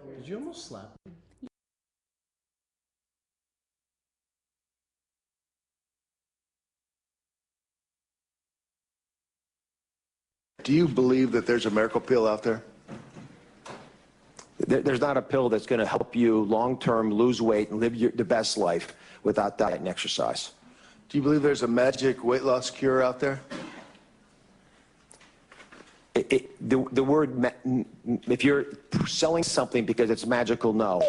Did you almost slap me? Do you believe that there's a miracle pill out there? There's not a pill that's going to help you long-term lose weight and live the best life without diet and exercise. Do you believe there's a magic weight loss cure out there? The word, if you're selling something because it's magical, no.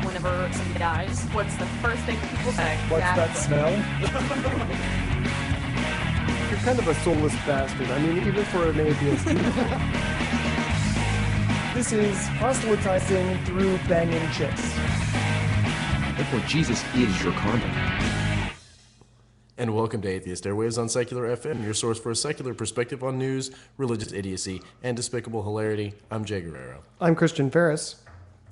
Whenever somebody dies, what's the first thing people say? What's that smell? You're kind of a soulless bastard. I mean, even for an atheist. This is proselytizing through banging chicks. Therefore, Jesus is your condom. And welcome to Atheist Airwaves on Secular FM, your source for a secular perspective on news, religious idiocy, and despicable hilarity. I'm Jay Guerrero. I'm Christian Ferris.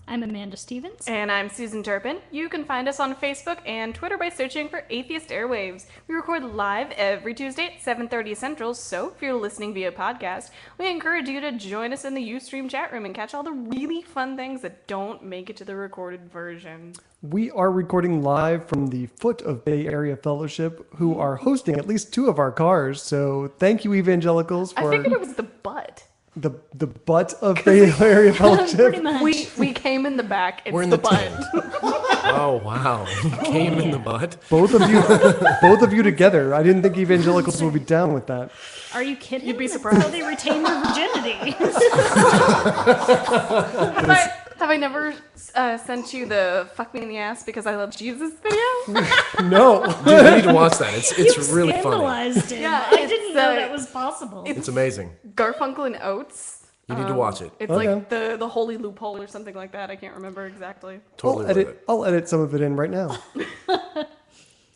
I'm Amanda Stevens. And I'm Susan Turpin. You can find us on Facebook and Twitter by searching for Atheist Airwaves. We record live every Tuesday at 7:30 Central, so if you're listening via podcast, we encourage you to join us in the Ustream chat room and catch all the really fun things that don't make it to the recorded version. We are recording live from the foot of Bay Area Fellowship, who are hosting at least 2 of our cars. So thank you, evangelicals, I for figured it was the butt. the butt of Bay Area Fellowship. Pretty much. We came in the back. It's We're in the the butt. tent. Oh, wow. You came in the butt. both of you together. I didn't think evangelicals would be down with that. Are you kidding? You'd be That's surprised. how they retain their virginity. Have I never sent you the fuck me in the ass because I love Jesus video? No. Dude, you need to watch that. It's You really funny. scandalized him. Yeah, I didn't it's, know that was possible. It's amazing. Garfunkel and Oates. You need to watch it. It's Okay. like the holy loophole or something like that. I can't remember exactly. Totally worth it. I'll edit some of it in right now.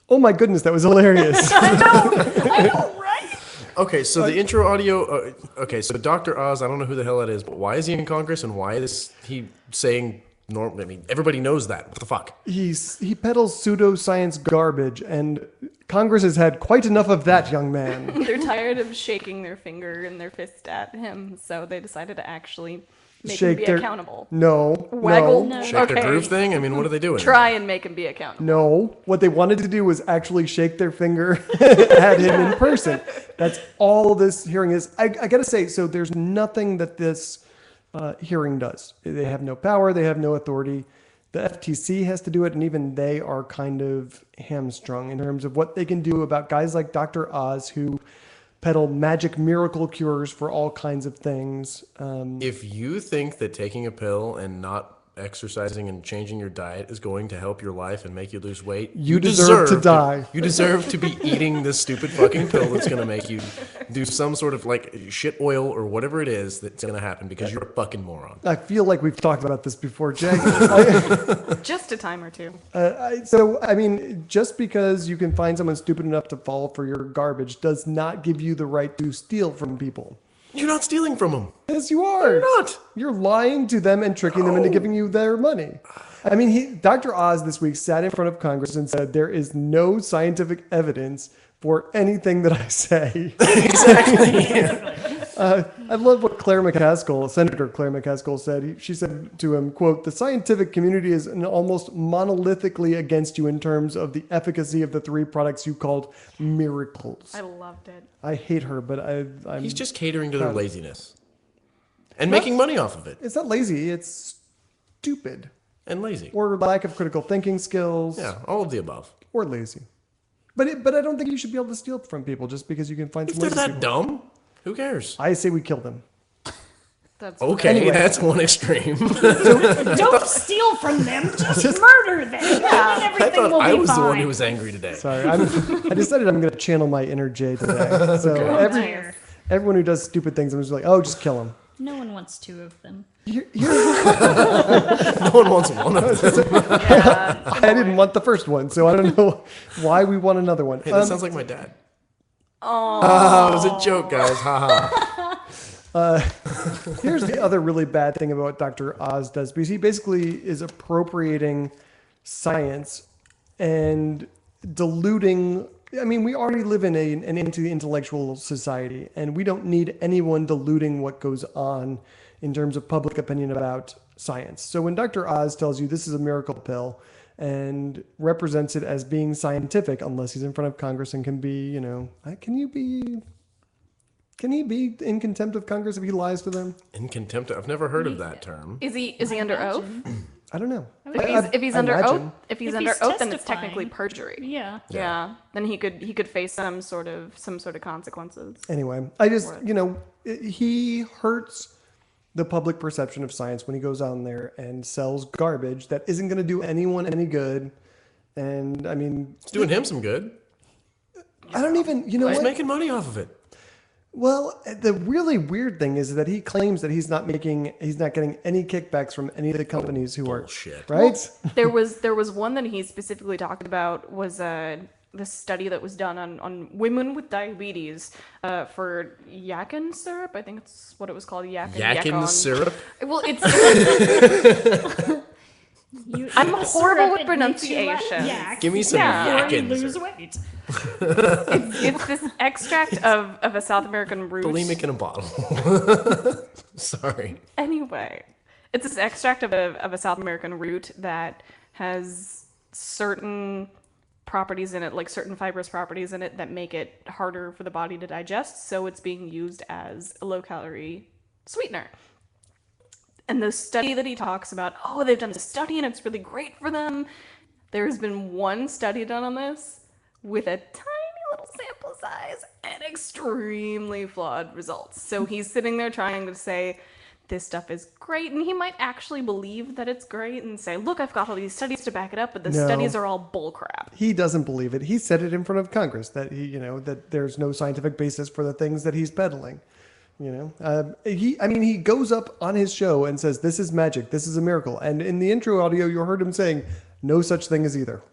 Oh my goodness, that was hilarious. I know, right? Okay, so the intro audio. Okay, so Dr. Oz, I don't know who the hell that is, but why is he in Congress and why is he saying normal? I mean, everybody knows that. What the fuck? He peddles pseudoscience garbage, and Congress has had quite enough of that, young man. They're tired of shaking their finger and their fist at him, so they decided to actually make him be accountable. No. Waggle. No. Shake their Okay. groove thing? I mean, what are they doing? Try and make him be accountable. No. What they wanted to do was actually shake their finger at him in person. That's all this hearing is. I got to say, so there's nothing that this hearing does. They have no power. They have no authority. The FTC has to do it, and even they are kind of hamstrung in terms of what they can do about guys like Dr. Oz who peddle magic miracle cures for all kinds of things. If you think that taking a pill and not exercising and changing your diet is going to help your life and make you lose weight, You deserve to die. You deserve to be eating this stupid fucking pill that's going to make you do some sort of like shit oil or whatever it is that's going to happen because you're a fucking moron. I feel like we've talked about this before, Jay. Just a time or two. So, I mean, just because you can find someone stupid enough to fall for your garbage does not give you the right to steal from people. You're not stealing from them. Yes, you are. You're not. You're lying to them and tricking them into giving you their money. I mean, Dr. Oz this week sat in front of Congress and said there is no scientific evidence for anything that I say. Exactly. I love what Senator Claire McCaskill said. She said to him, quote, "The scientific community is almost monolithically against you in terms of the efficacy of the 3 products you called miracles." I loved it. I hate her, but I'm... He's just catering to their laziness and making money off of it. It's not lazy. It's stupid. And lazy. Or lack of critical thinking skills. Yeah, all of the above. Or lazy. But I don't think you should be able to steal from people just because you can find If some they're lazy that people. dumb, who cares? I say we kill them. That's Okay, Anyway. that's one extreme. Don't steal from them. Just murder them. And I everything will thought be I was fine. the one who was angry today. Sorry. I decided I'm going to channel my inner Jay today. So Dear. everyone who does stupid things, I'm just like, oh, just kill them. No one wants 2 of them. No one wants one of them. I didn't want the first one, so I don't know why we want another one. Hey, that sounds like my dad. Oh, it was a joke, guys. Ha ha. Here's the other really bad thing about what Dr. Oz does, because he basically is appropriating science and diluting I mean, we already live in an anti-intellectual society, and we don't need anyone diluting what goes on in terms of public opinion about science. So when Dr. Oz tells you this is a miracle pill and represents it as being scientific, unless he's in front of Congress and can be, can he be in contempt of Congress if he lies to them? In contempt? I've never heard of that term. Is he under oath? I don't know. If he's under imagine. oath, if he's If under he's oath, then it's testifying. technically perjury. Yeah. Yeah. Then he could face some sort of consequences. Anyway, I just, he hurts the public perception of science when he goes on there and sells garbage that isn't going to do anyone any good. And I mean, It's doing him some good. I don't even, He's making money off of it. Well, the really weird thing is that he claims that he's not getting any kickbacks from any of the companies who Bullshit. are right. There was one that he specifically talked about was the study that was done on women with diabetes for yakin syrup. I think it's what it was called, Yakin syrup? Well, it's I'm horrible with pronunciation. Give me some Yeah. yakin Lose syrup. weight. It's this extract of a South American root. Bulimic in a bottle. Sorry. Anyway, it's this extract of a South American root that has certain properties in it, like certain fibrous properties in it that make it harder for the body to digest. So it's being used as a low-calorie sweetener. And the study that he talks about, they've done this study and it's really great for them. There's been one study done on this with a tiny little sample size and extremely flawed results. So he's sitting there trying to say, this stuff is great, and he might actually believe that it's great and say, look, I've got all these studies to back it up, but the studies are all bullcrap. He doesn't believe it. He said it in front of Congress that that there's no scientific basis for the things that he's peddling. He goes up on his show and says, this is magic, this is a miracle. And in the intro audio, you heard him saying, no such thing as either.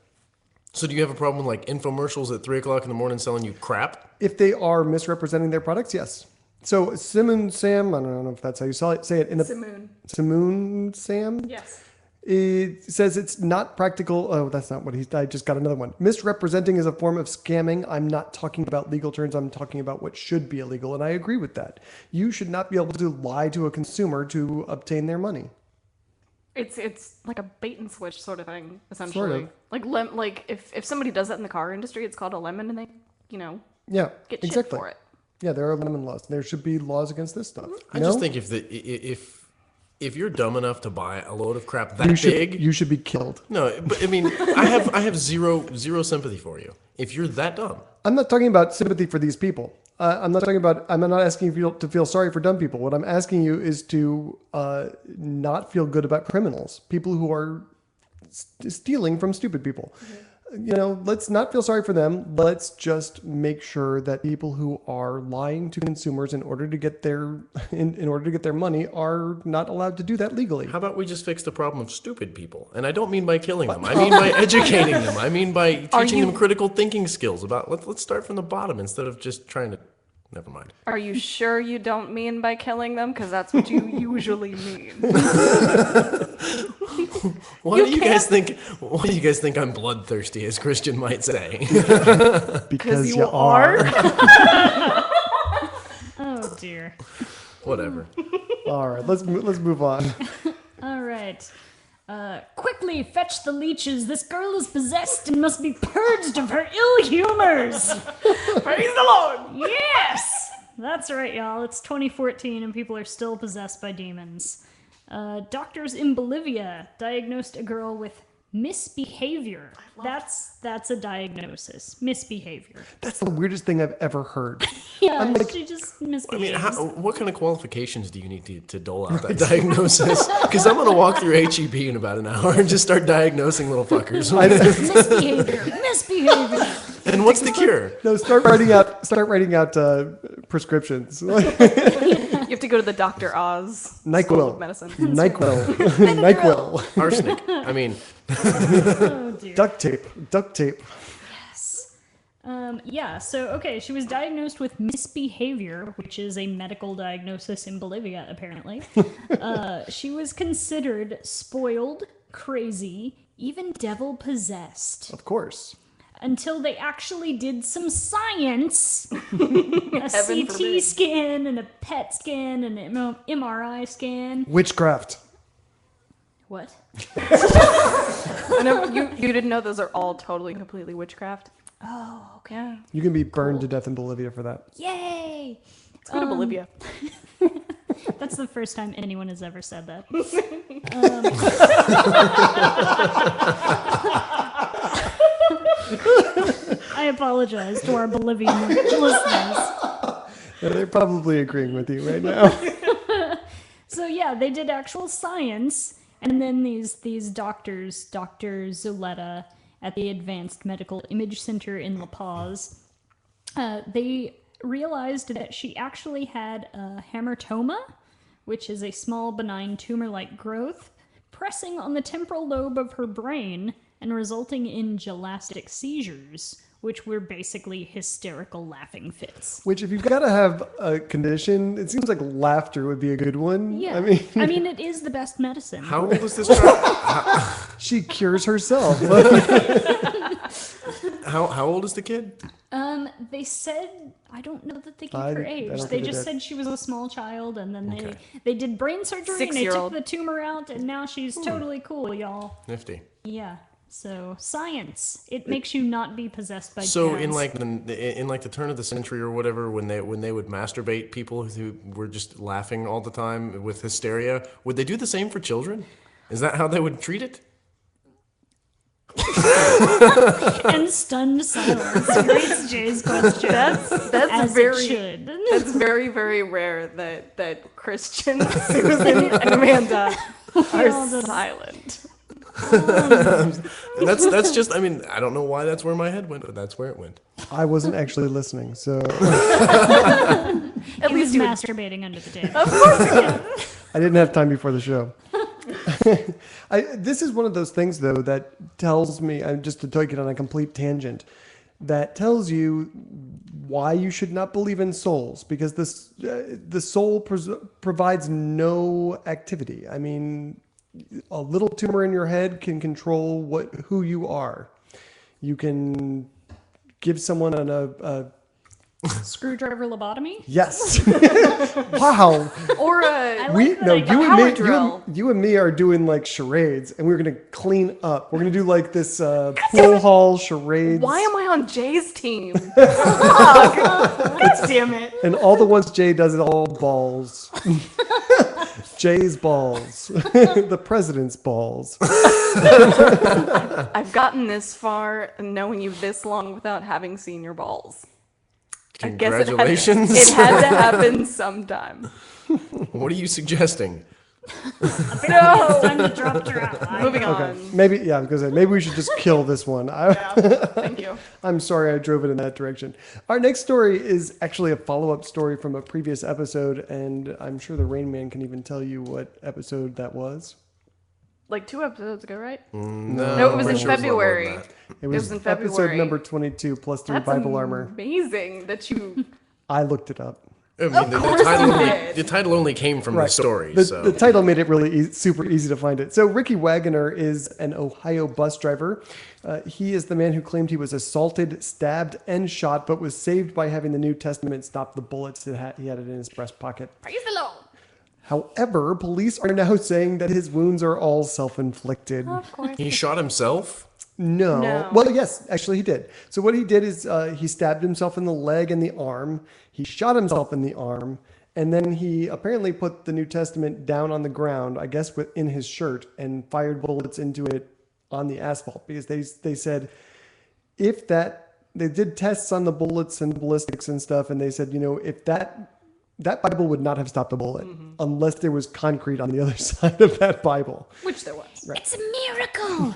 So do you have a problem with like infomercials at 3 o'clock in the morning selling you crap? If they are misrepresenting their products, yes. So Simon Sam, I don't know if that's how you say it. Simoon Sam? Yes. It says it's not practical. Oh, that's not what I just got another one. Misrepresenting is a form of scamming. I'm not talking about legal terms. I'm talking about what should be illegal. And I agree with that. You should not be able to lie to a consumer to obtain their money. It's like a bait and switch sort of thing, essentially. Sort of. Like if somebody does that in the car industry, it's called a lemon, and they, Yeah, get exactly. shit for it. Yeah, there are lemon laws. There should be laws against this stuff. I just think if you're dumb enough to buy a load of crap that big, you should be killed. no. But I mean, I have zero sympathy for you if you're that dumb. I'm not talking about sympathy for these people. I'm not asking you to feel sorry for dumb people. What I'm asking you is to not feel good about criminals, people who are stealing from stupid people. Let's not feel sorry for them. Let's just make sure that people who are lying to consumers in order to get their money are not allowed to do that legally. How about we just fix the problem of stupid people? And I don't mean by killing them. I mean by educating them. I mean by teaching them critical thinking skills about let's start from the bottom instead of just trying to. Never mind. Are you sure you don't mean by killing them? Because that's what you usually mean. Why do you guys think I'm bloodthirsty, as Christian might say? Because you are. Oh dear. Whatever. All right, let's move on. All right. Quickly fetch the leeches. This girl is possessed and must be purged of her ill humors. Praise the Lord! Yes! That's right, y'all. It's 2014 and people are still possessed by demons. Doctors in Bolivia diagnosed a girl with misbehavior. That's a diagnosis. Misbehavior. That's the weirdest thing I've ever heard. Yeah, she just I mean, misbehaves. what kind of qualifications do you need to dole out that diagnosis? Because I'm going to walk through HEB in about an hour and just start diagnosing little fuckers. Misbehavior. And what's the cure? No, start writing out prescriptions. You have to go to the Dr. Oz School NyQuil. of Medicine. NyQuil. NyQuil. Arsenic. I mean, Oh dear. Duct tape. So she was diagnosed with misbehavior, which is a medical diagnosis in Bolivia, apparently. She was considered spoiled, crazy, even devil-possessed. Of course. until they actually did some science. A Heaven CT forbid. scan and a PET scan and an MRI scan. Witchcraft. What? No, you didn't know those are all totally, completely witchcraft? Oh, okay. Yeah. You can be burned to death in Bolivia for that. Yay! Let's go to Bolivia. That's the first time anyone has ever said that. I apologize to our Bolivian listeners. They're probably agreeing with you right now. So yeah, they did actual science, and then these doctors, Dr. Zuleta at the Advanced Medical Image Center in La Paz, they realized that she actually had a hamartoma, which is a small benign tumor-like growth, pressing on the temporal lobe of her brain and resulting in gelastic seizures, which were basically hysterical laughing fits. Which, if you've got to have a condition, it seems like laughter would be a good one. Yeah, I mean, it is the best medicine. How old is this child? she cures herself. How old is the kid? They said, I don't know that they gave I her don't age. think They they just did. said she was a small child, and then Okay. they did brain surgery, and they took 6-year-old. the tumor out, and now she's totally cool, y'all. Nifty. Yeah. So science, it makes you not be possessed by So demons. in like the turn of the century or whatever, when they would masturbate people who were just laughing all the time with hysteria, would they do the same for children? Is that how they would treat it? And stunned silence greets Jay's question. That's as very it should. that's very, very rare that Christian, Susan, and Amanda are silent. That's just. I mean, I don't know why that's where my head went, but that's where it went. I wasn't actually listening, so At He was least you would. masturbating under the table. I didn't have time before the show. This is one of those things, though, that tells me, just to take it on a complete tangent, that tells you why you should not believe in souls, because the soul provides no activity. I mean, a little tumor in your head can control who you are. You can give someone a Screwdriver lobotomy? yes. Wow. Or a I like that idea. you power and me, drill. you and me are doing like charades, and we're gonna clean up. We're gonna do like this pool hall charades. why am I on Jay's team? God damn it. And all the ones Jay does is all balls. Jay's balls. The president's balls. I've gotten this far knowing you this long without having seen your balls. I guess Congratulations. it had to happen sometime. What are you suggesting? No. Time to drop trowel. Moving Okay. on. Maybe maybe we should just kill this one. Thank you. I'm sorry I drove it in that direction. Our next story is actually a follow-up story from a previous episode, and I'm sure the Rain Man can even tell you what episode that was. Like 2 episodes ago, right? No, it was in I'm sure it was a lot more than February. that. It was in episode February. number 22 plus 3 That's Bible armor. amazing that you. I looked it up. I mean, the title only came from the story. The title made it really super easy to find it. So Ricky Wagoner is an Ohio bus driver. He is the man who claimed he was assaulted, stabbed, and shot, but was saved by having the New Testament stop the bullets he had it in his breast pocket. Praise the Lord. However, police are now saying that his wounds are all self-inflicted. Of course. He shot himself. No. Well, yes, actually he did. So what he did is he stabbed himself in the leg and the arm. He shot himself in the arm. And then he apparently put the New Testament down on the ground, I guess in his shirt, and fired bullets into it on the asphalt. Because they said if that, they did tests on the bullets and ballistics and stuff. And they said, if that Bible would not have stopped a bullet unless there was concrete on the other side of that Bible. Which there was. Right. It's a miracle.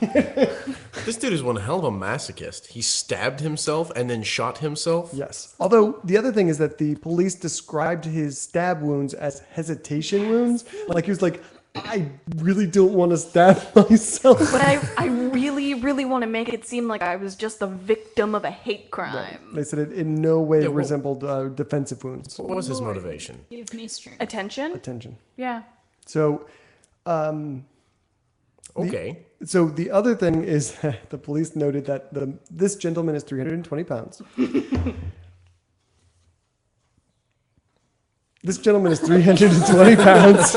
This dude is one hell of a masochist. He stabbed himself and then shot himself. Yes. Although the other thing is that the police described his stab wounds as hesitation wounds. Like he was like, I really don't want to stab myself. But I really, really want to make it seem like I was just the victim of a hate crime. They said it in no way well- resembled defensive wounds. What was his motivation? Give me strength. Attention? Attention. Yeah. So Okay. So the other thing is that the police noted that this gentleman is 320 pounds. This gentleman is 320 pounds.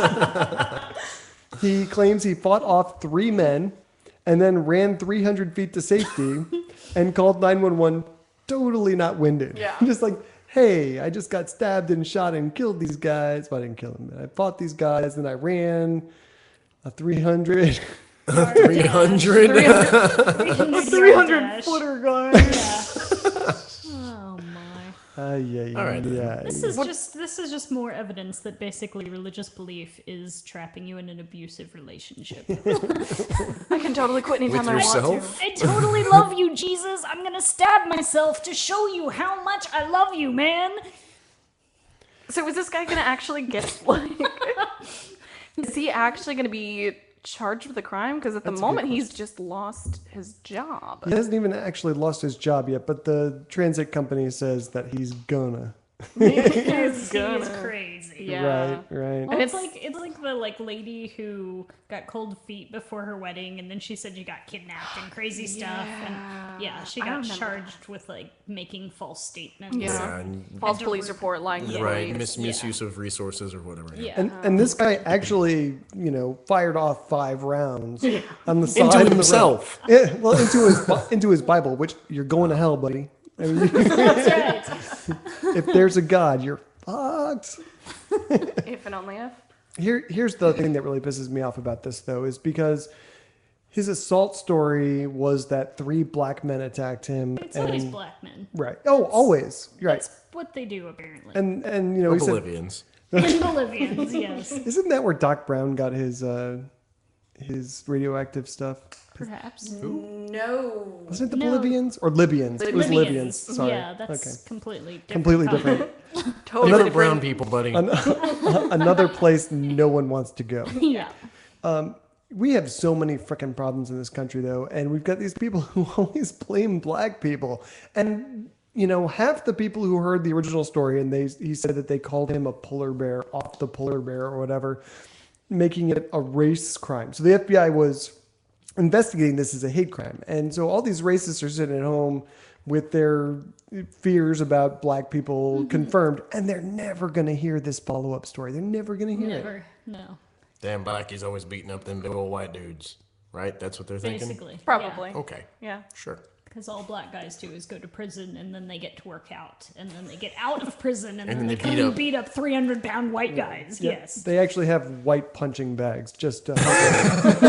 He claims he fought off 3 men and then ran 300 feet to safety and called 911 totally not winded. Yeah. Just like, hey, I just got stabbed and shot and killed these guys. Well, I didn't kill them. I fought these guys and I ran a 300. 300. 300 footer guy. Yeah. Oh my. All right. This is just more evidence that basically religious belief is trapping you in an abusive relationship. I can totally quit anytime With I want yourself? to. I totally love you, Jesus. I'm gonna stab myself to show you how much I love you, man. So is this guy gonna actually get like? Is he actually gonna be charged with a crime? Because at the moment he's just lost his job. He hasn't even actually lost his job yet, but the transit company says that he's gonna. He's crazy. Yeah. Right. Well, And it's like the lady who got cold feet before her wedding, and then she said she got kidnapped and crazy stuff, and yeah, she I got remember charged with like making false statements. Yeah. And, False And to police work- report, lying to the right. police. Misuse of resources or whatever. Yeah. And this guy actually, fired off 5 rounds on the side Into of the himself. road. Yeah, well, into his Bible, which you're going to hell, buddy. I mean, That's right. if there's a God, you're fucked. If and only if. Here's the thing that really pisses me off about this, though, is because his assault story was that 3 black men attacked him. It's always black men. Right. Oh, always. You're right. That's what they do, apparently. And Or he said, Bolivians. And Bolivians, yes. isn't that where Doc Brown got his radioactive stuff? Perhaps. No. Wasn't it the No. Bolivians or Libyans? It was Libyans. Sorry. Yeah, that's okay. completely different. Completely concept. different. Totally Another different. brown people, buddy. Another place no one wants to go. Yeah. We have so many freaking problems in this country, though, and we've got these people who always blame black people. And, half the people who heard the original story, and he said that they called him a polar bear, off the polar bear or whatever, making it a race crime. So the FBI was investigating this as a hate crime. And so all these racists are sitting at home with their fears about black people confirmed, and they're never going to hear this follow-up story. They're never going to hear it. Never. No. Damn blackies always beating up them big old white dudes. Right? That's what they're thinking? Basically. Probably. Okay. Yeah. Sure. Because all black guys do is go to prison, and then they get to work out, and then they get out of prison, and then they come and beat up 300-pound white guys. Yeah, Yes. They actually have white punching bags just to help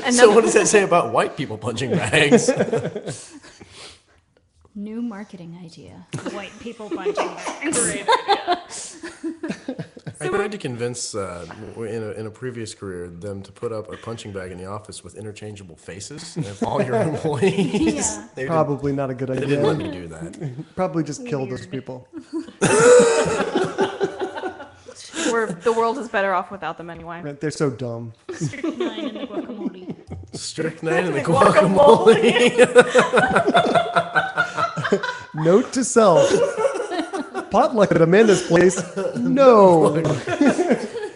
And So what does that say about white people punching bags? New marketing idea. White people punching bags. great idea. I tried to convince, in a previous career, them to put up a punching bag in the office with interchangeable faces. And if all your employees, Yeah. they Probably not a good didn't let idea. me do that. Probably just kill those people. The world is better off without them anyway. Right, they're so dumb. Strychnine in the guacamole. Strychnine and the guacamole. Note to self. Potluck at Amanda's place. No.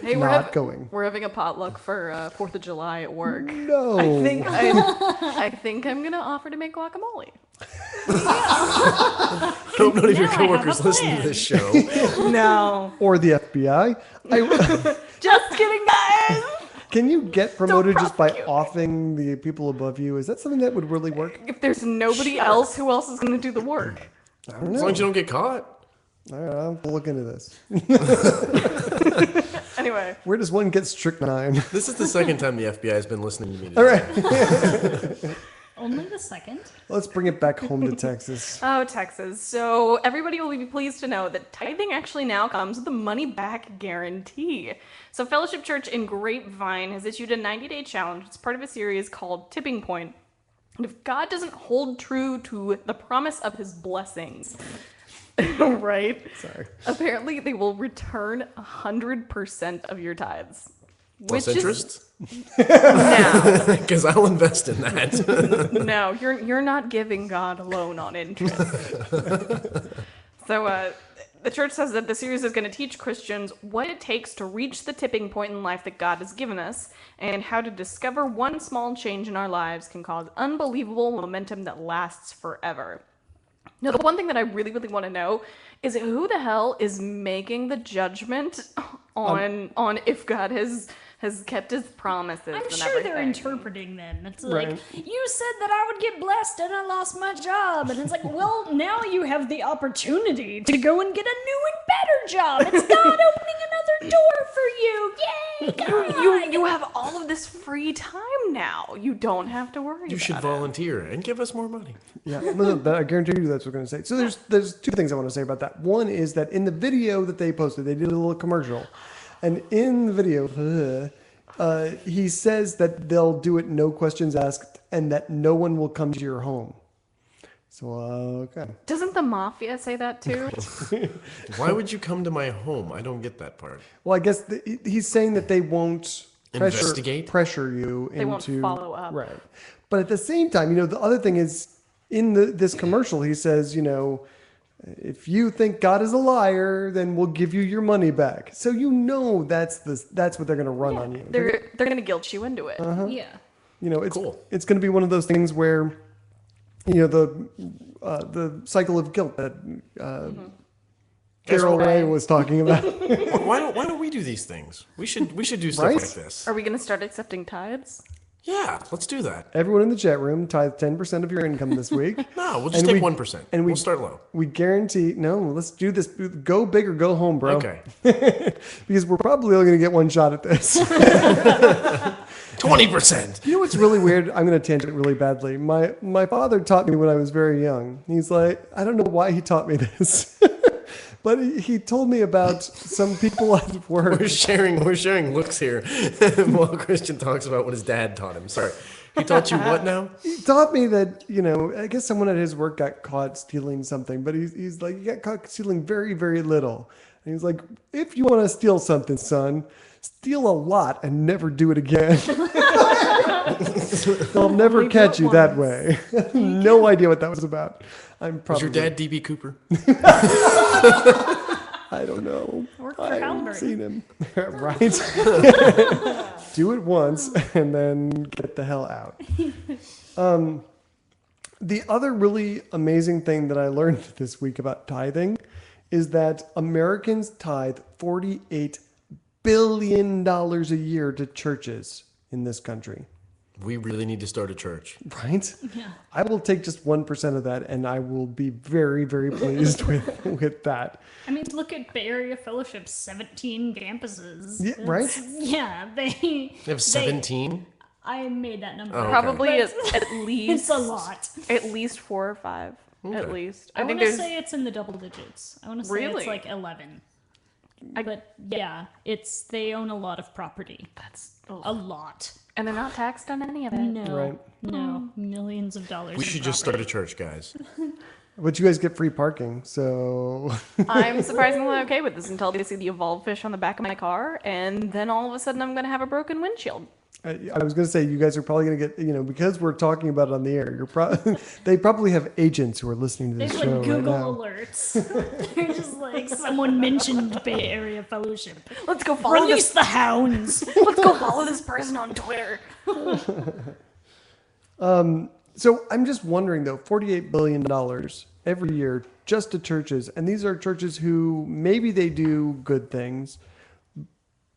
Hey, Not going. We're having a potluck for 4th of July at work. No. I think I'm gonna offer to make guacamole. Hope none of your Now I have coworkers a listen to plan. this show. No. Or the FBI. Just kidding, guys. Can you get promoted just by prosecute me. offing the people above you? Is that something that would really work? If there's nobody else, who else is gonna do the work? I don't As know. long as you don't get caught. All right, I'll look into this. Anyway. Where does one get strychnine? This is the second time the FBI has been listening to me today. All right. Only the second. Let's bring it back home to Texas. Oh, Texas. So everybody will be pleased to know that tithing actually now comes with a money-back guarantee. So Fellowship Church in Grapevine has issued a 90-day challenge. It's part of a series called Tipping Point. And if God doesn't hold true to the promise of his blessings, right? Sorry. Apparently, they will return 100% of your tithes. Plus interest? No, Because I'll invest in that. no, you're not giving God a loan on interest. So the church says that the series is going to teach Christians what it takes to reach the tipping point in life that God has given us, and how to discover one small change in our lives can cause unbelievable momentum that lasts forever. Now, the one thing that I really, really want to know is who the hell is making the judgment on if God has kept his promises. I'm and sure they're everything. interpreting them. It's like, Right. you said that I would get blessed and I lost my job. And it's like, well, now you have the opportunity to go and get a new and better job. It's God opening another door for you. Yay, God! You have all of this free time now. You don't have to worry. You should about it. volunteer and give us more money. Yeah, no, I guarantee you that's what we're going to say. So there's two things I want to say about that. One is that in the video that they posted, they did a little commercial. And in the video, he says that they'll do it no questions asked and that no one will come to your home. So, okay. Doesn't the mafia say that too? Why would you come to my home? I don't get that part. Well, I guess he's saying that they won't Investigate? pressure you They won't into follow up. Right. But at the same time, the other thing is in this commercial, he says, if you think God is a liar, then we'll give you your money back. So that's what they're going to run on you. They're going to guilt you into it. Yeah. It's Cool. it's going to be one of those things where the cycle of guilt that Carol Ray was talking about. Why don't we do these things? We should do stuff Right? like this. Are we going to start accepting tithes? Yeah, let's do that. Everyone in the chat room tithe 10% of your income this week. No, we'll just And take we- 1%. and We'll start low. We guarantee, let's do this. Go big or go home, bro. Okay. Because we're probably only going to get one shot at this. 20%. You know what's really weird? I'm going to tangent really badly. My father taught me when I was very young. He's like, I don't know why he taught me this. But he told me about some people at work. We're sharing looks here while Christian talks about what his dad taught him. Sorry. He taught you what now? He taught me that, I guess someone at his work got caught stealing something, but he's like, you got caught stealing very, very little. And he's like, if you want to steal something, son, steal a lot and never do it again. They'll never Only catch do it you that once. way. No idea what that was about. I'm Was probably. your dad D.B. Cooper? I don't know. Worked for I haven't Halliburton. seen him. Right? Do it once and then get the hell out. The other really amazing thing that I learned this week about tithing is that Americans tithe $48 billion a year to churches in this country. We really need to start a church. Right? Yeah. I will take just 1% of that and I will be very, very pleased with that. I mean, look at Bay Area Fellowship's 17 campuses. Yeah, right? Yeah, They have 17? I made that number. Oh, okay. Probably But at least it's a lot. At least 4 or 5. Okay. At least. I think want to there's say it's in the double digits. I want to say Really? it's like 11. But yeah, they own a lot of property. that's A lot. and they're not taxed on any of it. No, Right. no, millions of dollars. We in should just start a property. church, guys. But you guys get free parking, so I'm surprisingly okay with this until they see the evolved fish on the back of my car, and then all of a sudden I'm going to have a broken windshield. I was going to say you guys are probably going to get, because we're talking about it on the air. They probably have agents who are listening to They this have show like Google right now. alerts. They're just like, someone mentioned Bay Area Fellowship. Let's go follow Release the hounds. Let's go follow this person on Twitter. So I'm just wondering though, $48 billion every year just to churches, and these are churches who maybe they do good things,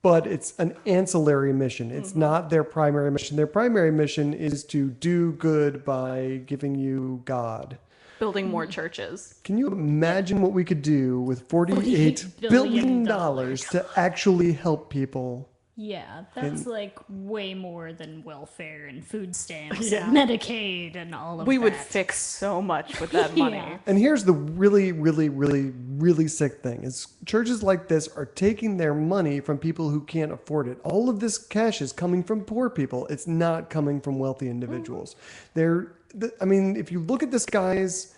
but it's an ancillary mission. It's not their primary mission. Their primary mission is to do good by giving you God. Building more churches. Can you imagine what we could do with $48 billion to actually help people? Yeah, that's like way more than welfare and food stamps and Medicaid and all of that. We would fix so much with that money. Yeah. And here's the really, really, really, really sick thing is churches like this are taking their money from people who can't afford it. All of this cash is coming from poor people. It's not coming from wealthy individuals. If you look at this guy's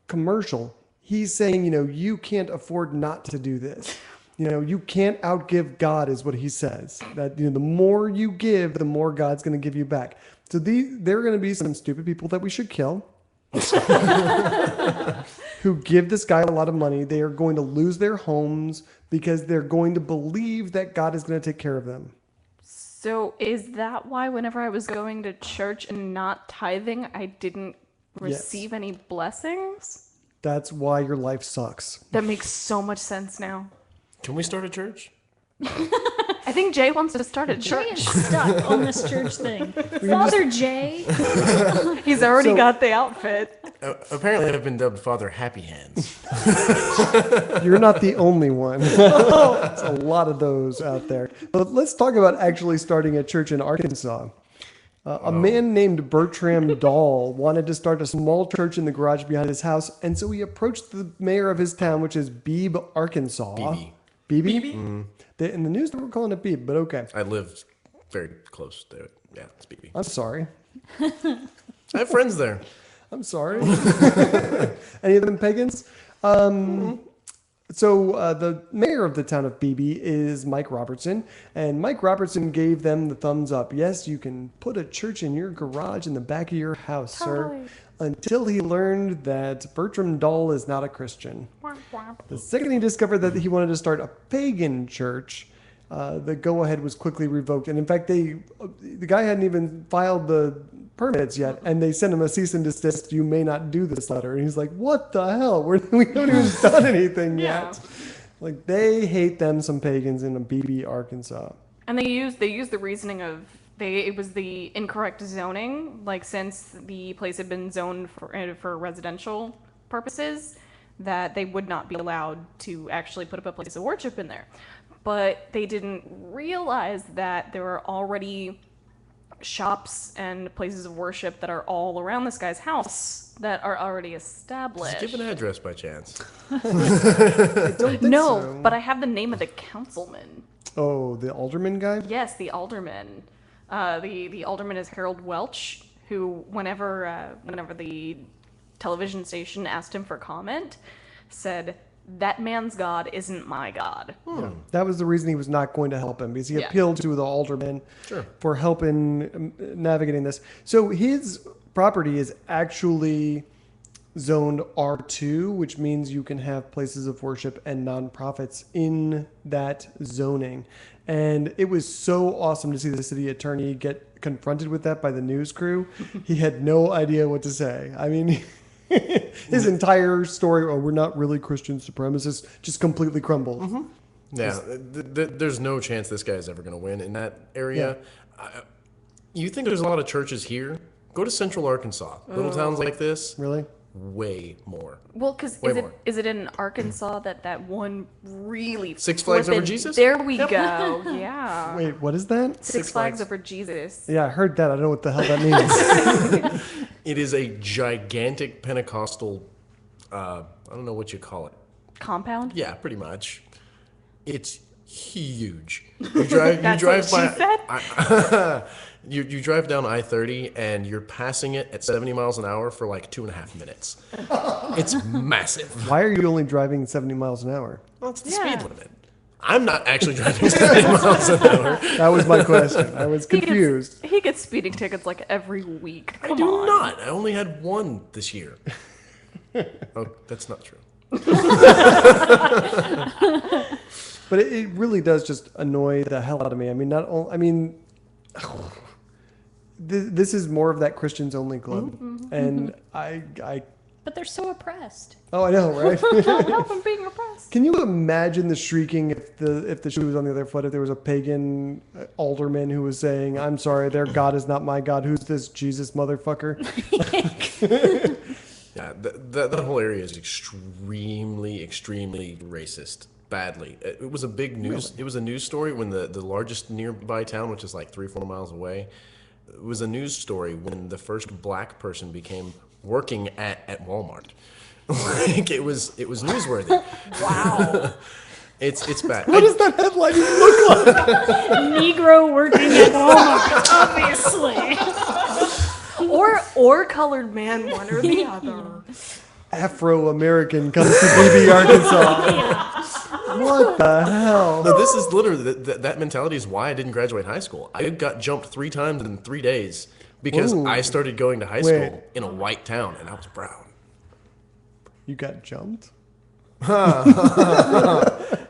commercial, he's saying, you can't afford not to do this. You can't outgive God is what he says. That the more you give, the more God's going to give you back. So there are going to be some stupid people that we should kill. who give this guy a lot of money. They are going to lose their homes because they're going to believe that God is going to take care of them. So is that why whenever I was going to church and not tithing, I didn't receive any blessings? That's why your life sucks. That makes so much sense now. Can we start a church? I think Jay wants to start a Jay church. is stuck on this church thing. Father Jay. He's already So- got the outfit. Apparently, I've been dubbed Father Happy Hands. You're not the only one. There's a lot of those out there. But let's talk about actually starting a church in Arkansas. A man named Bertram Dahl wanted to start a small church in the garage behind his house, and so he approached the mayor of his town, which is Beebe, Arkansas. Beebe. Beebe? In the news, they were calling it Beebe, but okay. I live very close to it. Yeah, it's BB. I'm sorry. I have friends there. I'm sorry. Any of them pagans? So the mayor of the town of Beebe is Mike Robertson, and Mike Robertson gave them the thumbs up. Yes, you can put a church in your garage in the back of your house, sir. Until he learned that Bertram Dahl is not a Christian. The second he discovered that he wanted to start a pagan church, the go-ahead was quickly revoked. And in fact, the guy hadn't even filed the permits yet, and they sent him a cease and desist. You may not do this letter. And he's like, what the hell? We haven't even done anything yet. Like, they hate them, some pagans in Beebe, Arkansas. And they used the reasoning of it was the incorrect zoning, like since the place had been zoned for residential purposes, that they would not be allowed to actually put up a place of worship in there. But they didn't realize that there are already shops and places of worship that are all around this guy's house that are already established. Just give an address by chance. No, so. but I have the name of the councilman. Oh, the alderman guy? Yes, the alderman. The alderman is Harold Welch, who whenever the television station asked him for comment, said, "That man's God isn't my God." That was the reason he was not going to help him, because he Yeah. appealed to the alderman for helping navigating this. So his property is actually zoned R2, which means you can have places of worship and nonprofits in that zoning. And it was so awesome to see the city attorney get confronted with that by the news crew. He had no idea what to say. I mean, his entire story, oh, we're not really Christian supremacists, just completely crumbled. Yeah, there's no chance this guy's ever going to win in that area. You think there's a lot of churches here? Go to Central Arkansas. Little towns like this, Really? way more. Well, because Way more. is it in Arkansas that one really Six Flags Over flippin'- Jesus? There we go. Yeah. Wait, what is that? Six Flags Over Jesus. Yeah, I heard that. I don't know what the hell that means. It is a gigantic Pentecostal, I don't know what you call it. Compound. Yeah, pretty much. It's huge. You drive That's by. what she said? You drive down I-30 and you're passing it at 70 miles an hour for like 2.5 minutes. It's massive. Why are you only driving 70 miles an hour? Well, it's the Yeah. speed limit. I'm not actually driving 70 miles an hour. That was my question. I was confused. He gets speeding tickets like every week. I Come do on. not. I only had one this year. Oh, that's not true. But it really does just annoy the hell out of me. I mean, this is more of that Christians only club, and I But they're so oppressed. I know, right? Can't help him being repressed. Can you imagine the shrieking if the shoe was on the other foot? If there was a pagan alderman who was saying, "I'm sorry, their God is not my God. Who's this Jesus motherfucker?" Yeah, that whole area is extremely, extremely racist. Badly. It was a big news. It was a news story when the largest nearby town, which is like 3-4 miles away, it was a news story when the first black person became working at Walmart. Like it was newsworthy. Wow. It's bad. What does that headline even look like? Negro working at Walmart, obviously. or colored man, one or the other. Afro-American comes to BB, Arkansas. What the hell? No, this is literally that mentality is why I didn't graduate high school. I got jumped 3 times in 3 days because Ooh. I started going to high Wait. school in a white town and I was brown. You got jumped?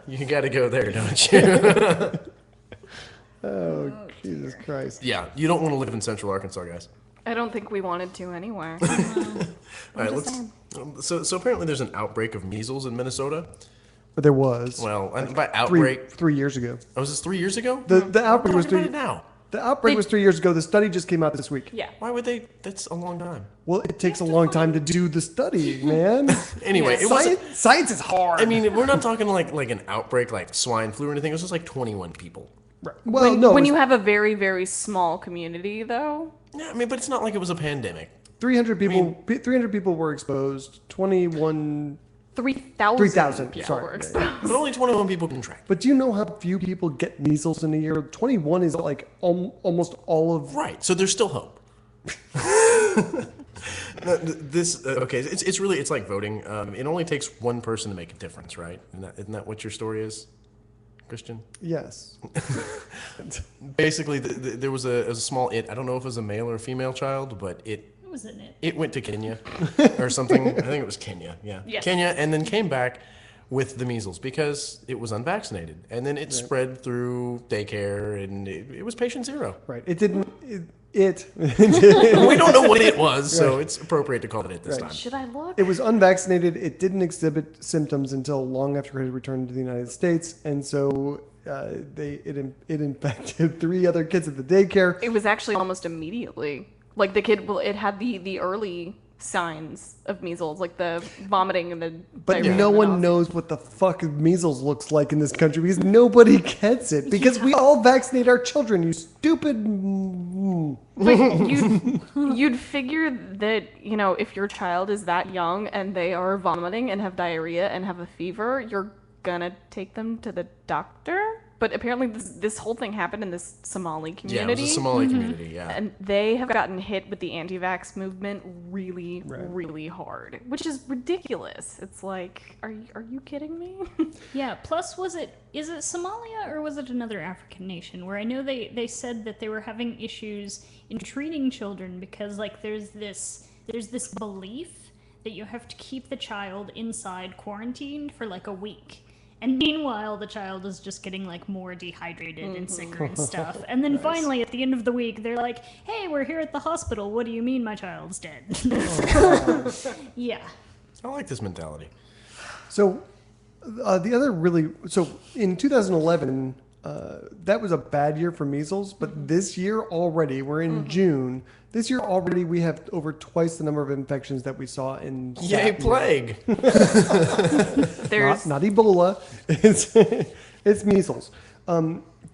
You got to go there, don't you? Oh, Jesus Christ. Yeah, you don't want to live in Central Arkansas, guys. I don't think we wanted to anyway. All right, so apparently there's an outbreak of measles in Minnesota. But there was. Well, and by outbreak, 3 years ago. oh, was this 3 years ago? The outbreak was Talking 3 about it now. The outbreak was 3 years ago. The study just came out this week. Yeah. Why would they? That's a long time. Well, it takes a long time to do the study, man. Anyway, it wasn't. Science is hard. I mean, we're not talking like an outbreak like swine flu or anything. It was just like 21 people. Right. Well, no. When you have a very, very small community, though. Yeah, I mean, but it's not like it was a pandemic. 300 people. 300 people were exposed. 21. 3,000 3,000. people Sorry. were exposed. But only 21 people contract. But do you know how few people get measles in a year? 21 is like almost all of. Right. So there's still hope. Okay. It's like voting. It only takes one person to make a difference, right? Isn't that what your story is, Christian? Yes. Basically, there was a small I don't know if it was a male or a female child, but it went to Kenya or something. I think it was Kenya. Yeah. Yes. Kenya, and then came back with the measles because it was unvaccinated, and then it spread through daycare, and it was patient zero. Right. It didn't. It. We don't know what it was, so it's appropriate to call it this time. Should I look? It was unvaccinated. It didn't exhibit symptoms until long after it returned to the United States, and so it infected 3 other kids at the daycare. It was actually almost immediately. Like the kid, it had the early signs of measles, like the vomiting and the. But no one knows what the fuck measles looks like in this country because nobody gets it. Because we all vaccinate our children, you stupid. But you'd figure that, if your child is that young and they are vomiting and have diarrhea and have a fever, you're gonna take them to the doctor. But apparently this whole thing happened in this Somali community. Yeah, it was a Somali community, yeah. And they have gotten hit with the anti-vax movement really, really hard, which is ridiculous. It's like, are you kidding me? Yeah, plus is it Somalia or was it another African nation where I know they said that they were having issues in treating children because like there's this belief that you have to keep the child inside quarantined for like a week. And meanwhile, the child is just getting like more dehydrated and sicker and stuff. And then finally, at the end of the week, they're like, "Hey, we're here at the hospital. What do you mean my child's dead?" Yeah. I like this mentality. So in 2011, that was a bad year for measles. But this year already, we're in June. This year already, we have over twice the number of infections that we saw in. Yay, plague! Not Ebola. It's measles.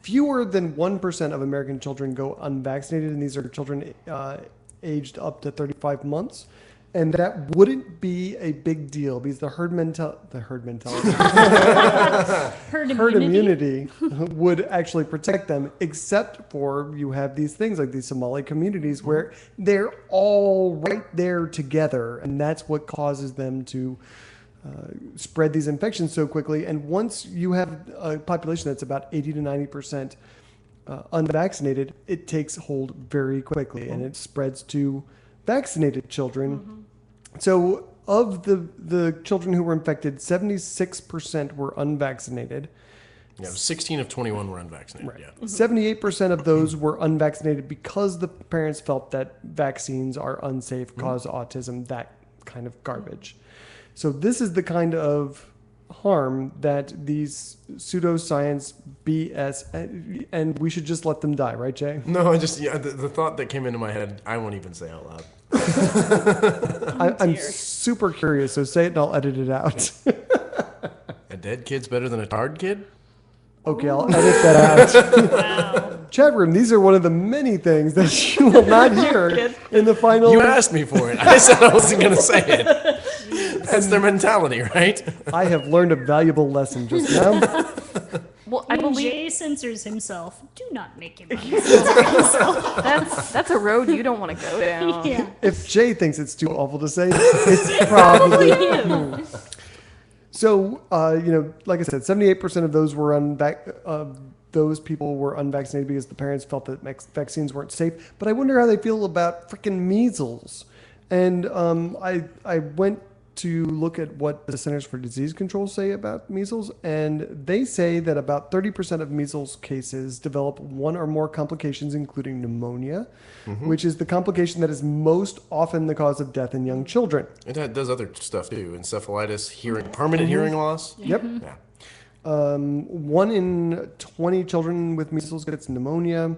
Fewer than 1% of American children go unvaccinated, and these are children aged up to 35 months. And that wouldn't be a big deal because the herd immunity would actually protect them, except for you have these things like these Somali communities where they're all right there together, and that's what causes them to spread these infections so quickly. And once you have a population that's about 80 to 90% unvaccinated, it takes hold very quickly, and it spreads to vaccinated children. So of the children who were infected, 76% were unvaccinated. Yeah, 16 of 21 were unvaccinated. Right. Yeah. 78% of those were unvaccinated because the parents felt that vaccines are unsafe, cause autism, that kind of garbage. So this is the kind of harm that these pseudoscience BS, and we should just let them die, right, Jay? No, the thought that came into my head, I won't even say out loud. I'm super curious, so say it and I'll edit it out. A dead kid's better than a tarred kid? Okay, I'll edit that out. Wow. Chat room, these are one of the many things that you will not hear in the final. You asked me for it. I said I wasn't going to say it. That's their mentality, right? I have learned a valuable lesson just now. Well, I When believe Jay censors himself, do not make him censor himself. that's a road you don't want to go down. Yeah. If Jay thinks it's too awful to say, it's probably. So, like I said, 78% of those were those people were unvaccinated because the parents felt that vaccines weren't safe. But I wonder how they feel about freaking measles. And I went to look at what the Centers for Disease Control say about measles, and they say that about 30% of measles cases develop one or more complications, including pneumonia, which is the complication that is most often the cause of death in young children. It does other stuff too. Encephalitis, permanent hearing loss. Yep. Yeah. 1 in 20 children with measles gets pneumonia.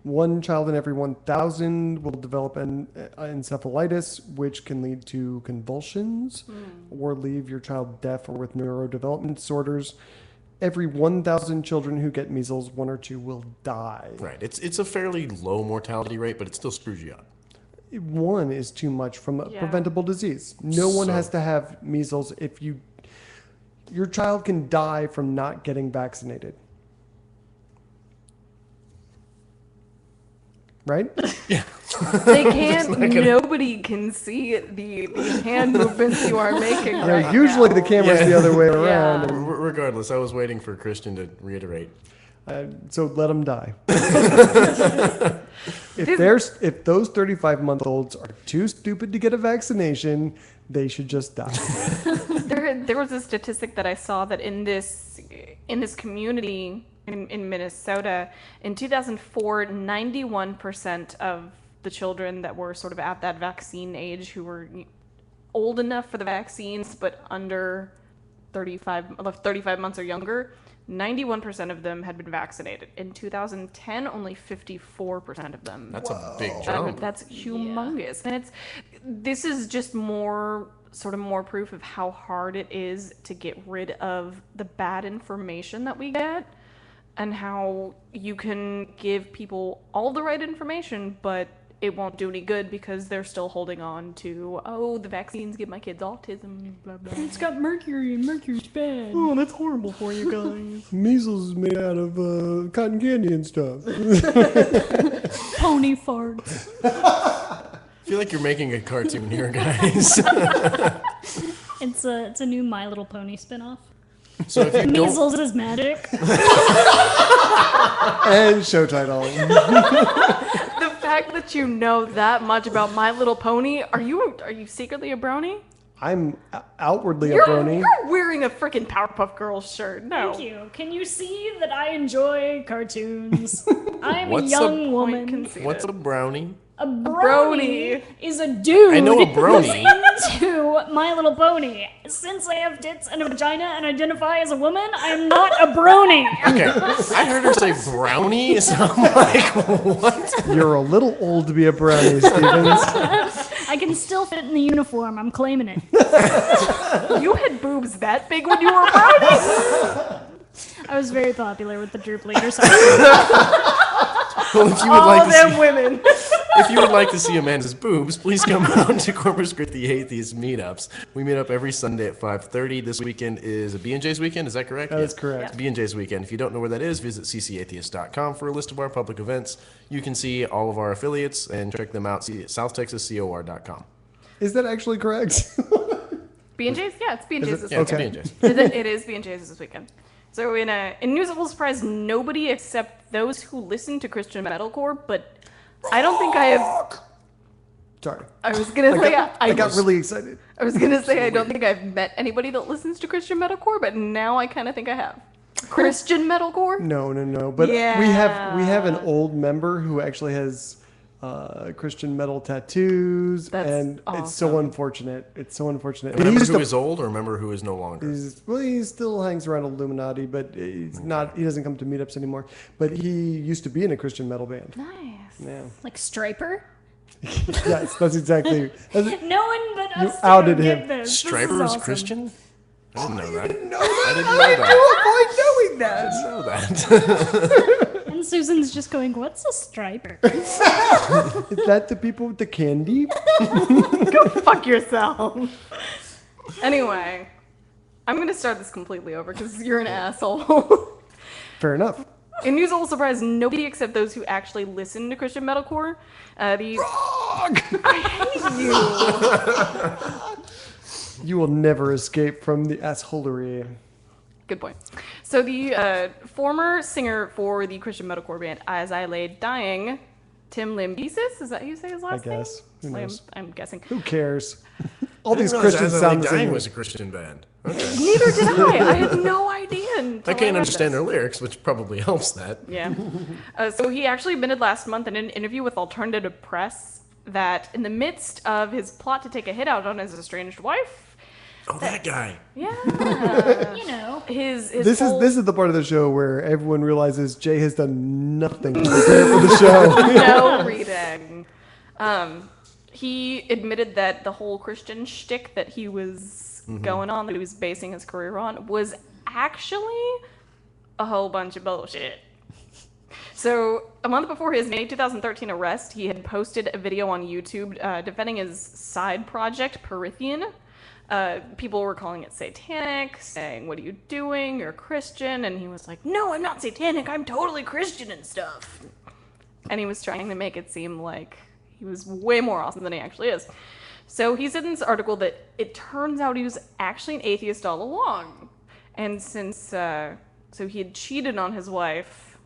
1 child in every 1,000 will develop an encephalitis, which can lead to convulsions or leave your child deaf or with neurodevelopment disorders. Every 1,000 children who get measles, 1 or 2 will die. Right. It's a fairly low mortality rate, but it still screws you up. 1 is too much from a preventable disease. No one has to have measles if your child can die from not getting vaccinated. Right? Yeah. They can't. Nobody can see the hand movements you are making. Right usually now. the camera's the other way around. Regardless, I was waiting for Christian to reiterate. So let them die. If those 35-month-olds are too stupid to get a vaccination, they should just die. There was a statistic that I saw that in this community in Minnesota in 2004, 91% of the children that were sort of at that vaccine age who were old enough for the vaccines but under 35 months or younger, 91% of them had been vaccinated. In 2010, only 54% of them. That's a big jump. That's humongous. And this is just more proof of how hard it is to get rid of the bad information that we get, and how you can give people all the right information, but it won't do any good because they're still holding on to, the vaccines give my kids autism, blah, blah. It's got mercury, and mercury's bad. Oh, that's horrible for you guys. Measles is made out of cotton candy and stuff. Pony farts. I feel like you're making a cartoon here, guys. It's a new My Little Pony spinoff. So if you Measles is magic. And show title. The fact that you know that much about My Little Pony, are you secretly a brony? I'm outwardly a brony. You're wearing a freaking Powerpuff Girls shirt. No. Thank you. Can you see that I enjoy cartoons? I'm a What's young woman. What's a brownie? A brony brony is a dude I know a brony. who's into My Little Pony. Since I have tits and a vagina and identify as a woman, I'm not a brony. Okay, I heard her say brownie, so I'm like, what? You're a little old to be a brownie, Stevens. I can still fit in the uniform. I'm claiming it. You had boobs that big when you were a brony? I was very popular with the troop leader. Well, if you would All like to them see, women. if you would like to see Amanda's boobs, please come out to Corpus Christi Atheist meetups. We meet up every Sunday at 5:30. This weekend is a B&J's weekend. Is that correct? That is correct. It's B&J's weekend. If you don't know where that is, visit ccatheist.com for a list of our public events. You can see all of our affiliates and check them out. See southtexascor.com. Is that actually correct? B&J's? Yeah, it's B&J's this Yeah, it's weekend. B&J's. It is B&J's this weekend. So in news that will surprise nobody except those who listen to Christian metalcore, but I don't think I have. Sorry. I was gonna say I got really excited. I was gonna say I don't think I've met anybody that listens to Christian metalcore, but now I kind of think I have. Christian metalcore? No. But Yeah. we have an old member who actually has Christian metal tattoos, That's and it's so awesome. unfortunate. It's so unfortunate. Remember He's who the- is old or remember who is no longer? he still hangs around Illuminati, but he's not. He doesn't come to meetups anymore. But he used to be in a Christian metal band. Nice. Yeah. Like Striper? Yes, that's exactly. No one but You us outed two him. get this. This Striper is awesome. Christian? I didn't know that. I I avoid knowing that. didn't know that. And Susan's just going, what's a Striper? Is that the people with the candy? Go fuck yourself. Anyway, I'm gonna start this completely over because you're an asshole. Fair enough. In news that will surprise nobody except those who actually listen to Christian metalcore, I hate you. You will never escape from the assholery. Good point. So the former singer for the Christian metalcore band As I Lay Dying, Tim Lambesis, is that how you say his last name? guess. Who knows? I'm guessing. Who cares? All these I didn't realize Christians As I sound Lay the Dying same. was a Christian band. Okay. Neither did I. I had no idea. I can't understand their lyrics, which probably helps that. Yeah. So he actually admitted last month in an interview with Alternative Press that in the midst of his plot to take a hit out on his estranged wife, Oh, that guy. yeah, You know. his This whole, is the part of the show where everyone realizes Jay has done nothing to prepare for the show. no reading. He admitted that the whole Christian shtick that he was going on, that he was basing his career on, was actually a whole bunch of bullshit. So, a month before his May 2013 arrest, he had posted a video on YouTube defending his side project, Perithian. People were calling it satanic, saying, "What are you doing? You're a Christian." And he was like, "No, I'm not satanic. I'm totally Christian and stuff." And he was trying to make it seem like he was way more awesome than he actually is. So he said in this article that it turns out he was actually an atheist all along. And since, so he had cheated on his wife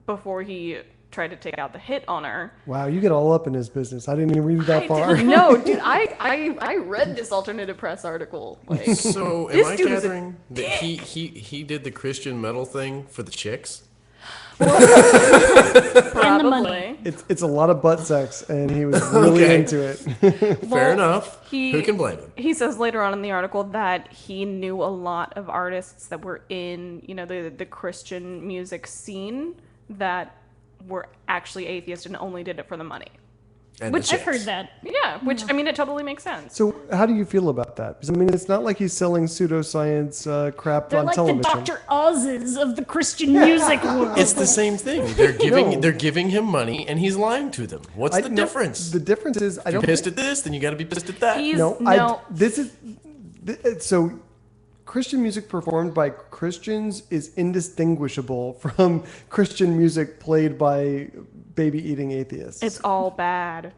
before he tried to take out the hit on her. Wow, you get all up in his business. I didn't even read that far. No, dude, I read this Alternative Press article. Like, So am This I dude is a gathering that he did the Christian metal thing for the chicks? And the money. probably. It's a lot of butt sex, and he was really Okay. into it. Fair enough. he- Who can blame him? He says later on in the article that he knew a lot of artists that were in, the Christian music scene that were actually atheist and only did it for the money. And Which the I've heard chicks. that. Yeah, which, I mean, it totally makes sense. So, how do you feel about that? Because I mean, it's not like he's selling pseudoscience crap They're on like television. the Dr. Oz's of the Christian music world. It's the same thing. They're giving him money and he's lying to them. What's the No, difference? The difference is, I If you're don't. pissed at this, then you got to be pissed at that. He's, No, no, this is so. Christian music performed by Christians is indistinguishable from Christian music played by baby-eating atheists. it's all bad.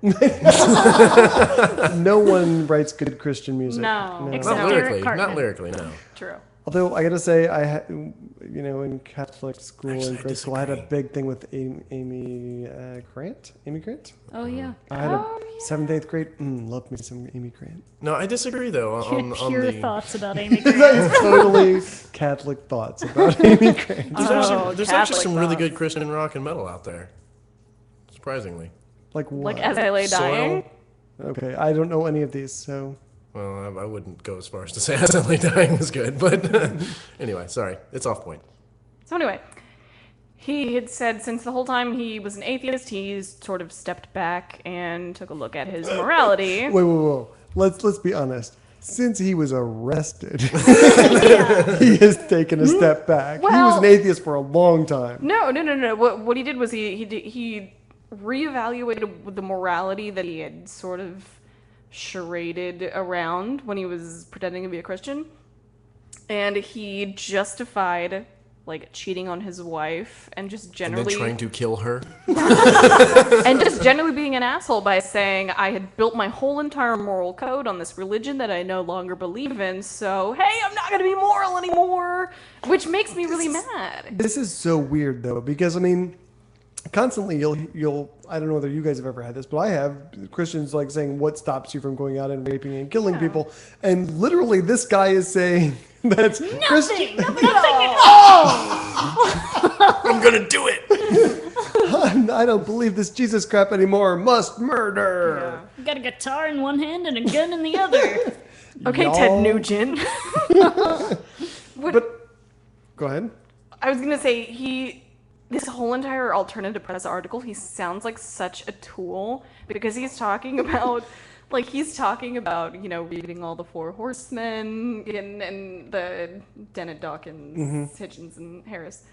No one writes good Christian music. No. Except Not Eric lyrically. Cartman. Not lyrically, no. True. Although I gotta say, in Catholic school Actually, and I grade school, I had a disagree. big thing with Amy Grant. Amy Grant. Oh, yeah. I had a 7th, 8th grade. Loved me some Amy Grant. No, I disagree though. On Pure the thoughts about Amy Grant. That's totally Catholic thoughts about Amy Grant. there's actually Catholic some really thoughts. good Christian rock and metal out there. Surprisingly. Like what? Like As I Lay Dying. Soil. Okay, I don't know any of these, so. Well, I wouldn't go as far as to say As I Lay Dying was good, but anyway, sorry, it's off point. So anyway, he had said since the whole time he was an atheist, he's sort of stepped back and took a look at his morality. Whoa. Let's be honest. Since he was arrested, he has taken a step back. He was Well- an atheist for a long time. No. What he did was he reevaluated the morality that he had sort of charaded around when he was pretending to be a Christian, and he justified like cheating on his wife and just And generally then trying to kill her. and just generally being an asshole by saying I had built my whole entire moral code on this religion that I no longer believe in, so hey, I'm not gonna be moral anymore, which makes me really mad. This is so weird though, because I mean, constantly you'll I don't know whether you guys have ever had this, but I have Christians like saying what stops you from going out and raping and killing people, and literally this guy is saying that's Christian. Nothing at all. I'm gonna do it. I don't believe this Jesus crap anymore. Must murder. Got a guitar in one hand and a gun in the other. Okay, Y'all- Ted Nugent. But go ahead. I was gonna say this whole entire Alternative Press article, he sounds like such a tool because he's talking about reading all the Four Horsemen and the Dennett, Dawkins, Hitchens, and Harris.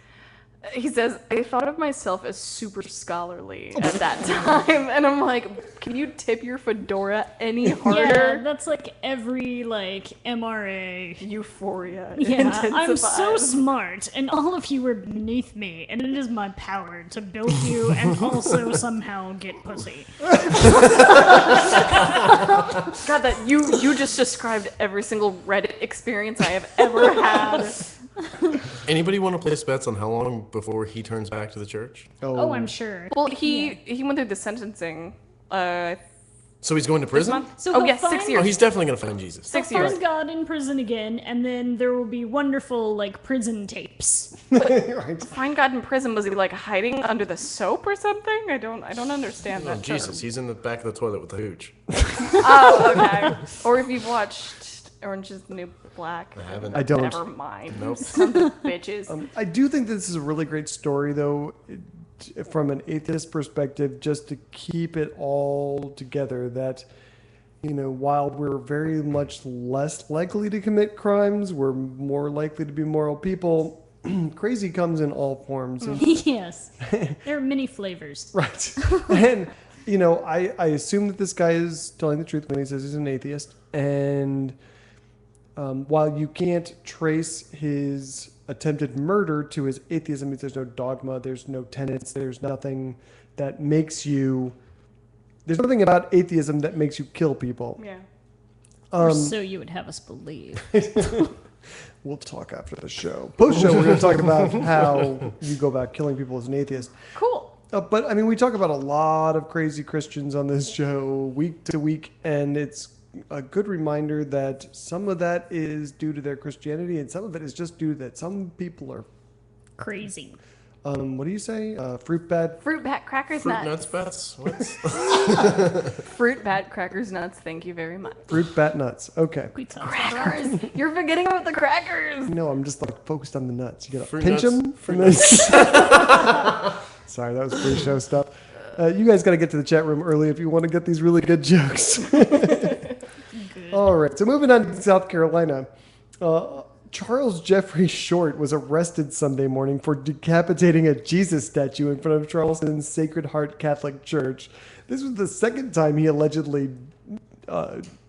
He says, I thought of myself as super scholarly at that time. And I'm like, can you tip your fedora any Yeah, harder? that's like every MRA. Euphoria. Yeah, I'm so intensifies. smart, and all of you are beneath me, and it is my power to build you and also somehow get pussy. God, that you just described every single Reddit experience I have ever had. Anybody want to place bets on how long before he turns back to the church? Oh, I'm sure. Well, he went through the sentencing. So he's going to prison? month? So Oh, he'll yes, 6 find- years. Oh, he's definitely going to find Jesus. They'll 6 years. find God in prison again, and then there will be wonderful, like, prison tapes. Right. Find God in prison. Was he like hiding under the soap or something? I don't understand Oh, that. Jesus, he's in the back of the toilet with the hooch. Oh, okay. Or if you've watched Orange is the New Black. I haven't. I don't. Never mind. Nope. Sons of bitches. I do think this is a really great story, though, from an atheist perspective, just to keep it all together. That, while we're very much less likely to commit crimes, we're more likely to be moral people. Crazy comes in all forms. And, Yes. There are many flavors. right. And, I assume that this guy is telling the truth when he says he's an atheist. And while you can't trace his attempted murder to his atheism, because there's no dogma, there's no tenets, there's nothing that makes you... There's nothing about atheism that makes you kill people. Yeah. Or so you would have us believe. We'll talk after the show. Post-show, we're going to talk about how you go about killing people as an atheist. Cool. But, we talk about a lot of crazy Christians on this show week to week, and it's a good reminder that some of that is due to their Christianity, and some of it is just due to that some people are... Crazy. what do you say? Fruit bat? Fruit bat crackers Fruit nuts. nuts bats? What? Fruit bat crackers nuts. Thank you very much. Fruit bat nuts. Okay. We talked Crackers. You're forgetting about the crackers. No, I'm just focused on the nuts. You gotta Fruit pinch nuts. them. Fruit Sorry, that was pre-show stuff. You guys got to get to the chat room early if you want to get these really good jokes. All right, so moving on to South Carolina. Charles Jeffrey Short was arrested Sunday morning for decapitating a Jesus statue in front of Charleston's Sacred Heart Catholic Church. This was the second time he allegedly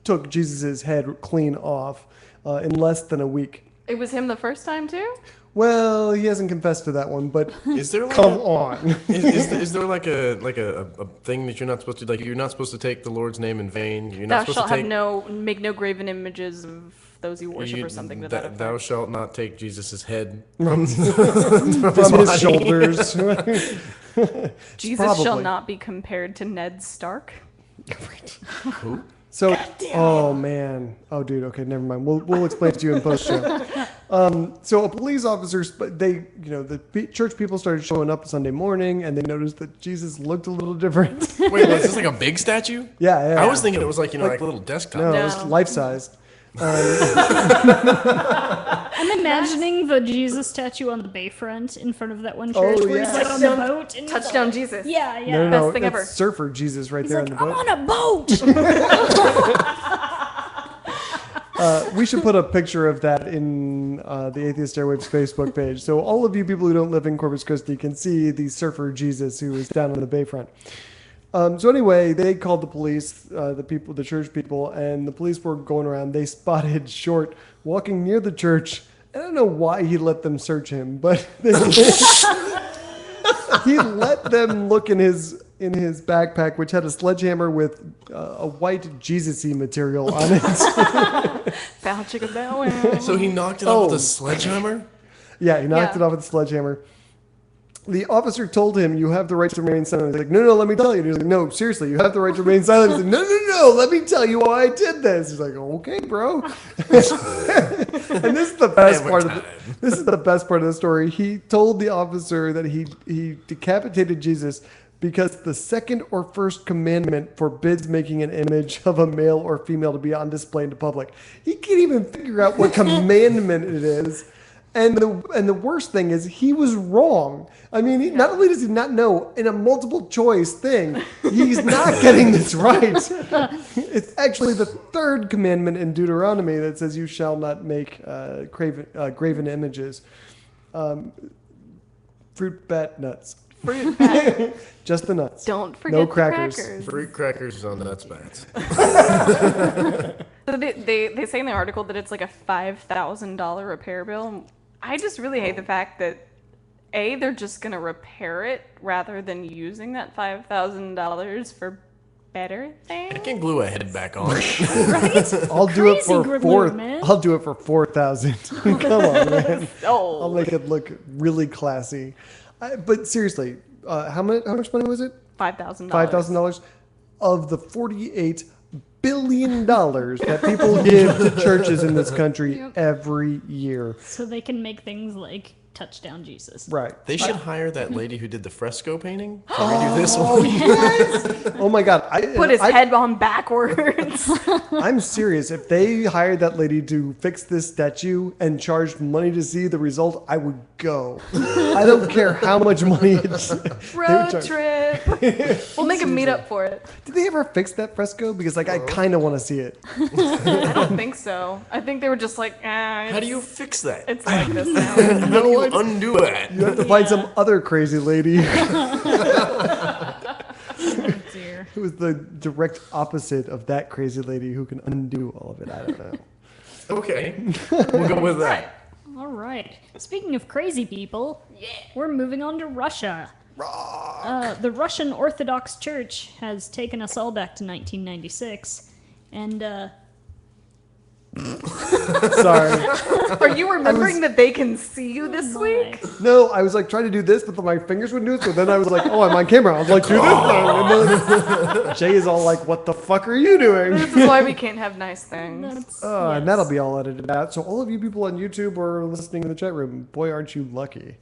took Jesus' head clean off in less than a week. It was him the first time too? Well, he hasn't confessed to that one, but Is there like come on. is there like a thing that you're not supposed to, like, you're not supposed to take the Lord's name in vain? You're not Thou supposed shalt to have take make no graven images of those you worship or something to that effect. Thou shalt not take Jesus' head from body. his shoulders. Jesus shall Probably. not be compared to Ned Stark. Who? So, oh man, oh dude, okay, never mind. We'll explain it to you in post show. So a police officer, the church people started showing up Sunday morning, and they noticed that Jesus looked a little different. Wait, was this like a big statue? Yeah. I was thinking it was like, like a little desktop. No, it No. was life sized. I'm imagining the Jesus statue on the bayfront in front of that one church Oh, where he's yeah. like on the boat. And he's Touchdown like, Jesus. Yeah, yeah. No, Best thing that's ever. Surfer Jesus right He's there like, on the boat. I'm on a boat. We should put a picture of that in the Atheist Airwaves Facebook page. So all of you people who don't live in Corpus Christi can see the surfer Jesus who is down on the bayfront. So anyway, they called the police, the church people, and the police were going around. They spotted Short walking near the church. I don't know why he let them search him, but he let them look in his backpack, which had a sledgehammer with a white Jesus-y material on it. Bow chicka bow wow. So he knocked it off with a sledgehammer? Yeah, he knocked Yeah. it off with a sledgehammer. The officer told him, "You have the right to remain silent." He's like, "No, let me tell you." And he's like, "No, seriously, you have the right to remain silent." He's like, "No, let me tell you why I did this." He's like, "Okay, bro." And this is the best part of the story. He told the officer that he decapitated Jesus because the second or first commandment forbids making an image of a male or female to be on display in the public. He can't even figure out what commandment it is. And the worst thing is he was wrong. I mean, not only does he not know in a multiple choice thing, he's not getting this right. It's actually the third commandment in Deuteronomy that says you shall not make graven images. Fruit bat nuts. Fruit bat. Just the nuts. Don't forget No the crackers. crackers. Fruit crackers on nuts bats. So they say in the article that it's like a $5,000 repair bill. I just really hate the fact that they're just gonna repair it rather than using that $5,000 for better things. I can glue a head back on. I'll do it for Crazy four. glue, man. I'll do it for 4,000. Come on, man. Oh, I'll make it look really classy. But seriously, how much money was it? $5,000. $5,000. of the $48 billion that people give to churches in this country every year. So they can make things like Touchdown Jesus. Right. They should hire that lady who did the fresco painting to redo this one. Oh my God. Put his head on backwards. I'm serious. If they hired that lady to fix this statue and charged money to see the result, I would go. I don't care how much money it's. Road trip. We'll make a meetup for it. Did they ever fix that fresco? Because I kind of want to see it. I don't think so. I think they were just like, How do you fix that? It's like this now. How do you undo that? You have to find some other crazy lady Oh dear. who is the direct opposite of that crazy lady who can undo all of it. I don't know. Okay, we'll go with that. All right. Speaking of crazy people, we're moving on to Russia. The Russian Orthodox Church has taken us all back to 1996, and Sorry. Are you remembering that they can see you this week? No, I was like trying to do this, but my fingers wouldn't do it. So then I was like, oh, I'm on camera. I was like, do this thing. And then Jay is all like, what the fuck are you doing? This is why we can't have nice things. And that'll be all edited out. So all of you people on YouTube or listening in the chat room, boy, aren't you lucky.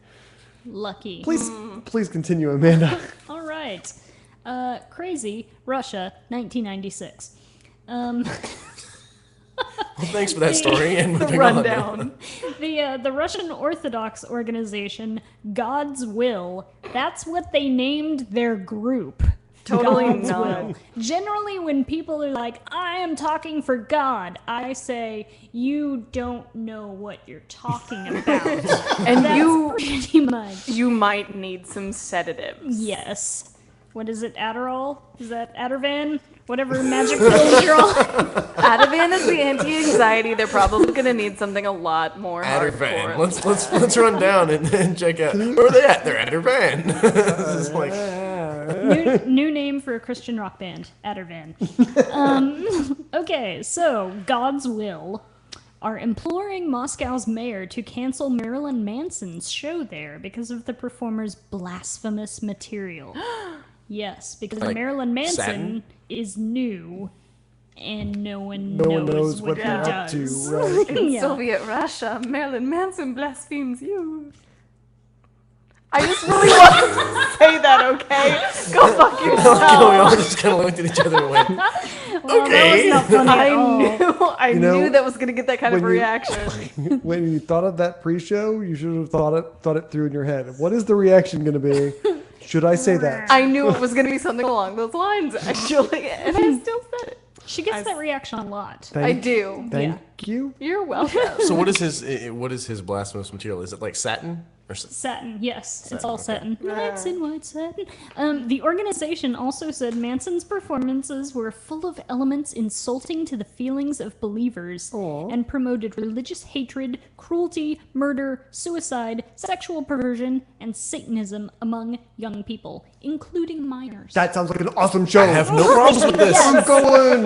Lucky. Please continue, Amanda. All right. Crazy Russia, 1996. Well, thanks for that story. And The moving rundown. The Russian Orthodox organization God's Will, that's what they named their group. Totally God's not. Will. Generally, when people are like, I am talking for God, I say, you don't know what you're talking about. And That's pretty much. you might need some sedatives. Yes. What is it, Adderall? Is that Addervan? Whatever magic pills you're on. Ativan is the anti-anxiety. They're probably going to need something a lot more Addervan. hardcore. Let's run down and check out where are they at. They're Addervan. This is like New name for a Christian rock band, Addervan. Okay, so God's Will are imploring Moscow's mayor to cancel Marilyn Manson's show there because of the performer's blasphemous material. Yes, because Like Marilyn Manson satin? is new, and no one one knows knows what what he they're up does. to, right? In Yeah. Soviet Russia, Marilyn Manson blasphemes you. I just really wanted to say that, okay? Go fuck we yourself. all just kind of looked at each other and went, Well, okay. that was not funny at all. I know, knew that was going to get that kind of when you- reaction. When you thought of that pre-show, you should have thought it through in your head. What is the reaction going to be? Should I say that? I knew it was going to be something along those lines, actually, and I still said it. She gets that reaction a lot. I do. Thank you. You're welcome. So what is his blasphemous material? Is it like satin or Satin, yes. It's all okay. satin. Nights in white satin. The organization also said Manson's performances were full of elements insulting to the feelings of believers and promoted religious hatred, cruelty, murder, suicide, sexual perversion, and Satanism among young people, including minors. That sounds like an awesome show. I have no problems with this. I'm going.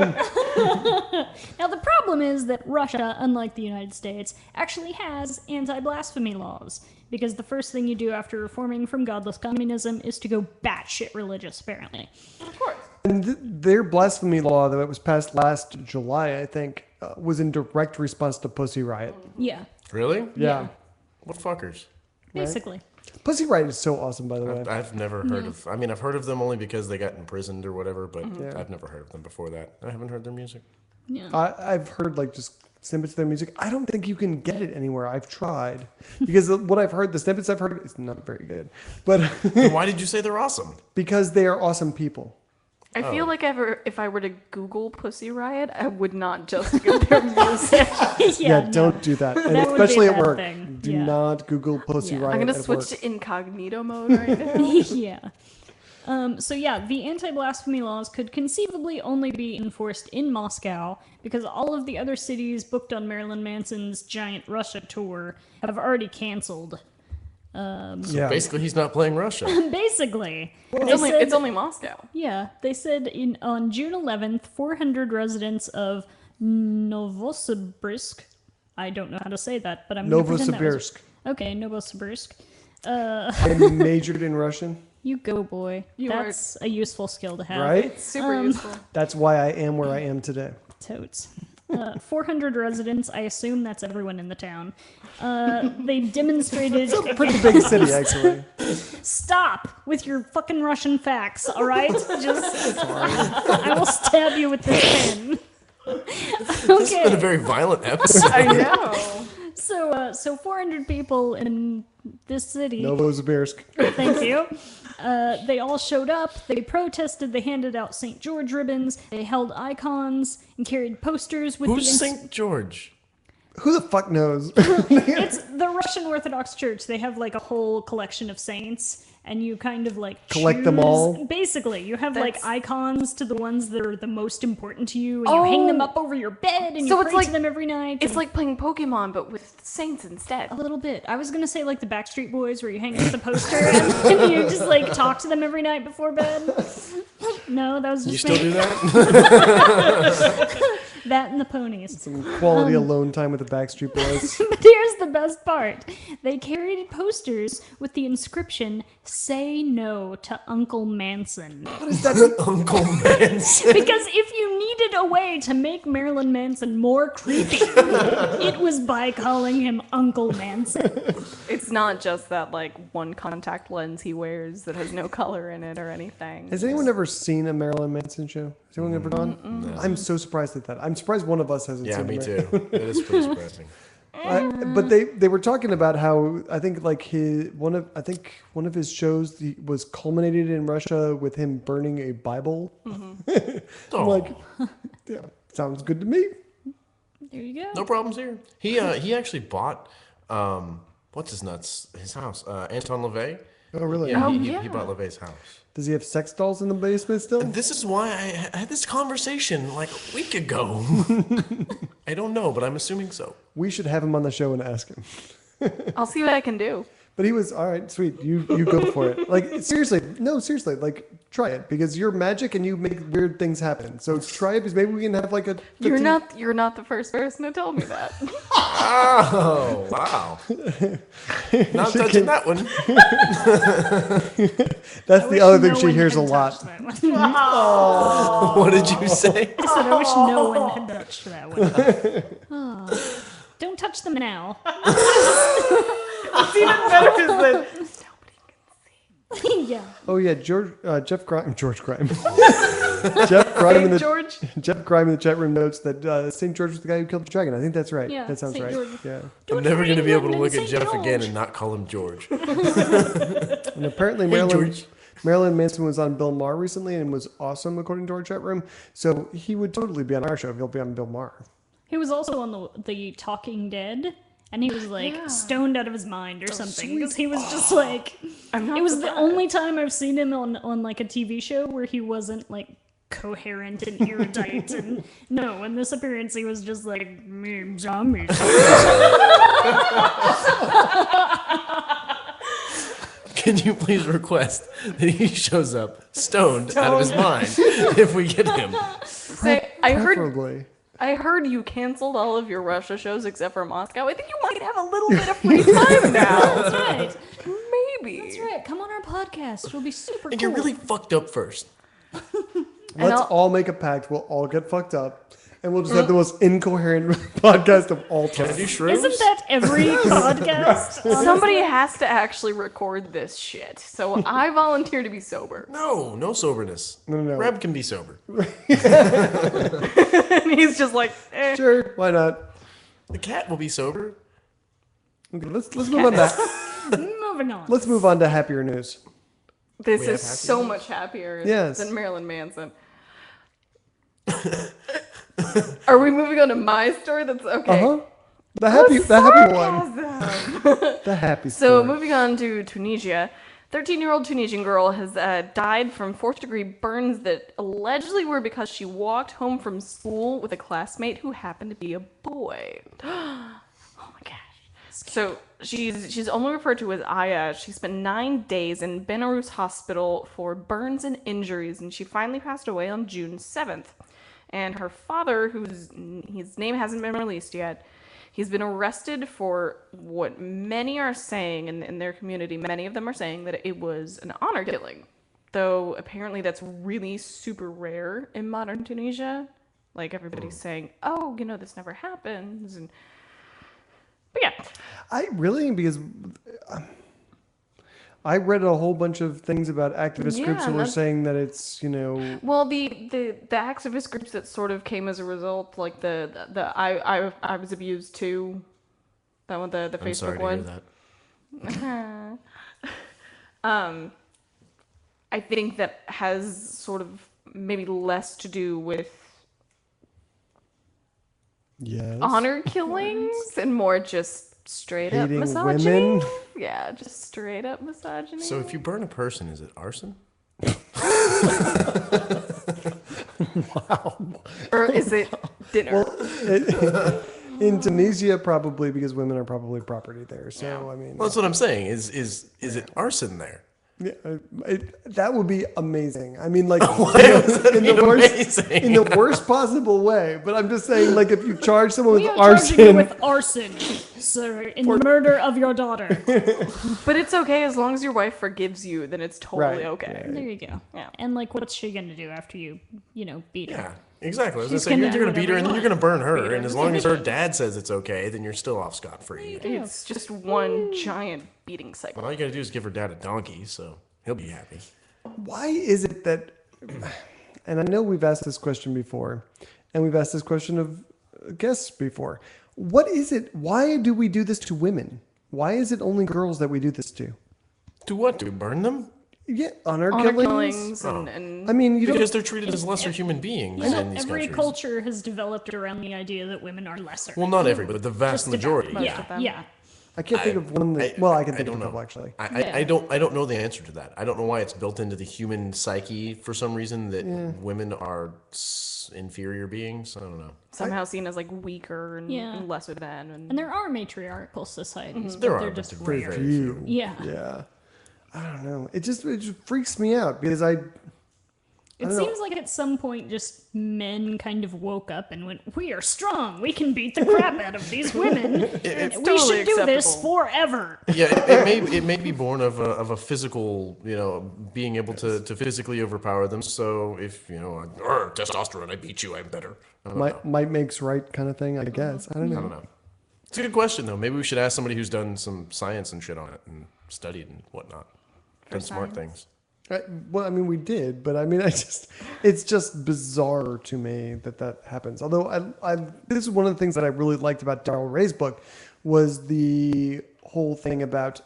Now, the problem is that Russia, unlike the United States, actually has anti-blasphemy laws. Because the first thing you do after reforming from godless communism is to go batshit religious, apparently. Of course. And their blasphemy law that was passed last July, I think, was in direct response to Pussy Riot. Yeah, Really? Yeah. What fuckers? basically. Pussy Riot is so awesome, by the way. I've never heard of. I mean, I've heard of them only because they got imprisoned or whatever, but Mm-hmm. I've never heard of them before that. I haven't heard their music. Yeah. I've heard like just snippets of their music. I don't think you can get it anywhere. I've tried because what I've heard, the snippets I've heard, is not very good. But Then why did you say they're awesome? because they are awesome people. I feel like if I were to Google Pussy Riot, I would not just get their music. Yeah, no. don't do that, and That would be especially a at bad work. thing. Do Yeah. not Google Pussy Yeah. Riot. I'm going to at switch work. to incognito mode right now. Yeah. So yeah, the anti-blasphemy laws could conceivably only be enforced in Moscow because all of the other cities booked on Marilyn Manson's giant Russia tour have already canceled. Yeah. Basically, he's not playing Russia. Basically, It's only Moscow. yeah, they said on June 11th, 400 residents of Novosibirsk, I don't know how to say that, but I'm gonna pretend that was- Novosibirsk. Okay, Novosibirsk. I majored in Russian. You go, boy. You are- That's a useful skill to have. Right? Super useful. That's why I am where I am today. Totes. 400 residents, I assume that's everyone in the town. They demonstrated. Pretty big city, actually. Stop with your fucking Russian facts, all right? Just. I will stab you with this pen. This has been a very violent episode. I know. So 400 people in this city. Novosibirsk. Thank you. They all showed up. They protested. They handed out St. George ribbons. They held icons and carried posters with Who's the. St. George? Who the fuck knows? It's the Russian Orthodox Church. They have like a whole collection of saints, and you kind of like Collect them choose- all? Basically, you have like That's- icons to the ones that are the most important to you, and you hang them up over your bed, and So you it's pray like- to them every night. It's and- like playing Pokemon, but with saints instead. a little bit. I was gonna say like the Backstreet Boys, where you hang up the poster and you just like talk to them every night before bed. No, that was just You still me. do that? That and the ponies. Some quality alone time with the Backstreet Boys. But here's the best part. They carried posters with the inscription, "Say no to Uncle Manson." Uncle Manson. Because if you needed a way to make Marilyn Manson more creepy, it was by calling him Uncle Manson. It's not just that like one contact lens he wears that has no color in it or anything. Has anyone ever seen a Marilyn Manson show? Has anyone ever gone? No. I'm so surprised at that. I'm surprised one of us hasn't Yeah, seen me it. too. It is pretty surprising. But they were talking about how I think like one of his shows was culminated in Russia with him burning a Bible. I'm like, yeah, sounds good to me. There you go. No problems here. He actually bought what's his house, Anton LaVey. Oh really? Yeah, Oh, he yeah. bought LaVey's house. Does he have sex dolls in the basement still? This is why I had this conversation like a week ago. I don't know, but I'm assuming so. We should have him on the show and ask him. I'll see what I can do. But he was all right, sweet. You go for it. Like seriously, like try it because you're magic and you make weird things happen. So try it because maybe we can have like a. 15... You're not the first person to tell me that. Oh wow! Not touching that one. That's I the wish other thing no she one hears a had lot. touched that one. What did you say? I said I wish no one had touched that one. Oh. Don't touch them now. It's even better than Yeah. Oh yeah, Jeff Grime in the George. Jeff Grime in the chat room notes that St. George was the guy who killed the dragon. I think that's right. Yeah, that sounds St. right. George. Yeah. I'm never going to be able to England look and at St. Jeff again George. and not call him George. And apparently George. Marilyn Manson was on Bill Maher recently and was awesome according to our chat room. So he would totally be on our show if he'll be on Bill Maher. He was also on the Talking Dead, and he was like stoned out of his mind or something because he was just like. I'm It was the only time I've seen him on like a TV show where he wasn't like coherent and erudite and no, in this appearance he was just like me zombies. Can you please request that he shows up stoned out of his mind if we get him? Say, Preferably. I heard you canceled all of your Russia shows except for Moscow. I think you might have a little bit of free time now. That's right. Maybe. That's right. Come on our podcast. It'll be super And cool. you're really fucked up first. Let's I'll- all make a pact. We'll all get fucked up. And we'll just have the most incoherent podcast of all Can I time. do shrooms? Isn't that every podcast? Somebody has to actually record this shit. So I volunteer to be sober. No soberness. No. Reb can be sober. And he's just like, eh. Sure, why not? The cat will be sober. Okay, let's move on to Moving on. let's move on to happier news. This have is happy so much happier Yes. than Marilyn Manson. Are we moving on to my story? That's okay. Uh-huh. The happy one. Sarcasm. The happy So story. moving on to Tunisia. 13-year-old Tunisian girl has died from fourth-degree burns that allegedly were because she walked home from school with a classmate who happened to be a boy. Oh my gosh. So she's only referred to as Aya. She spent 9 days in Belarus hospital for burns and injuries, and she finally passed away on June 7th. And her father, his name hasn't been released yet, He's been arrested for what many are saying in their community. Many of them are saying that it was an honor killing. Though apparently that's really super rare in modern Tunisia. Like everybody's saying, oh, this never happens. But yeah. Because I read a whole bunch of things about activist groups who were saying that it's, Well, the activist groups that sort of came as a result, like the I was abused too. That one, the I'm Facebook sorry to one. hear I think that has sort of maybe less to do with honor killings and more just straight up Hating misogyny. women. Yeah, just straight up misogyny. So if you burn a person, is it arson? Or is it dinner? In Tunisia, probably because women are probably property there. So, Yeah. I mean. Well, that's what I'm saying. Is it arson there? Yeah, that would be amazing. I mean, like in the worst possible way. But I'm just saying, like, if you charge someone with We are charging you arson, with arson, sir, in the murder of your daughter. But it's okay as long as your wife forgives you, then it's totally Right, okay. yeah. There you go. Yeah. And like, what's she gonna do after you beat her? Yeah, exactly. I was She's gonna say, gonna you're do gonna beat her, and then you're whatever gonna burn her, Beat her. and as long as her dad says it's okay, then you're still off scot free. It's just one giant beating cycle. All you gotta do is give her dad a donkey, so he'll be happy. why is it that? And I know we've asked this question before, and we've asked this question of guests before. What is it? Why do we do this to women? Why is it only girls that we do this to? Do what? Do burn them? Yeah, honor Honor killings. killings and I mean, you don't. Because they're treated as lesser human beings in these Every countries. culture has developed around the idea that women are lesser. Well, not every, but the vast Just about. majority. Most Yeah, of them. yeah. I can't think of one that. Well, I can think of a don't couple know. actually. I don't know the answer to that. I don't know why it's built into the human psyche for some reason that women are inferior beings. I don't know. somehow seen as like weaker and, Yeah. and lesser than. And there are matriarchal societies, but There are, they're but just they're very, rare. very Few. Yeah. Yeah. I don't know. It just freaks me out because I It don't know. seems like at some point just men kind of woke up and went, "We are strong. We can beat the crap out of these women. It's we totally should do this acceptable. forever." Yeah, it may be born of a physical, being able to physically overpower them. So if testosterone, I beat you, I'm better. I don't know. might makes right kind of thing. I guess. I don't know. I don't know. It's a good question though. Maybe we should ask somebody who's done some science and shit on it and studied and whatnot, done smart things. Well, I mean, we did, but I mean, it's just bizarre to me that happens. Although this is one of the things that I really liked about Darrell Ray's book was the whole thing about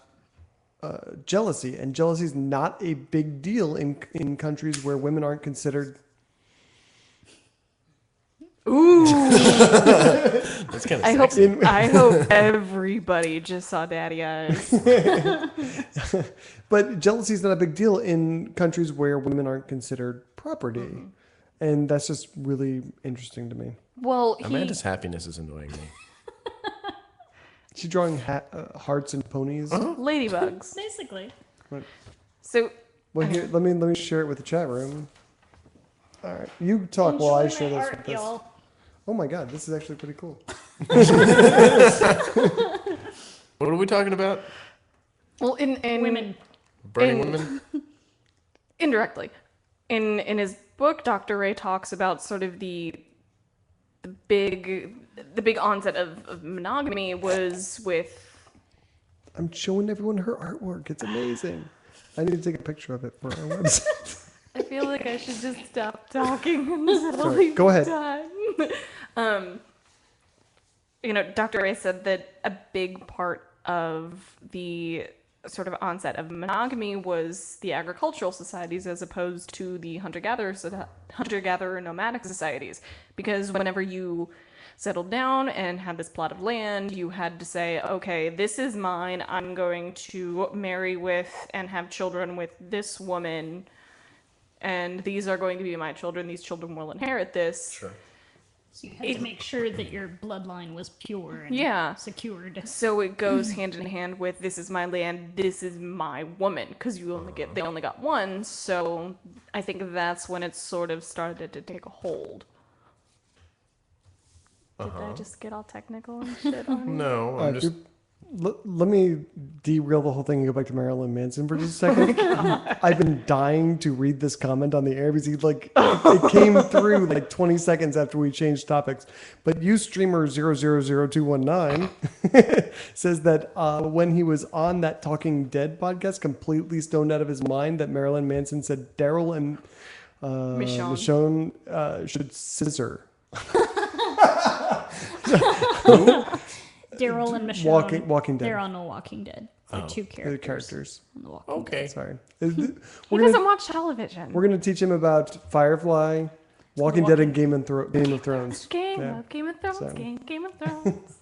jealousy, and jealousy is not a big deal in countries where women aren't considered. Ooh, That's kind of sexy. I hope everybody just saw daddy eyes. But jealousy is not a big deal in countries where women aren't considered property, and that's just really interesting to me. Well, Amanda's happiness is annoying me. She's drawing hearts and ponies. ladybugs. Basically. So Well, here, let me share it with the chat room. All right, you talk while I share this with this. Y'all. Oh my God, this is actually pretty cool. What are we talking about? well, in Women. Burning And- women? indirectly, in his book, Dr. Ray talks about sort of the big onset of monogamy was with. I'm showing everyone her artwork. It's amazing. I need to take a picture of it for our website. I feel like I should just stop talking and Sorry, go ahead. Dr. Ray said that a big part of the sort of onset of monogamy was the agricultural societies as opposed to the hunter-gatherer nomadic societies. Because whenever you settled down and had this plot of land, you had to say, okay, this is mine. I'm going to marry with and have children with this woman. And these are going to be my children. These children will inherit this. Sure. So you had to make sure that your bloodline was pure and Yeah. secured. So it goes hand in hand with this is my land, this is my woman, because they only got one. So I think that's when it sort of started to take a hold. Did I just get all technical and shit on you? No, I'm just. Let me derail the whole thing and go back to Marilyn Manson for just a second. I've been dying to read this comment on the air because it came through like 20 seconds after we changed topics. But Ustreamer 000219 says that when he was on that Talking Dead podcast, completely stoned out of his mind, that Marilyn Manson said Daryl and Michonne should scissor. Daryl and Michonne. Walking Dead. They're on The Walking Dead. They're two They're characters. On The Walking Okay. Sorry. He doesn't watch television. We're going to teach him about Firefly, Walking Dead, and Game of Thrones. Game Yeah. of Thrones. So. Game of Thrones.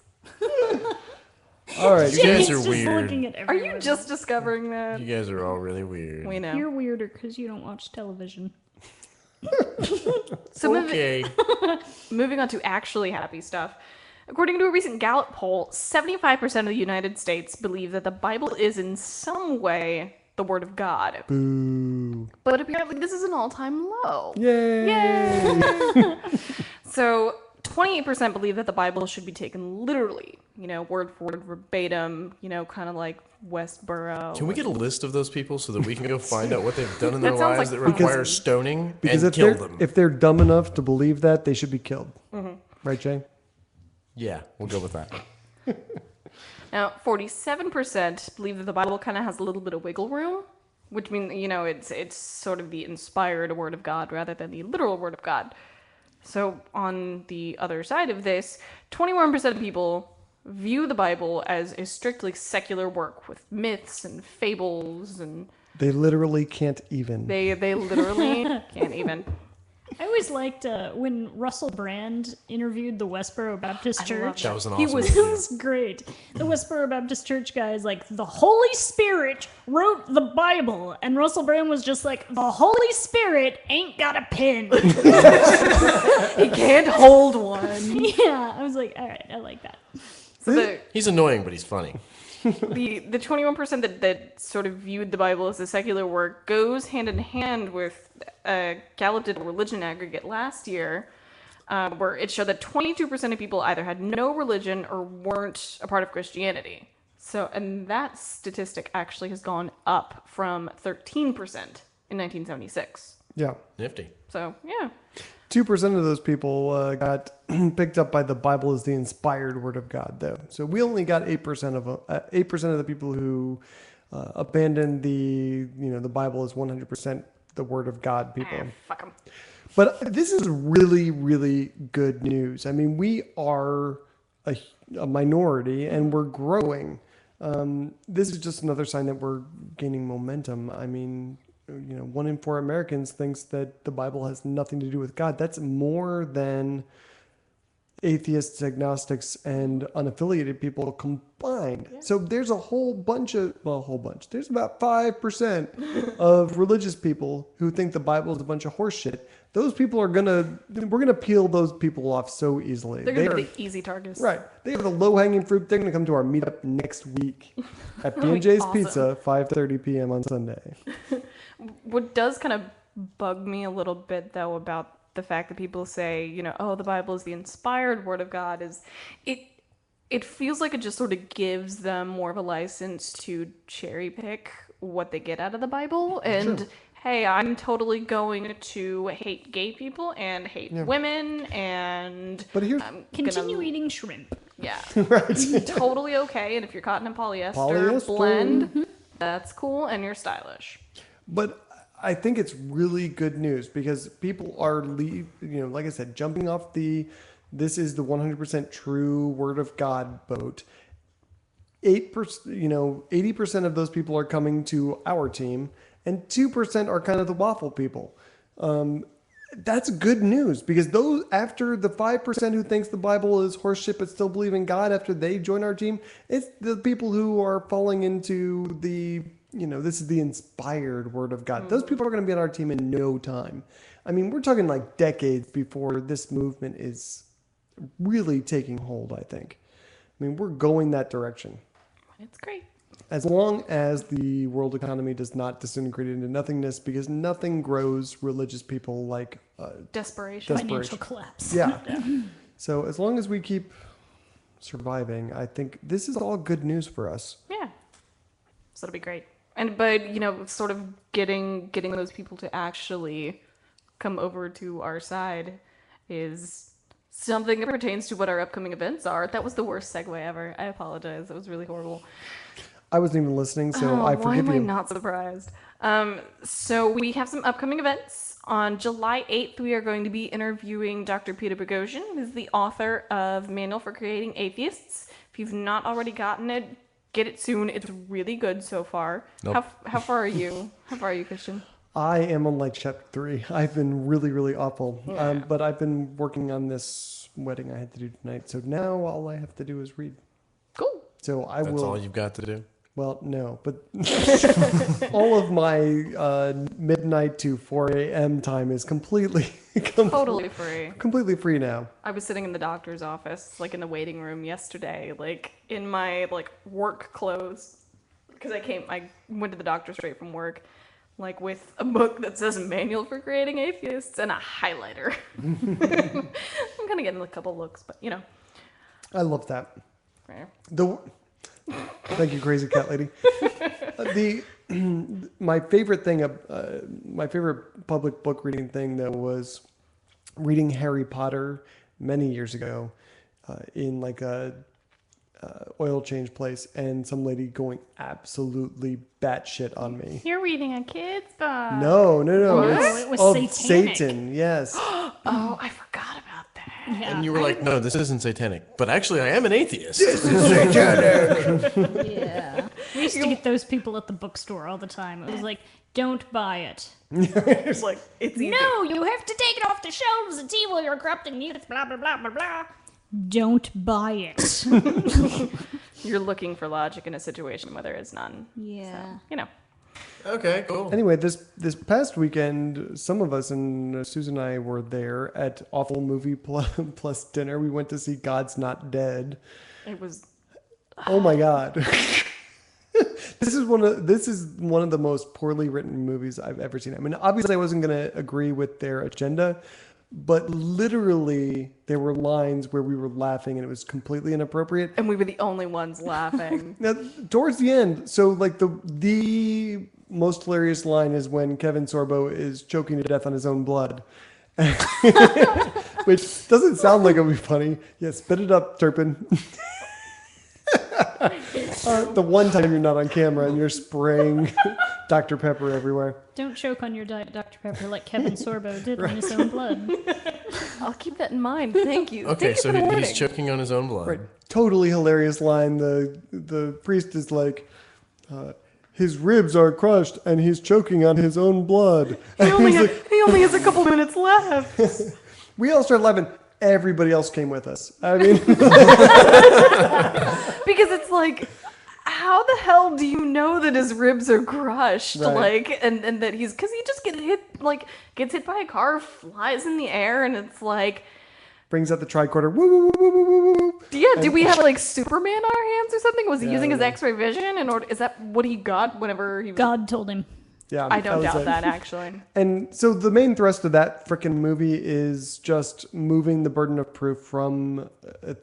All right. You guys He's are just weird. looking at Are you everyone. just discovering that? You guys are all really weird. We know. You're weirder because you don't watch television. So Okay. moving on to actually happy stuff. According to a recent Gallup poll, 75% of the United States believe that the Bible is in some way the Word of God. Boo. But apparently this is an all-time low. Yay. So 28% believe that the Bible should be taken literally, word for word, verbatim, kind of like Westboro. Can we get a list of those people so that we can go find out what they've done in their That sounds lives like that fun. require stoning Because and if kill they're, them? if they're dumb enough to believe that, they should be killed. Right, Jay? Yeah, we'll go with that. Now, 47% believe that the Bible kind of has a little bit of wiggle room, which means, it's sort of the inspired Word of God rather than the literal Word of God. So on the other side of this, 21% of people view the Bible as a strictly secular work with myths and fables, and They literally can't even. they literally can't even. I always liked when Russell Brand interviewed the Westboro Baptist Church. That was an He awesome was- It video. was great. The Westboro Baptist Church guy is like, the Holy Spirit wrote the Bible. And Russell Brand was just like, the Holy Spirit ain't got a pen. He can't hold one. Yeah, I was like, all right, I like that. So He's annoying, but he's funny. the 21% that sort of viewed the Bible as a secular work goes hand in hand with Gallup did a religion aggregate last year, where it showed that 22% of people either had no religion or weren't a part of Christianity. So, and that statistic actually has gone up from 13% in 1976. Yeah. Nifty. So, yeah. 2% of those people got picked up by the Bible as the inspired Word of God, though. So we only got 8% of 8% of the people who abandoned the Bible as 100% the Word of God people. Fuck 'em. But this is really, really good news. I mean, we are a minority and we're growing. This is just another sign that we're gaining momentum. I mean, 1 in 4 Americans thinks that the Bible has nothing to do with God. That's more than atheists, agnostics, and unaffiliated people combined. Yeah. So there's a whole bunch. There's about 5% of religious people who think the Bible is a bunch of horse shit. Those people we're gonna peel those people off so easily. They're going to be the easy targets. Right. They have the low-hanging fruit. They're going to come to our meetup next week at B&J's awesome. Pizza, 5:30 p.m. on Sunday. What does kind of bug me a little bit, though, about the fact that people say, the Bible is the inspired Word of God, is it feels like it just sort of gives them more of a license to cherry pick what they get out of the Bible. And Sure. Hey, I'm totally going to hate gay people and hate women, and But here's Continue eating shrimp. yeah, right. totally okay. And if you're caught in a polyester Polyester. blend, that's cool, and you're stylish. But I think it's really good news because people are, like I said, jumping off this is the 100% true Word of God boat. 8%, 80% of those people are coming to our team, and 2% are kind of the waffle people. That's good news because those, after the 5% who thinks the Bible is horseshit but still believe in God, after they join our team, it's the people who are falling into the, this is the inspired Word of God. Those people are going to be on our team in no time. I mean, we're talking like decades before this movement is really taking hold, I think. I mean, we're going that direction. It's great. As long as the world economy does not disintegrate into nothingness, because nothing grows religious people like Desperation. Financial collapse. Yeah. So as long as we keep surviving, I think this is all good news for us. Yeah. So that'll be great. But sort of getting those people to actually come over to our side is something that pertains to what our upcoming events are. That was the worst segue ever. I apologize. That was really horrible. I wasn't even listening, so I Why forgive am I you. not surprised? So we have some upcoming events. On July 8th, we are going to be interviewing Dr. Peter Boghossian, who's the author of Manual for Creating Atheists. If you've not already gotten it, get it soon. It's really good so far. Nope. How far are you? How far are you, Christian? I am on like chapter 3. I've been really, really awful. Yeah. But I've been working on this wedding I had to do tonight. So now all I have to do is read. Cool. So I That's will. all you've got to do. Well, no, but all of my midnight to 4 a.m. time is completely Totally free. now. I was sitting in the doctor's office, like in the waiting room yesterday, like in my work clothes, because I went to the doctor straight from work, like with a book that says Manual for Creating Atheists and a highlighter. I'm kind of getting a couple looks, but I love that. Fair. Thank you, crazy cat lady. My favorite thing, my favorite public book reading thing, though, was reading Harry Potter many years ago in like a oil change place, and some lady going absolutely batshit on me. You're reading a kid's book. No. It was of satanic. Satan, yes. Oh, I forgot about that. Yeah. And you were like, no, this isn't satanic. But actually, I am an atheist. Yeah. We used to get those people at the bookstore all the time. It was like, don't buy it. It's easy. No, you have to take it off the shelves. It's evil. You're corrupting youth. Blah, blah, blah, blah, blah. Don't buy it. You're looking for logic in a situation where there is none. Yeah. So, Okay, cool. Anyway, this past weekend, some of us, and Susan and I were there at Awful Movie plus dinner. We went to see God's Not Dead. it was. Oh my God. This is one of the most poorly written movies I've ever seen. I mean, obviously I wasn't going to agree with their agenda, but literally there were lines where we were laughing and it was completely inappropriate. And we were the only ones laughing. Now, towards the end, so like the most hilarious line is when Kevin Sorbo is choking to death on his own blood. Which doesn't sound like it would be funny. Yeah, spit it up, Turpin. The one time you're not on camera and you're spraying Dr. Pepper everywhere. Don't choke on your Diet Dr. Pepper like Kevin Sorbo did on his own blood. I'll keep that in mind. Thank you. Okay, Thank you so for the he's warning. choking on his own blood. Right. Totally hilarious line. The priest is like, his ribs are crushed and he's choking on his own blood. He only has a couple minutes left. We all started laughing. Everybody else came with us. I mean, Because it's like, how the hell do you know that his ribs are crushed? Right. Like, and that because he just gets hit by a car, flies in the air, and it's like, brings out the tricorder. Woo, woo, woo, woo, woo, woo. yeah, do we have like Superman on our hands or something? Was he Yeah, using I his don't know. X-ray vision in order? Is that what he got whenever he was? God told him. Yeah, I don't was doubt it. that actually. And so the main thrust of that frickin' movie is just moving the burden of proof from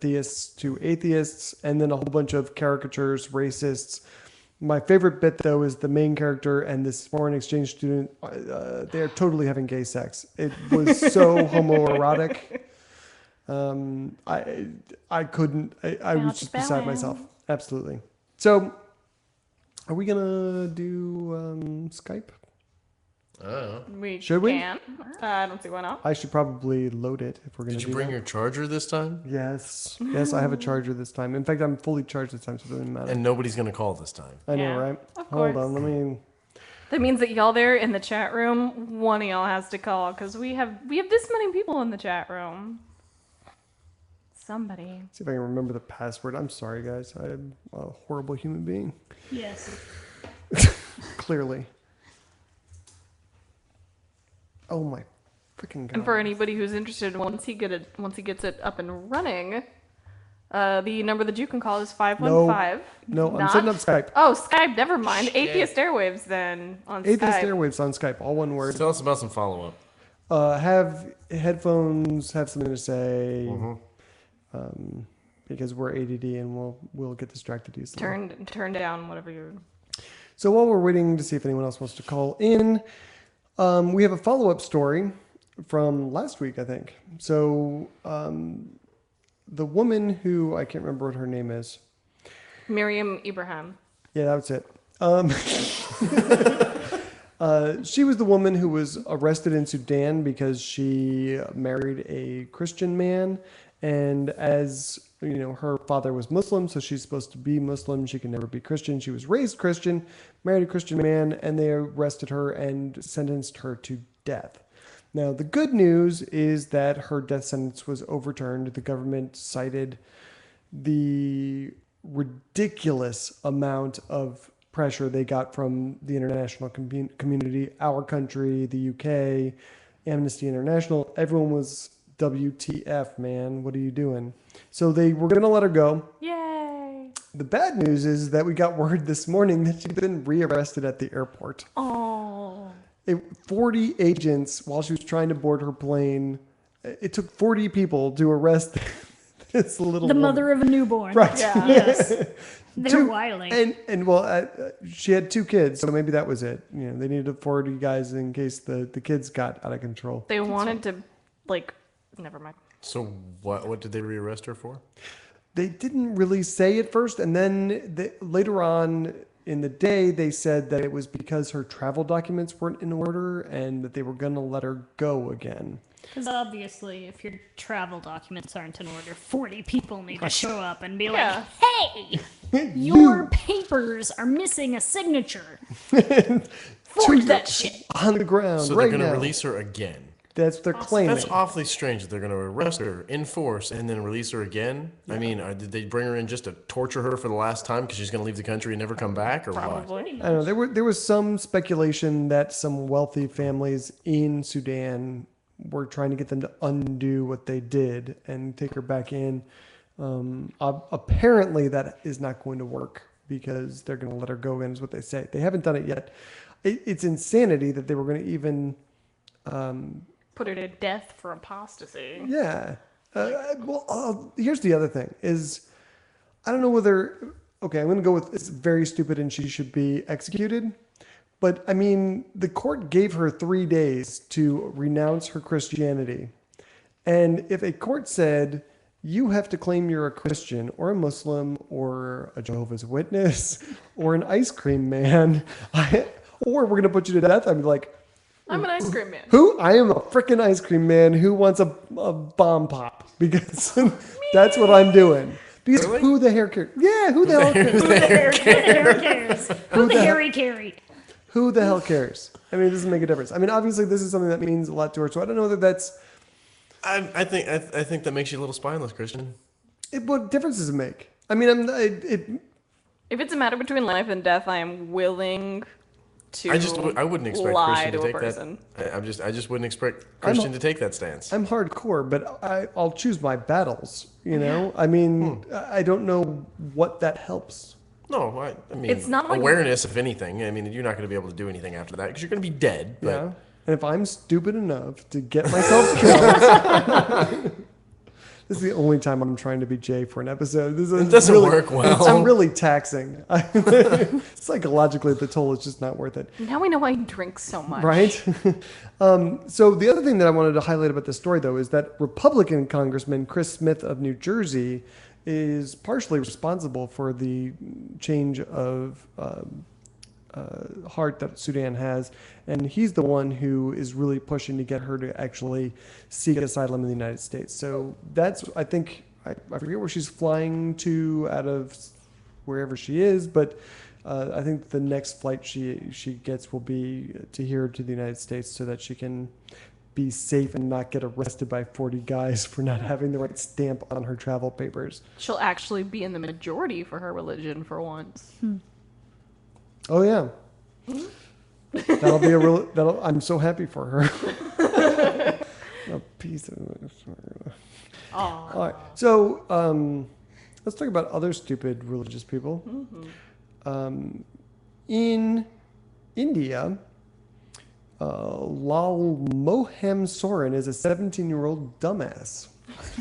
theists to atheists, and then a whole bunch of caricatures, racists. My favorite bit, though, is the main character and this foreign exchange student. They're totally having gay sex. It was so homoerotic. I couldn't. I was just beside myself. Absolutely. So, are we gonna do Skype? We Should we? can. I don't see why not. I should probably load it if we're gonna. Did you do bring that. your charger this time? Yes, I have a charger this time. In fact, I'm fully charged this time, so it doesn't matter. And nobody's going to call this time. I know, Yeah, right? of Hold course. on, let me. That means that y'all there in the chat room, one of y'all has to call because we have this many people in the chat room. Somebody. See if I can remember the password. I'm sorry, guys. I'm a horrible human being. Yes. Clearly. Oh my freaking god! And for anybody who's interested, once he gets it up and running, the number that you can call is 515. No, I'm Not- setting up Skype. Oh, Skype. Never mind. Atheist Airwaves then on Atheist Skype. Airwaves on Skype, all one word. Tell us about some follow-up. Have headphones. Have something to say. because we're ADD and we'll get distracted easily. Turn down whatever you're. So while we're waiting to see if anyone else wants to call in, we have a follow-up story from last week, I think. So the woman who, I can't remember what her name is. Miriam Ibrahim. Yeah, that's it. She was the woman who was arrested in Sudan because she married a Christian man. And as you know, her father was Muslim, so she's supposed to be Muslim. She can never be Christian. She was raised Christian, married a Christian man, and they arrested her and sentenced her to death. Now, the good news is that her death sentence was overturned. The government cited the ridiculous amount of pressure they got from the international community, our country, the UK, Amnesty International. Everyone was WTF, man. What are you doing? So they were going to let her go. Yay! The bad news is that we got word this morning that she'd been rearrested at the airport. Oh. 40 agents, while she was trying to board her plane, it took 40 people to arrest this little woman. mother of a newborn. Right. Yeah. Yes. They're wily. And she had 2 kids, so maybe that was it. You know, they needed 40 guys in case the kids got out of control. They wanted to, never mind. So what did they rearrest her for? They didn't really say at first, and then later on in the day, they said that it was because her travel documents weren't in order and that they were going to let her go again. Because obviously, if your travel documents aren't in order, 40 people need to show up and be Yeah. like, hey, your papers are missing a signature. Forge that shit. On the ground So right they're going now. to release her again. That's their claiming. That's awfully strange that they're going to arrest her in force and then release her again. Yeah. I mean, did they bring her in just to torture her for the last time because she's going to leave the country and never come back, or Probably. what? I don't know. There was some speculation that some wealthy families in Sudan were trying to get them to undo what they did and take her back in. Apparently, that is not going to work because they're going to let her go in, is what they say. They haven't done it yet. It's insanity that they were going to even... Put her to death for apostasy. Yeah. Here's the other thing is, I don't know whether, okay, I'm going to go with it's very stupid and she should be executed. But I mean, the court gave her 3 days to renounce her Christianity. And if a court said, you have to claim you're a Christian or a Muslim or a Jehovah's Witness or an ice cream man, or we're going to put you to death, I'd be like, I'm an ice cream man. who? I am a freaking ice cream man who wants a bomb pop because that's what I'm doing. Because Really? who the hair cares? Yeah, who the hell cares? Who the hair cares? Who the hairy carry? Who the hell cares? I mean, it doesn't make a difference. I mean, obviously, this is something that means a lot to her. So I don't know that that's. I think that makes you a little spineless, Christian. What difference does it make? I mean, If it's a matter between life and death, I am willing to I wouldn't expect lie Christian to to a take person. that. I just wouldn't expect Christian to take that stance. I'm hardcore, but I'll choose my battles. You know, I mean, I don't know what that helps. No, I mean, It's not like- awareness, if anything. I mean, you're not going to be able to do anything after that because you're going to be dead. But Yeah. And if I'm stupid enough to get myself killed, this is the only time I'm trying to be Jay for an episode. It doesn't work well. I'm really taxing. Psychologically, the toll is just not worth it. Now we know why he drinks so much. Right? So the other thing that I wanted to highlight about this story, though, is that Republican Congressman Chris Smith of New Jersey is partially responsible for the change of heart that Sudan has. And he's the one who is really pushing to get her to actually seek asylum in the United States. So that's, I think, I forget where she's flying to out of wherever she is, but I think the next flight she gets will be to here to the United States so that she can be safe and not get arrested by 40 guys for not having the right stamp on her travel papers. She'll actually be in the majority for her religion for once. Oh yeah. That'll be I'm so happy for her. A piece of all right. So let's talk about other stupid religious people. Mm-hmm. In India, Lal Mohem Soren is a 17-year-old dumbass.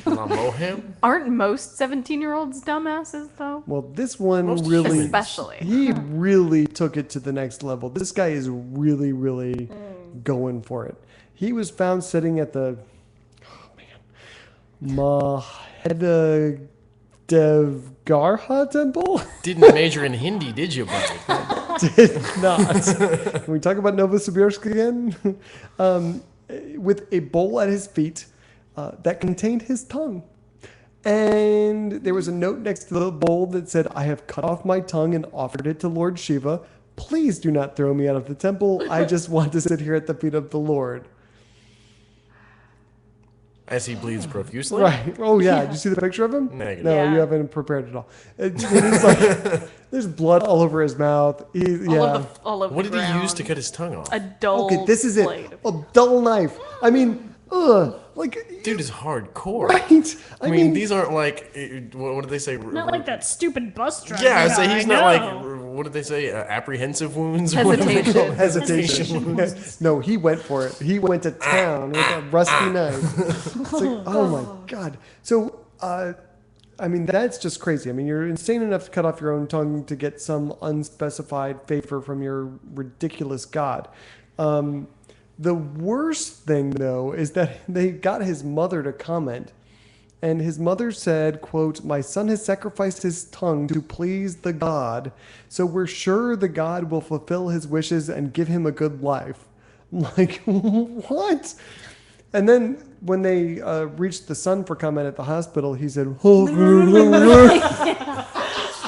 La Moham? Aren't most 17-year-olds dumbasses, though? Well, this one Most really, especially. he really took it to the next level. This guy is really, really going for it. He was found sitting at the, Maheda Devgarha temple. Didn't major in Hindi, did you, buddy? Did not. Can we talk about Novosibirsk again? With a bowl at his feet that contained his tongue. And there was a note next to the bowl that said, "I have cut off my tongue and offered it to Lord Shiva. Please do not throw me out of the temple. I just want to sit here at the feet of the Lord." As he bleeds profusely? Right. Oh, yeah. Did you see the picture of him? Negative. No, Yeah. you haven't prepared at all. It's like, there's blood all over his mouth. All of What the did he use ground. to cut his tongue off? A dull Okay, this is it. blade. A dull knife. I mean, like, Dude is hardcore. right? I mean, these aren't like, what did they say? Not like that stupid bus driver. Yeah, so guy, he's I not know. like, what did they say? Apprehensive wounds? Or whatever they Hesitation. call it? hesitation. No, he went for it. He went to town with a rusty knife. It's like, oh my god. So, I mean, that's just crazy. I mean, you're insane enough to cut off your own tongue to get some unspecified favor from your ridiculous god. The worst thing, though, is that they got his mother to comment. And his mother said, quote, "My son has sacrificed his tongue to please the God, so we're sure the God will fulfill his wishes and give him a good life." I'm like, what? And then when they reached the son for comment at the hospital, he said,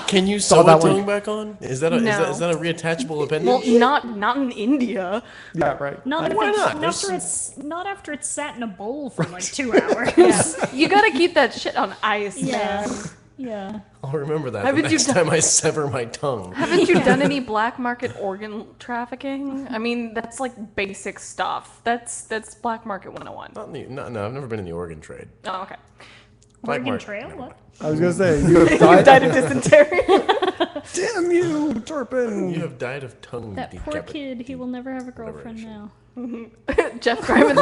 Can you Saw sew that a tongue one. back on? Is that a No. is that a reattachable appendage? Well, not in India. yeah, right. Not, Why if it's, not? not after it's sat in a bowl for like 2 hours. You gotta keep that shit on ice, Yeah. man. Yeah. I'll remember that Haven't the you next done- time I sever my tongue. Haven't you done any black market organ trafficking? I mean, that's like basic stuff. That's black market 101. Not in the, no, I've never been in the organ trade. Oh, okay. Black Oregon market, Trail? never What? mind. I was going to say, you have You died. died of dysentery. Damn you, Turpin. You have died of tongue That poor decapit- kid, he will never have a girlfriend shit. now. Jeff Griman.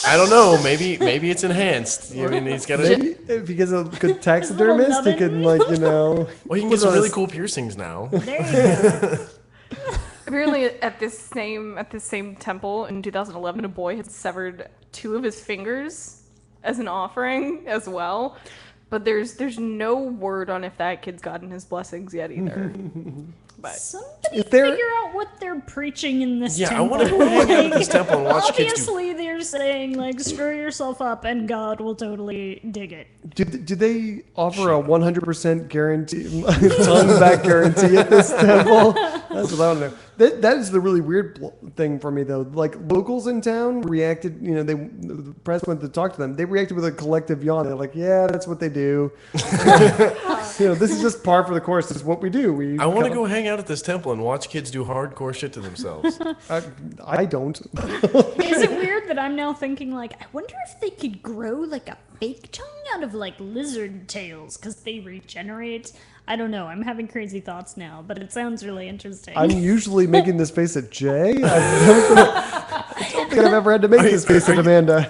I don't know. Maybe it's enhanced. I mean, he's got a. Maybe if he gets a good taxidermist, he can, like, you know. Well, he can get some really cool piercings now. There you go. Apparently, at this same temple in 2011, a boy had severed 2 of his fingers as an offering as well. But there's no word on if that kid's gotten his blessings yet either. But Somebody If they're- figure out what they're preaching in this Yeah, I temple. want to go hang out at this temple and watch kids do. Obviously, they're saying, like, screw yourself up and God will totally dig it. Do they offer a 100% guarantee, tongue back guarantee at this temple? That's what I want to know. That is the really weird thing for me, though. Like, locals in town reacted, you know, the press went to talk to them. They reacted with a collective yawn. They're like, yeah, that's what they do. You know, this is just par for the course. This is what we do. I want to go hang out at this temple and watch kids do hardcore shit to themselves. I don't. Is it weird that I'm now thinking, like, I wonder if they could grow, like, a fake tongue out of, like, lizard tails because they regenerate? I don't know. I'm having crazy thoughts now, but it sounds really interesting. I'm usually making this face at Jay. I don't think I've ever had to make this face at Amanda.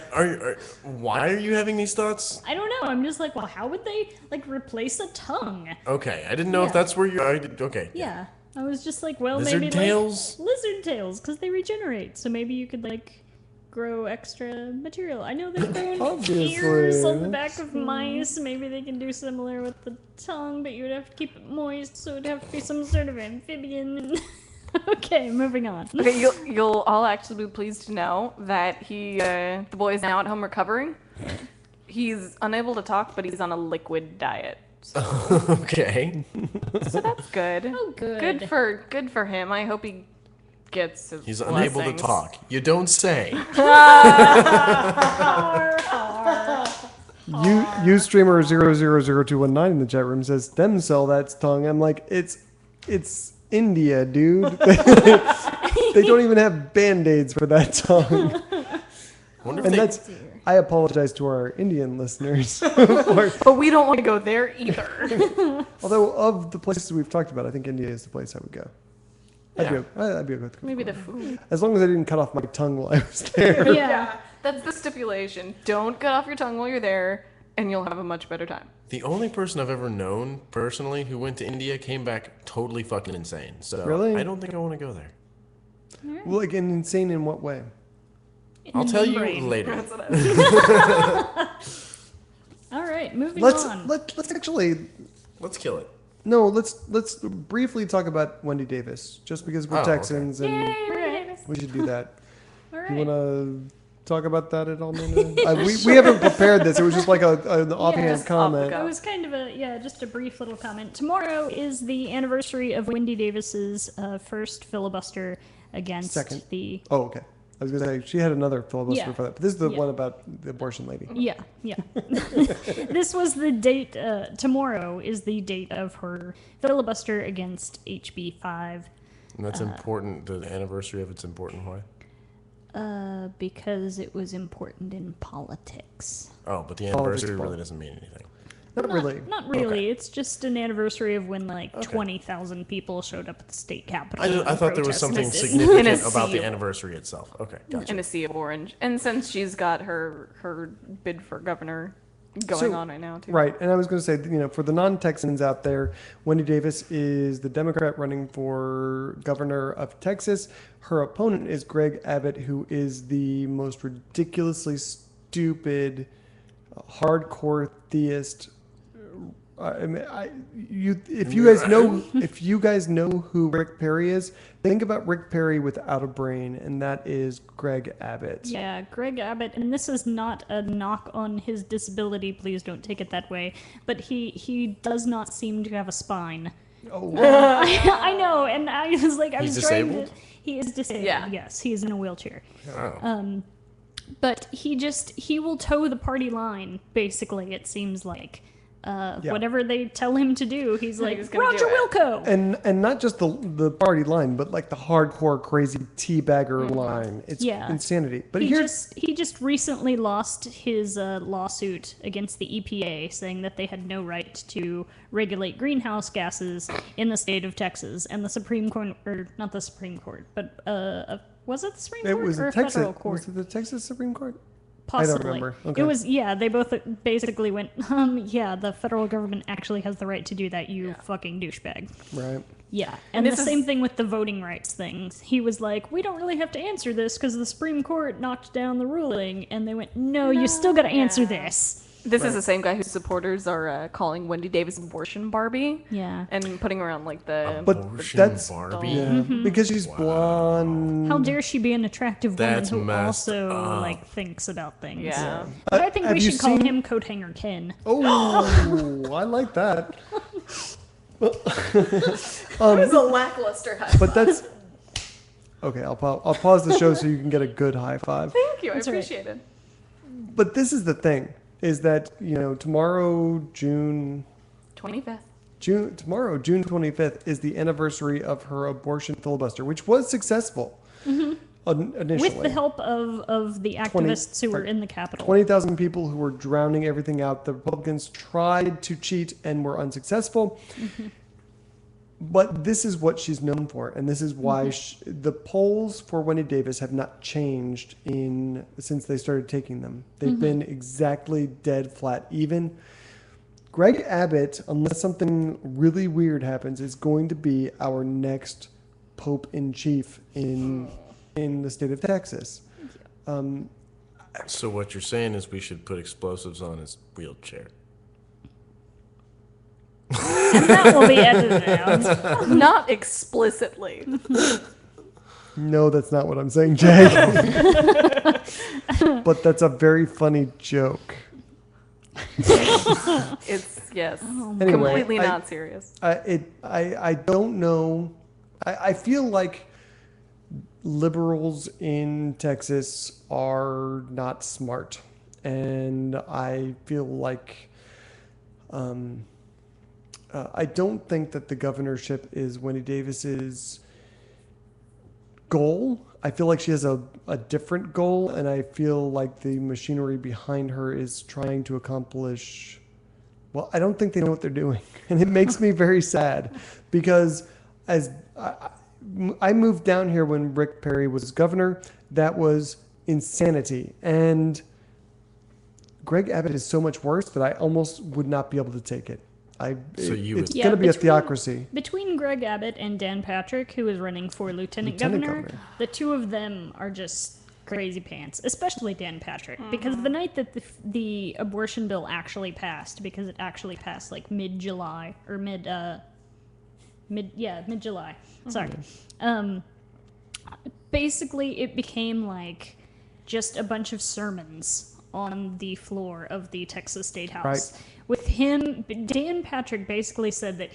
Why are you having these thoughts? I don't know. I'm just like, well, how would they, like, replace a tongue? Okay, I didn't know if Yeah. that's where you. Okay. Yeah. I was just like, well, Lizard maybe tails? like lizard tails because they regenerate. So maybe you could like grow extra material. I know they're growing Obviously. ears on the back of mice. Maybe they can do similar with the tongue, but you would have to keep it moist, so it'd have to be some sort of amphibian. Okay, moving on. okay, you'll all actually be pleased to know that the boy is now at home recovering. He's unable to talk, but he's on a liquid diet. Okay. So that's good. Oh, good. Good for him. I hope he gets his He's unable to blessings. talk. You don't say. You streamer 000219 in the chat room says them sell that tongue. I'm like, it's India, dude. They don't even have band-aids for that tongue. Wonder if And they, that's I apologize to our Indian listeners. But we don't want to go there either. Although of the places we've talked about, I think India is the place I would go. I'd be okay with Maybe the food. as long as I didn't cut off my tongue while I was there. Yeah. That's the stipulation. Don't cut off your tongue while you're there. and you'll have a much better time. The only person I've ever known personally who went to India came back totally fucking insane. So Really? I don't think I want to go there. Well, like, insane in what way? I'll tell you Brain. later. That's what I All right, moving Let's on. let's actually Let's kill it. no. Let's briefly talk about Wendy Davis, just because we're Oh, okay. Texans and we should do that. All You right. want to talk about that at all, Nina? We haven't prepared this. It was just like an offhand Just comment. It was kind of just a brief little comment. Tomorrow is the anniversary of Wendy Davis's first filibuster against Second. the. Oh, okay. I was gonna say she had another filibuster Yeah. for that, but this is the Yeah. one about the abortion lady. Yeah. This was the date. Tomorrow is the date of her filibuster against HB 5. And that's important. The anniversary of it's important. Why? Because it was important in politics. Oh, but the Politics anniversary part. really doesn't mean anything. Not really. Not really. Okay. It's just an anniversary of when 20,000 people showed up at the state capitol. I thought there was to something protest. significant In a about the seal. anniversary itself. Okay, gotcha. in a sea of orange. And since she's got her bid for governor going on right now, too. Right, and I was going to say, for the non-Texans out there, Wendy Davis is the Democrat running for governor of Texas. Her opponent is Greg Abbott, who is the most ridiculously stupid, hardcore theist. If you guys know who Rick Perry is, think about Rick Perry without a brain, and that is Greg Abbott. Yeah, Greg Abbott, and this is not a knock on his disability. Please don't take it that way. But he does not seem to have a spine. Oh, I know, and I was like, I He's was trying disabled? to. He is disabled. Yeah. Yes, he is in a wheelchair. Oh. But he will toe the party line. Basically, it seems like. Yeah. Whatever they tell him to do, he's like He's gonna Roger do it. Wilco. and not just the party line, but like the hardcore crazy teabagger line. It's Yeah. insanity. But He here's just recently lost his lawsuit against the EPA, saying that they had no right to regulate greenhouse gases in the state of Texas, and the Supreme Court, or not the Supreme Court, but was it the Supreme it Court was or the a Texas. federal court? Was it the Texas Supreme Court? Possibly. I don't remember. Okay. It was, they both basically went, the federal government actually has the right to do that, you fucking douchebag. Right. Yeah, and the this is- same thing with the voting rights things. He was like, we don't really have to answer this because the Supreme Court knocked down the ruling. And they went, no, you still got to answer this. This is the same guy whose supporters are calling Wendy Davis abortion Barbie. Yeah. And putting around like the. But Abortion that's Barbie. yeah, because she's blonde. How dare she be an attractive woman That's who messed also up. thinks about things? Yeah. But I think Have we you should call seen- him Coat Hanger Ken. Oh, I like that. It was a lackluster high. But that's okay. I'll pause the show so you can get a good high five. Thank you. I That's all right. appreciate it. But this is the thing: is that tomorrow, June 25th. 25th is the anniversary of her abortion filibuster, which was successful initially. With the help of the activists who were in the Capitol. 20,000 people who were drowning everything out. The Republicans tried to cheat and were unsuccessful. But this is what she's known for, and this is why the polls for Wendy Davis have not changed since they started taking them. They've been exactly dead flat even. Greg Abbott, unless something really weird happens, is going to be our next Pope in Chief in the state of Texas. So what you're saying is we should put explosives on his wheelchair. And that will be edited out. Not explicitly. No, that's not what I'm saying, Jay. But that's a very funny joke. It's, yes. Anyway, completely not serious. I don't know. I feel like liberals in Texas are not smart, and I feel like I don't think that the governorship is Wendy Davis's goal. I feel like she has a different goal, and I feel like the machinery behind her is trying to accomplish. Well, I don't think they know what they're doing, and it makes me very sad because as I moved down here when Rick Perry was governor, that was insanity. And Greg Abbott is so much worse that I almost would not be able to take it. It's going to be a theocracy. Between Greg Abbott and Dan Patrick, who is running for lieutenant governor, the two of them are just crazy pants, especially Dan Patrick, because the night that the abortion bill actually passed, because it actually passed like mid-July, or mid-July. Sorry. Basically, it became like just a bunch of sermons on the floor of the Texas State House. Right. With him, Dan Patrick basically said that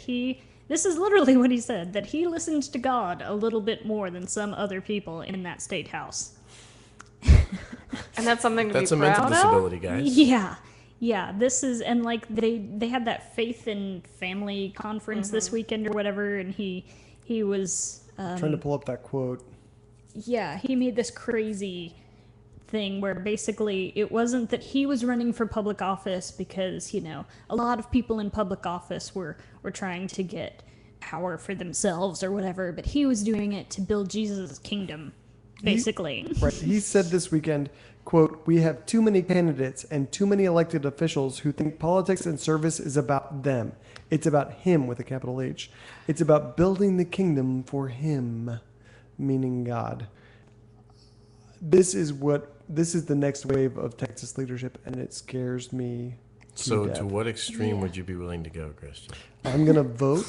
this is literally what he said, that he listened to God a little bit more than some other people in that state house. And that's something to That's be a proud mental of? disability, guys. Yeah, this is, and like they had that faith and family conference this weekend or whatever, and he was trying to pull up that quote. Yeah, he made this crazy thing where basically it wasn't that he was running for public office because, a lot of people in public office were trying to get power for themselves or whatever, but he was doing it to build Jesus' kingdom, basically. He said this weekend, quote, "We have too many candidates and too many elected officials who think politics and service is about them. It's about him with a capital H. It's about building the kingdom for him," meaning God. This is the next wave of Texas leadership, and it scares me So death. to what extreme would you be willing to go, Christian? I'm going to vote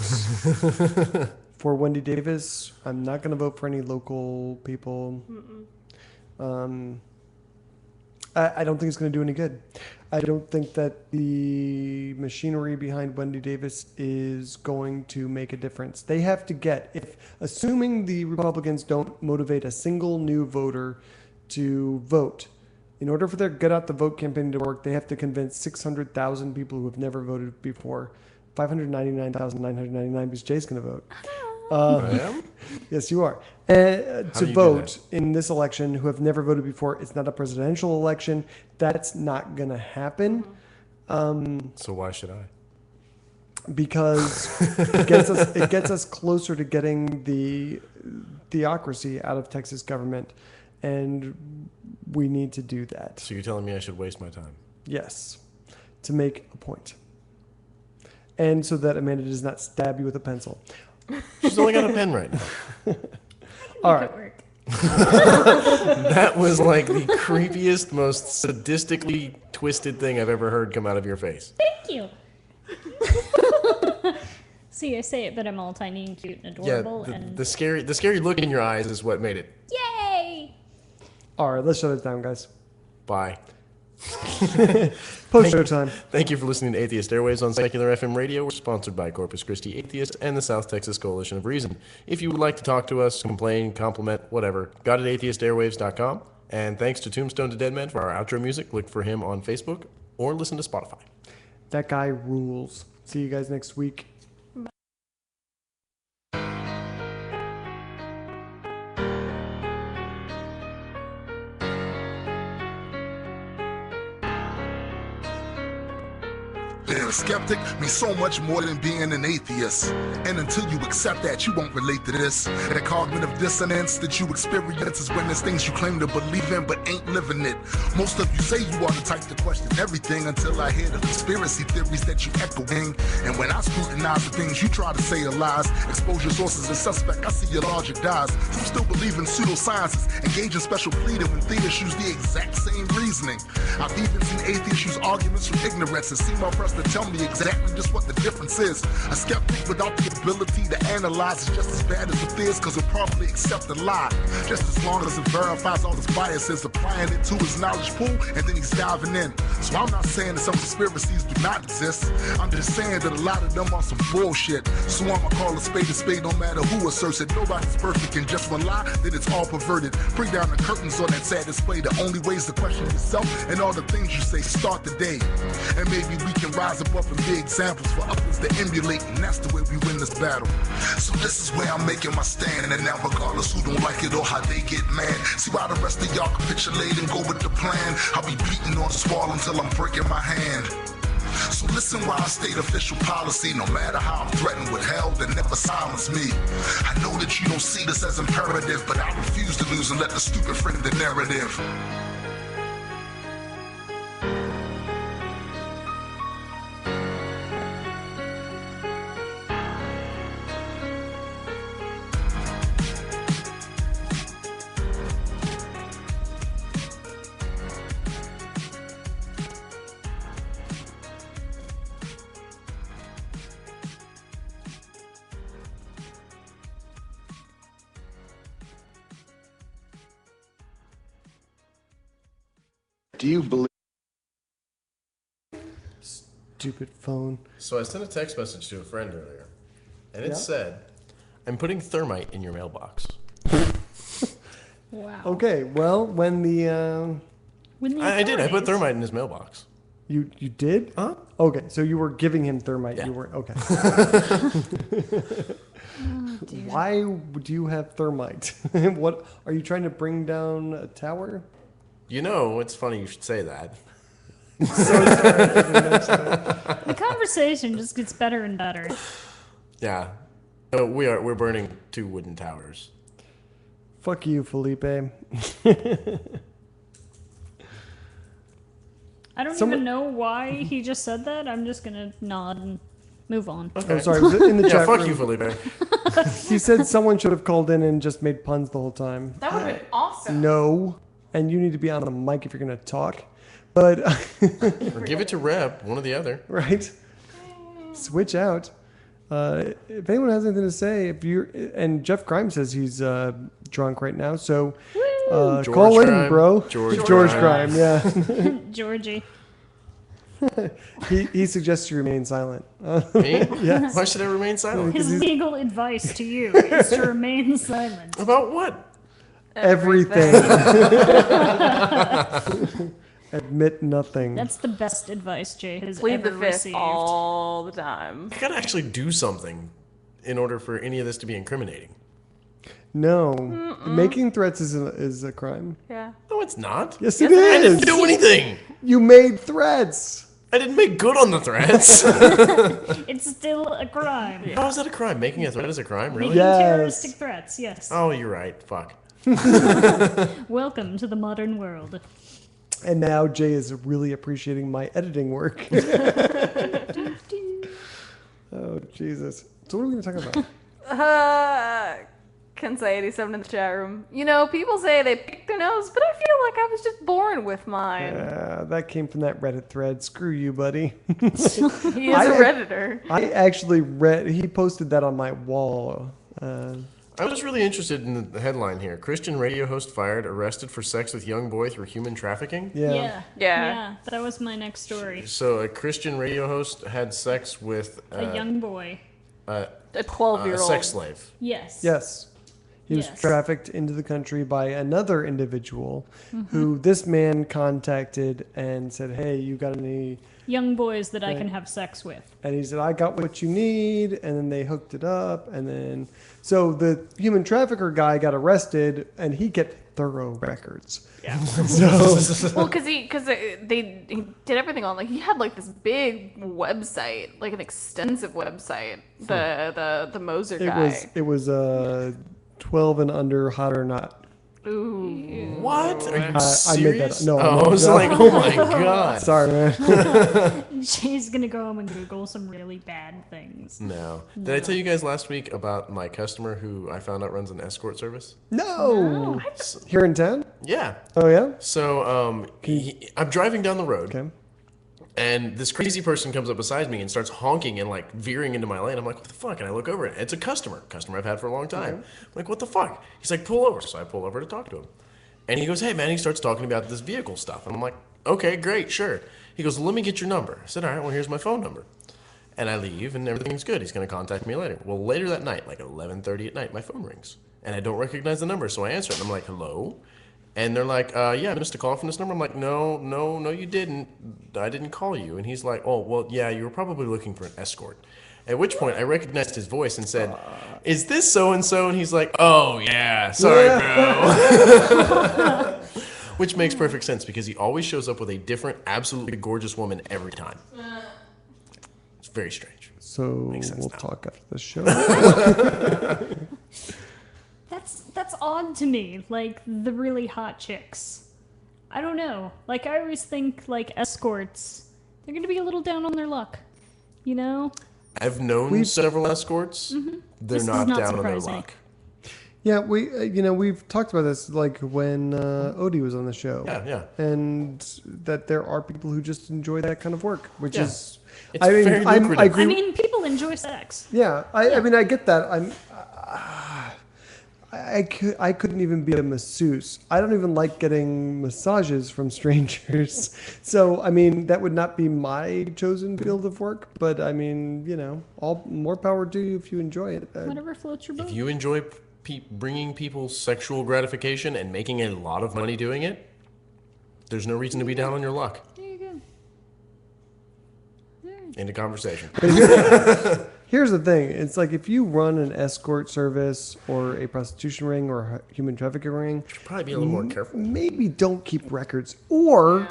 for Wendy Davis. I'm not going to vote for any local people. I don't think it's going to do any good. I don't think that the machinery behind Wendy Davis is going to make a difference. They have to assuming the Republicans don't motivate a single new voter to vote, in order for their Get Out the Vote campaign to work, they have to convince 600,000 people who have never voted before. 599,999 because Jay's going to vote. I am? Yes, you are. do To you vote in this election who have never voted before. It's not a presidential election. That's not going to happen. So why should I? Because it gets us closer to getting the theocracy out of Texas government. And we need to do that. So you're telling me I should waste my time? Yes. To make a point. And so that Amanda does not stab you with a pencil. She's only got a pen right now. All right. That was like the creepiest, most sadistically twisted thing I've ever heard come out of your face. Thank you. See, I say it, but I'm all tiny and cute and adorable. The scary look in your eyes is what made it. Yay! All right, let's shut it down, guys. Bye. Post-show time. Thank you for listening to Atheist Airwaves on Secular FM Radio. We're sponsored by Corpus Christi Atheist and the South Texas Coalition of Reason. If you would like to talk to us, complain, compliment, whatever, got it at atheistairwaves.com. And thanks to Tombstone to Deadman for our outro music. Look for him on Facebook or listen to Spotify. That guy rules. See you guys next week. Being a skeptic means so much more than being an atheist. And until you accept that, you won't relate to this. That cognitive dissonance that you experience is when there's things you claim to believe in but ain't living it. Most of you say you are the type to question everything until I hear the conspiracy theories that you echoing. And when I scrutinize the things you try to say are lies, expose your sources as suspect, I see your logic dies. You still believe in pseudosciences, engage in special pleading when theists use the exact same reasoning. I've even seen atheists use arguments from ignorance and seem pressed to tell me exactly just what the difference is. A skeptic without the ability to analyze is just as bad as a theist because he'll probably accept a lie. Just as long as it verifies all his biases, applying it to his knowledge pool, and then he's diving in. So I'm not saying that some conspiracies do not exist. I'm just saying that a lot of them are some bullshit. So I'ma call a spade no matter who asserts it. Nobody's perfect and just one lie, then it's all perverted. Bring down the curtains on that sad display. The only ways to question yourself and all the things you say start the day. And maybe we can rise above and be examples for others to emulate, and that's the way we win this battle. So this is where I'm making my stand, and now regardless who don't like it or how they get mad, see why the rest of y'all capitulate and go with the plan. I'll be beating on this wall until I'm breaking my hand. So listen while I state official policy. No matter how I'm threatened with hell, then never silence me. I know that you don't see this as imperative, but I refuse to lose and let the stupid friend the narrative. Do you believe? Stupid phone. So I sent a text message to a friend earlier, and it Yeah? said, "I'm putting thermite in your mailbox." Wow. Okay, well, when the When the I did. I put authorities- thermite in his mailbox. you did? Huh? Okay, so you were giving him thermite. Yeah. You were okay. Oh, dear. Why do you have thermite? What are you trying to bring down a tower? You know, it's funny you should say that. The conversation just gets better and better. Yeah. No, we're burning 2 wooden towers. Fuck you, Felipe. I don't Someone- even know why he just said that. I'm just gonna nod and move on. Oh, sorry. Was it in the Yeah, chat fuck room? you, Felipe. He said someone should have called in and just made puns the whole time. That would have been awesome. No, and you need to be on the mic if you're going to talk. But Or give it to Reb, one or the other. right, switch out. If anyone has anything to say, and Jeff Grimes says he's drunk right now, so George call in, Grime. bro. George Grime, yeah. Georgie. he suggests you remain silent. Me? Yes. Why should I remain silent? His legal advice to you is to remain silent. About what? Everything. Admit nothing. That's the best advice Jay has Plead ever the fifth received. all the time. I gotta actually do something in order for any of this to be incriminating. No, making threats is a crime. Yeah. No, it's not. Yes, it I is. didn't do anything. You made threats. I didn't make good on the threats. It's still a crime. How is that a crime? Making a threat is a crime, really? Making Yes. terroristic threats, yes. Oh, you're right. Fuck. Welcome to the modern world. And now Jay is really appreciating my editing work. Oh, Jesus. So what are we going to talk about? Kensei 87 in the chat room. You know, people say they pick their nose, but I feel like I was just born with mine. That came from that Reddit thread. Screw you, buddy. He is I- a redditor. I actually read, he posted that on my wall. I was really interested in the headline here. Christian radio host fired, arrested for sex with young boy through human trafficking. Yeah. Yeah. That was my next story. So a Christian radio host had sex with A young boy. A a 12-year-old. sex slave. Yes. Yes. He was Yes. trafficked into the country by another individual who this man contacted and said, hey, you got any... Young boys that I can have sex with. And he said, I got what you need. And then they hooked it up. And then, so the human trafficker guy got arrested and he kept thorough records. Yeah. So, Well, because he did everything on, like, he had, like, this big website, like, an extensive website, the Moser guy. it was 12 and under, hot or not. Ooh. What? Are you I made that serious? up. No, I oh, made I was that like, up. oh my god. Sorry, man. She's gonna go home and Google some really bad things. No. Did I tell you guys last week about my customer who I found out runs an escort service? No. Here in town? Yeah. Oh, yeah? So I'm driving down the road. Okay. And this crazy person comes up beside me and starts honking and like veering into my lane. I'm like, what the fuck? And I look over and it's a customer I've had for a long time. I'm like, what the fuck? He's like, pull over. So I pull over to talk to him. And he goes, hey man, he starts talking about this vehicle stuff. And I'm like, okay, great, sure. He goes, let me get your number. I said, all right, well, here's my phone number. And I leave and everything's good. He's going to contact me later. Well, later that night, like 11:30 at night, my phone rings. And I don't recognize the number. So I answer it. And I'm like, hello? And they're like, yeah, I missed a call from this number. I'm like, no, you didn't. I didn't call you. And he's like, oh, well, yeah, you were probably looking for an escort. At which point I recognized his voice and said, is this so-and-so? And he's like, oh, yeah, sorry, bro. Which makes perfect sense because he always shows up with a different, absolutely gorgeous woman every time. It's very strange. So sense we'll now. talk after the show. That's odd to me, like the really hot chicks. I don't know. Like I always think like escorts, they're gonna be a little down on their luck. You know? I've known several escorts. They're This is not not down on their surprising. luck. Yeah, we've talked about this like when Odie was on the show. Yeah. And that there are people who just enjoy that kind of work, which Yeah. is, It's very I lucrative. agree. I mean, people enjoy sex. Yeah, I mean, I get that. I couldn't even be a masseuse. I don't even like getting massages from strangers. So, I mean, that would not be my chosen field of work. But, I mean, all more power to you if you enjoy it. Whatever floats your boat. If you enjoy bringing people sexual gratification and making a lot of money doing it, there's no reason to be down on your luck. There you go. End of conversation. Here's the thing. It's like if you run an escort service or a prostitution ring or a human trafficking ring, You should probably be a little more careful. maybe don't keep records or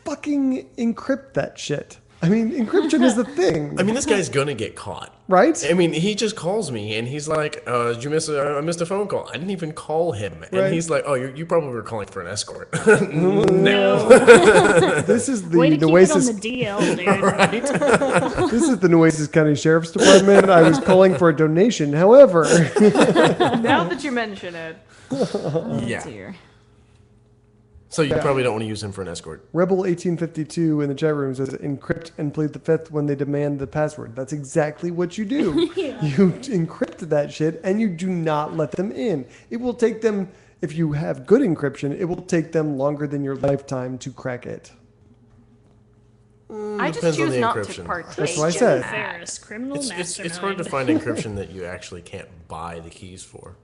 fucking encrypt that shit. I mean, encryption is the thing. I mean, this guy's gonna get caught. Right? I mean, he just calls me and he's like, "Did you miss? I missed a phone call. I didn't even call him." And Right. he's like, "Oh, you probably were calling for an escort." No. This is the Way to keep it on Nueces. the DL, dude. This is the Nueces County Sheriff's Department. I was calling for a donation. However, Now that you mention it. Yeah. Dear. So you probably don't want to use him for an escort. Rebel 1852 in the chat room says encrypt and plead the fifth when they demand the password. That's exactly what you do. You encrypt that shit and you do not let them in. It will take them, if you have good encryption, it will take them longer than your lifetime to crack it. I just depends on choose the not to encryption. partake. That's what I said. in that. Ferris, criminal It's mastermind. hard to find encryption that you actually can't buy the keys for.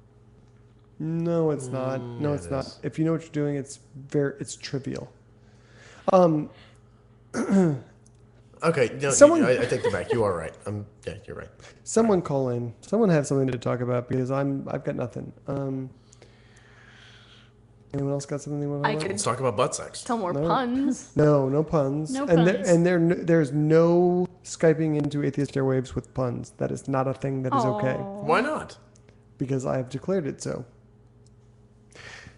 No, it's not. No, yeah, it's it not. is. If you know what you're doing, it's trivial. Okay, no, Someone- I take that back. You are right. Yeah, you're right. Someone call in. Someone have something to talk about because I've got nothing. Anyone else got something they want to I talk about? could Let's talk about butt sex. tell more puns. No, no puns. No and puns. there's no Skyping into Atheist Airwaves with puns. That is not a thing that is okay Why not? because I have declared it so.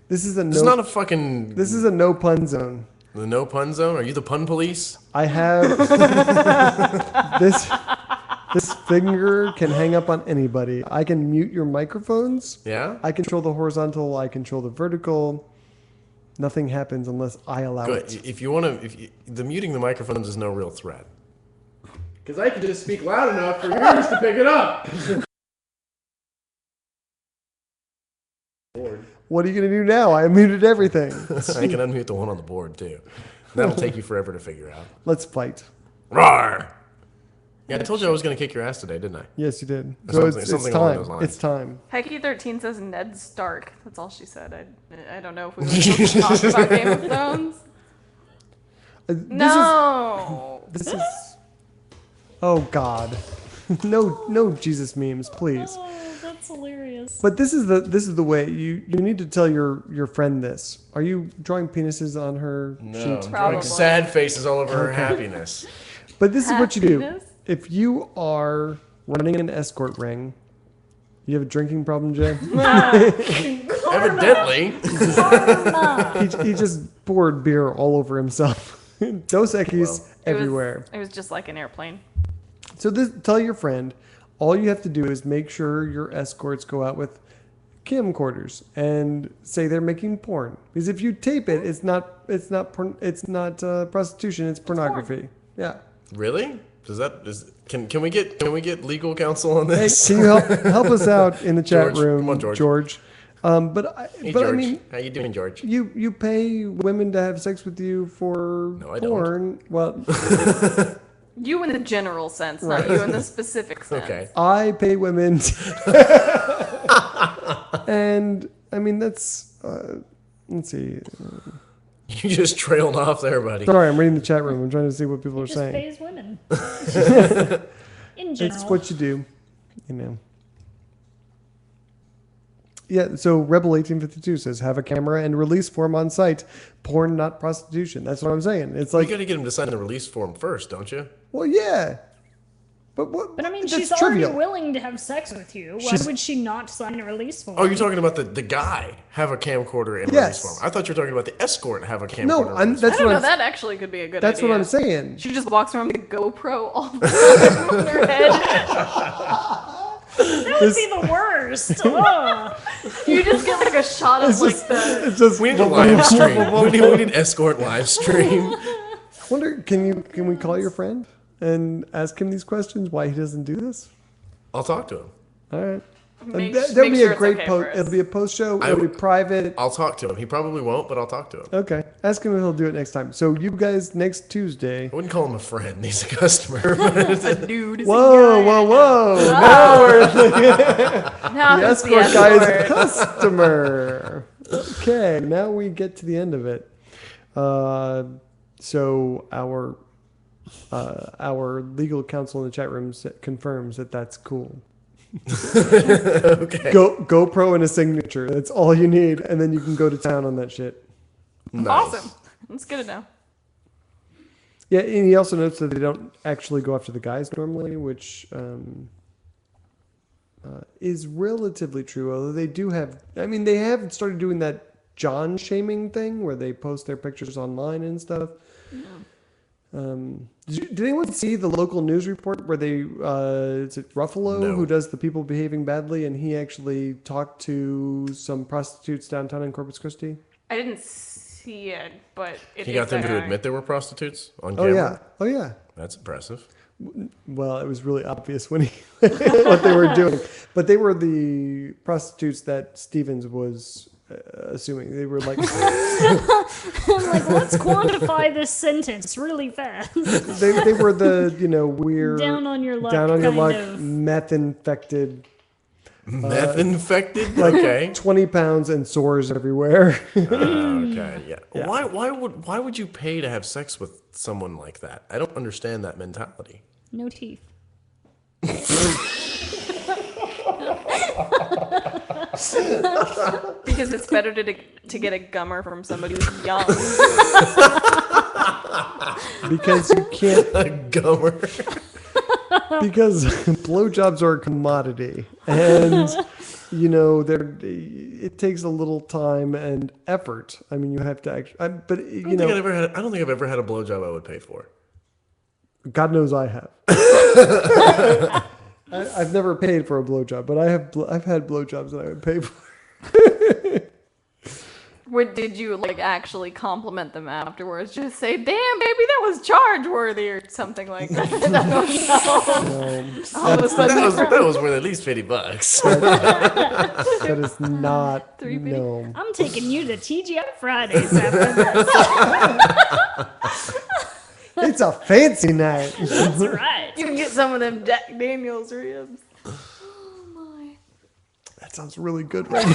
This is a It's no. not a fucking This is a no pun zone. the no pun zone. Are you the pun police? I have this. This finger can hang up on anybody. I can mute your microphones. Yeah. I control the horizontal. I control the vertical. Nothing happens unless I allow Good. it. If you want to, the muting the microphones is no real threat. Because I can just speak loud enough for yours to pick it up. What are you going to do now? I muted everything. I can unmute the one on the board too. That'll take you forever to figure out. Let's fight. Roar! Yeah, I told you I was going to kick your ass today, didn't I? Yes, you did. Or So something it's along time. those lines. It's time. Peggy13 says Ned Stark. That's all she said. I don't know if we were supposed to talk about Game of Thrones. No. This is. Oh God. No Jesus memes, please. Oh, that's hilarious. But this is the way you need to tell your friend this. Are you drawing penises on her No, sheet? I'm Probably. drawing sad faces all over her happiness. But this is what you do. Happiness? If you are running an escort ring, you have a drinking problem, Jay? Evidently. he just poured beer all over himself. Dos Equis everywhere. It was just like an airplane. So tell your friend, all you have to do is make sure your escorts go out with camcorders and say they're making porn. Because if you tape it, it's not prostitution, it's pornography. Yeah. Really? Can we get legal counsel on Hey, this? can you help us out in the chat George, room, come on, George. George? Hey, But I George. mean, How you doing, George? you pay women to have sex with you for No, I don't. porn. Well, You in the general sense, not you in the specific sense. Okay. I pay women, and I mean that's. Let's see. You just trailed off there, buddy. Sorry, I'm reading the chat room. I'm trying to see what people are Just saying. pays women. In general. It's what you do, you know. Yeah, so Rebel 1852 says, have a camera and release form on site. Porn, not prostitution. That's what I'm saying. It's You like, got to get him to sign the release form first, don't you? well, yeah. But what? But I mean, that's she's trivial. already willing to have sex with you. Why She's- would she not sign a release form? Oh, you're talking about the guy have a camcorder and Yes. release form. I thought you were talking about the escort have a camcorder. No, and release that's I don't what know. I'm. That actually could be a good That's idea. what I'm saying. She just walks around with a GoPro all the time on her head. That would be the worst. Ugh. You just get like a shot of like the. It's just. We need a live stream. we need escort live stream. Wonder, can we call your friend and ask him these questions? Why he doesn't do this? I'll talk to him. All right. That would be a great post. It'll be a post show. It'll be private. I'll talk to him. He probably won't, but I'll talk to him. Okay. Ask him if he'll do it next time. So you guys next Tuesday. I wouldn't call him a friend. He's a customer. A dude. Whoa. Now we're thinking. Now The who's the escort guy is a escort? customer. Okay. Now we get to the end of it. So our legal counsel in the chat room confirms that that's cool. Okay. GoPro and a signature. That's all you need, and then you can go to town on that shit. Nice. Awesome. That's good to know. Yeah, and he also notes that they don't actually go after the guys normally, which is relatively true. Although they do have, they have started doing that John shaming thing where they post their pictures online and stuff. Yeah. Did anyone see the local news report where they, is it Ruffalo who does the people behaving badly, and he actually talked to some prostitutes downtown in Corpus Christi? I didn't see it, but He got them to admit they were prostitutes on camera? Oh, yeah. That's impressive. Well, it was really obvious when what they were doing. But they were the prostitutes that Stevens was assuming. They were like... let's quantify this sentence really fast. They were the, weird... Down on your luck meth-infected... Meth-infected? Like Okay. 20 pounds and sores everywhere. Okay, yeah. Yeah. Why would you pay to have sex with someone like that? I don't understand that mentality. No teeth. Because it's better to get a gummer from somebody who's young. Because you can't... A gummer. Because blowjobs are a commodity. And, it takes a little time and effort. You have to actually... I don't think I've ever had a blowjob I would pay for. God knows I have. I've never paid for a blowjob, but I've had blowjobs that I would pay for. Did you actually compliment them afterwards? Just say, "Damn, baby, that was charge worthy," or something like that. I don't know. All of a sudden, That was worth at least $50. That is not. No. I'm taking you to TGI Fridays after this. It's a fancy night. That's right. you can get some of them Jack Daniels ribs. That sounds really good right now.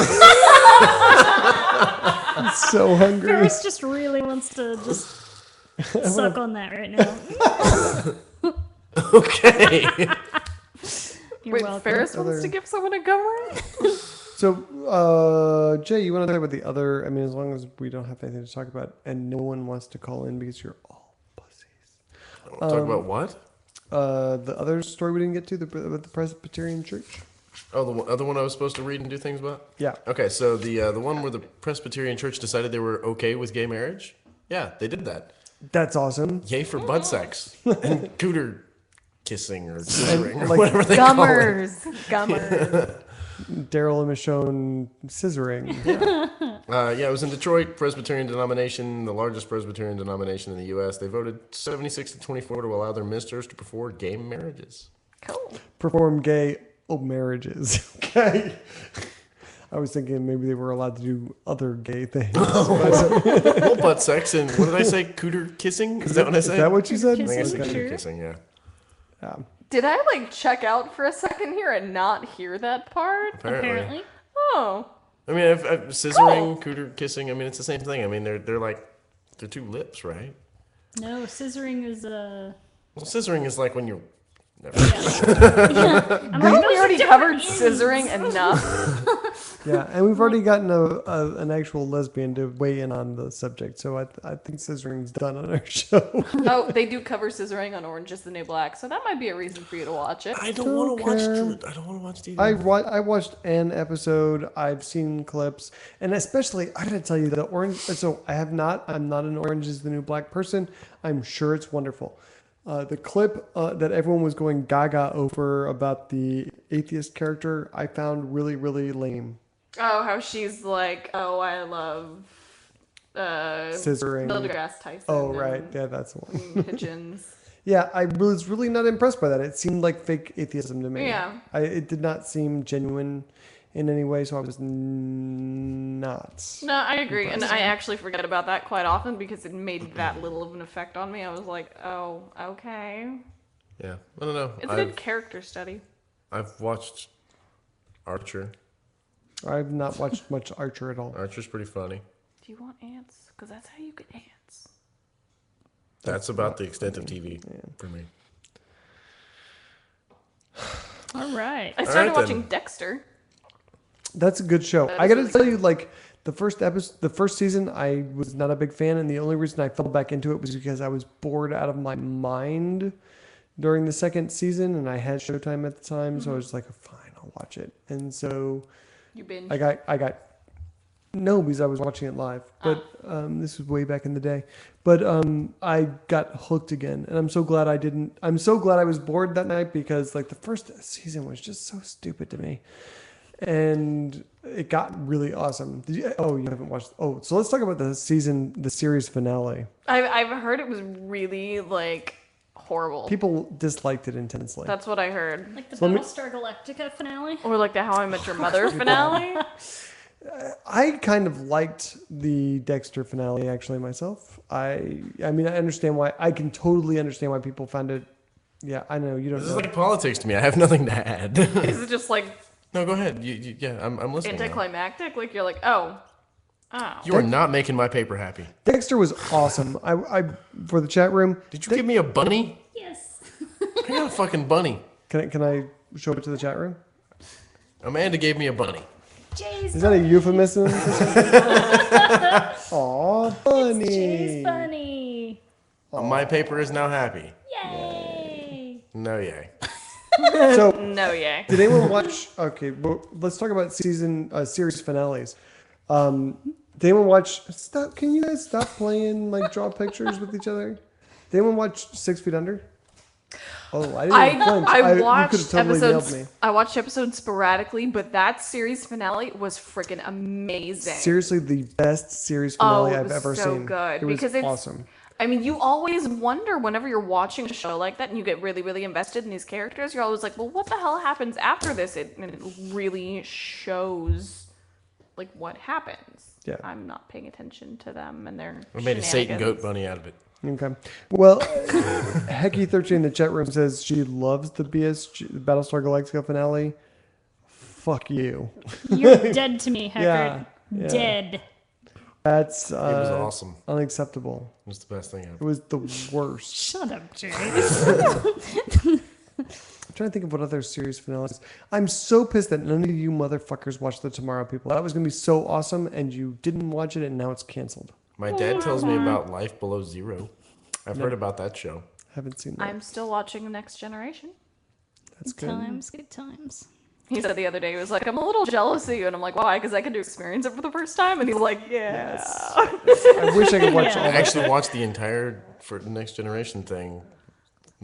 I'm so hungry. Ferris just really wants to just suck on that right now. Okay. Wait, welcome. Ferris wants to give someone a gummer? So, Jay, you want to talk about the other? As long as we don't have anything to talk about, and no one wants to call in because you're all pussies. Talk about what? The other story we didn't get to, the Presbyterian Church. Oh, the other one I was supposed to read and do things about? Yeah. Okay, so the one where the Presbyterian Church decided they were okay with gay marriage? Yeah, they did that. That's awesome. Yay for butt sex and cooter kissing or scissoring or like whatever they call it. Gummers. Daryl and Michonne scissoring. Yeah, it was in Detroit, Presbyterian denomination, the largest Presbyterian denomination in the U.S. They voted 76 to 24 to allow their ministers to perform gay marriages. Cool. Perform gay marriages. Okay. I was thinking maybe they were allowed to do other gay things. Well, butt sex and what did I say? Cooter kissing? Is that what I said? Is that what you said? I think I said Kissing. cooter kissing, yeah. Did I check out for a second here and not hear that part? Apparently. Oh. I've scissoring, cooter kissing, it's the same thing. They're two lips, right? No, scissoring is Well, scissoring is like when you're... Never. Haven't we already covered scissoring enough? Yeah, and we've already gotten an actual lesbian to weigh in on the subject, so I think scissoring's done on our show. Oh, they do cover scissoring on Orange is the New Black, so that might be a reason for you to watch it. I don't want to watch TV. I watched an episode. I've seen clips, and especially I gotta tell you the Orange. So I'm not an Orange is the New Black person. I'm sure it's wonderful. The clip that everyone was going gaga over about the atheist character, I found really, really lame. Oh, how she's like, oh, I love Scissoring. Neil deGrasse Tyson. Oh, right. Yeah, that's the one. Pigeons. Yeah, I was really not impressed by that. It seemed like fake atheism to me. Yeah. It did not seem genuine in any way, so I was not. No, I agree, and I actually forget about that quite often because it made that little of an effect on me. I was like, oh, okay. Yeah, I don't know. It's a good character study. I've watched Archer. I've not watched much Archer at all. Archer's pretty funny. Do you want ants? Because that's how you get ants. That's about the extent of TV for me. All right. I started right, then. watching Dexter. That's a good show. That I is got to really tell you, like the first season, I was not a big fan, and the only reason I fell back into it was because I was bored out of my mind during the second season, and I had Showtime at the time, so I was like, fine, I'll watch it. And so You binge. I got no, because I was watching it live, but this was way back in the day. But I got hooked again, and I'm so glad I didn't. I'm so glad I was bored that night because like the first season was just so stupid to me, and it got really awesome. You haven't watched? Oh, so let's talk about the series finale. I've heard it was really like horrible. People disliked it intensely. That's what I heard. Like the So let me- Battlestar Galactica finale. Or like the How I Met Your Mother finale. I kind of liked the Dexter finale actually myself. I mean I understand why. I can totally understand why people found it. Yeah, I know you don't This know. is like politics to me. I have nothing to add. Is it just like No, go ahead. I'm listening. now. anticlimactic? Like you're like, oh. You are not making my paper happy. Dexter was awesome. I for the chat room. Did you give me a bunny? Yes. I got a fucking bunny. Can I show it to the chat room? Amanda gave me a bunny. Jay's Is that a euphemism for something? Aw, bunny. Jay's bunny. My paper is now happy. Yay. No, yay. So, No, yay. did anyone watch? Okay, well, let's talk about series finales. Did anyone watch? Stop! Can you guys stop playing like draw pictures with each other? Did anyone watch 6 Feet Under? Oh, I didn't even flinch. I You could watched have totally nailed episodes. me. I watched episodes sporadically, but that series finale was freaking amazing. Seriously, the best series finale it I've was ever so seen. good It was because it's awesome. I mean, you always wonder whenever you're watching a show like that and you get really, really invested in these characters. You're always like, well, what the hell happens after this? And it really shows like what happens. Yeah. I'm not paying attention to them and their I made a Satan shenanigans. goat bunny out of it. Okay. Well, Hecky13 in the chat room says she loves the Battlestar Galactica finale. Fuck you. You're dead to me, Heckard. Yeah. Dead. That's It was awesome. unacceptable. It was the best thing It ever. was the worst. Shut up, Jay. I'm trying to think of what other series finales. I'm so pissed that none of you motherfuckers watched the Tomorrow People. That was going to be so awesome, and you didn't watch it, and now it's canceled. My dad tells me about Life Below Zero. I've heard about that show. Haven't seen that. I'm still watching The Next Generation. That's Good good. times, good times. He said the other day, he was like, I'm a little jealous of you. And I'm like, why? Because I get to experience it for the first time? And he's like, yeah. I wish I could watch Yeah. all I that. actually watched the entire for the Next Generation thing.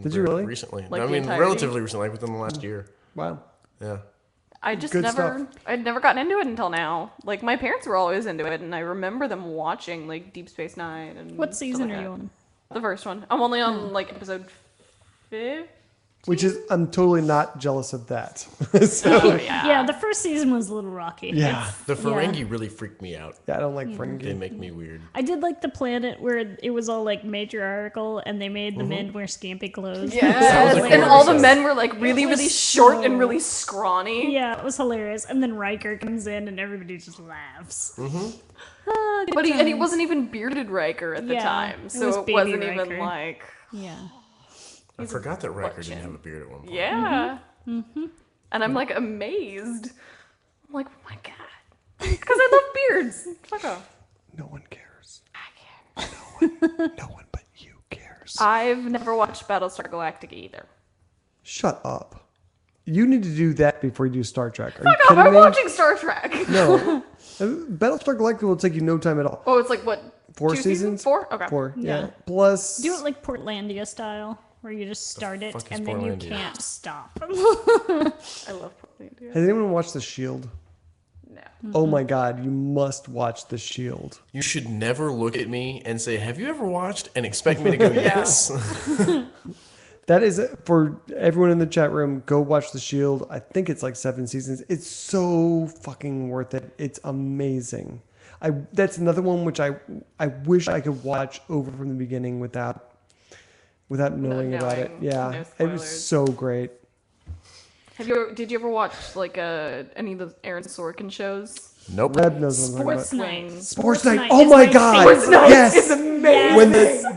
Did you really? Recently. Like I the mean, entirety? relatively recently, like within the last year. Wow. Yeah. I just Good I'd never gotten into it until now. Like, my parents were always into it, and I remember them watching, like, Deep Space Nine. And What stuff season like are you that. on? The first one. I'm only on, like, episode 5. Which is, I'm totally not jealous of that. So, Yeah, the first season was a little rocky. yeah. The Ferengi really freaked me out. Yeah, I don't like They Ferengi. make me weird. I did like the planet where it was all like matriarchal and they made the men wear scampy clothes. Yes, was a and cool all the episode. men were, like, really, was really short and so- really scrawny. Yeah, it was hilarious. And then Riker comes in and everybody just laughs. Good But he times. wasn't even bearded Riker at the Yeah, time, it so was it baby wasn't Riker. even like, Yeah. I forgot that Riker didn't have a beard at one point. yeah. And I'm like amazed. I'm like, oh my god, because I love beards. Fuck off. No one cares. I care. No one but you cares. I've never watched Battlestar Galactica either. Shut up. You need to do that before you do Star Trek. Are Fuck you off! kidding I'm me? watching Star Trek. No. Battlestar Galactica will take you no time at all. Oh, it's like what? 4 2 seasons? 4? Okay. 4, yeah. Yeah. Plus, Do it like Portlandia style, where you just start it fuck is and then you Portlandia? can't stop. I love Portlandia. has anyone watched The Shield? Oh my God, you must watch The Shield. You should never look at me and say, "Have you ever watched?" and expect me to go, "Yes." That is, for everyone in the chat room, go watch The Shield. I think it's like 7 seasons. It's so fucking worth it. It's amazing. That's another one which I wish I could watch over from the beginning without knowing about it. Yeah, it was so great. Did you ever watch like any of the Aaron Sorkin shows? Nope. Reb knows what I'm talking Sports about. Night. Sports Night. Oh my God. Sports Night Yes. is amazing.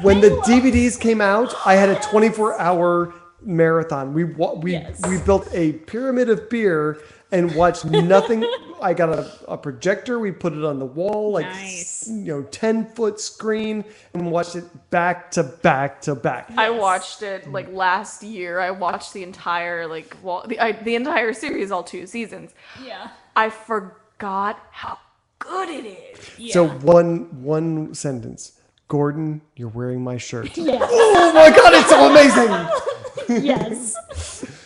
When the DVDs came out, I had a 24-hour marathon. We built a pyramid of beer and watched nothing. I got a projector. We put it on the wall, like 10-foot screen, and watched it back to back to back. I watched it like last year. I watched the entire the entire series, all 2 seasons. Yeah. I forgot how good it is. Yeah. So one sentence. Gordon, you're wearing my shirt. Yeah. Oh my God, it's so amazing. Yes.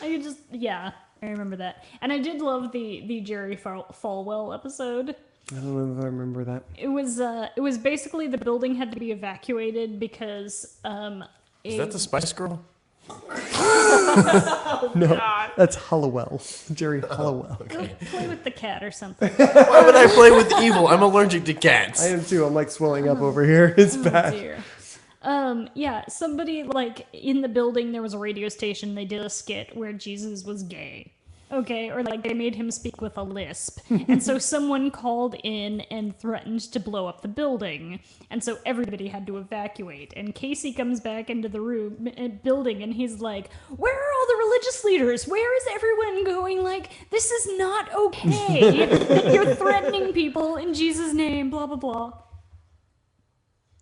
I remember that. And I did love the Jerry Falwell episode. I don't know if I remember that. It was basically the building had to be evacuated because Is that the Spice Girl? No, that's Hollowell. Jerry Hollowell. Go play with the cat or something. Why would I play with evil? I'm allergic to cats. I am too. I'm like swelling up over here. It's bad. Dear. Somebody like in the building, there was a radio station. They did a skit where Jesus was gay. Okay, or like they made him speak with a lisp. And so someone called in and threatened to blow up the building. And so everybody had to evacuate. And Casey comes back into the building and he's like, "Where are all the religious leaders? Where is everyone going? Like, this is not okay. You're threatening people in Jesus' name, blah, blah, blah."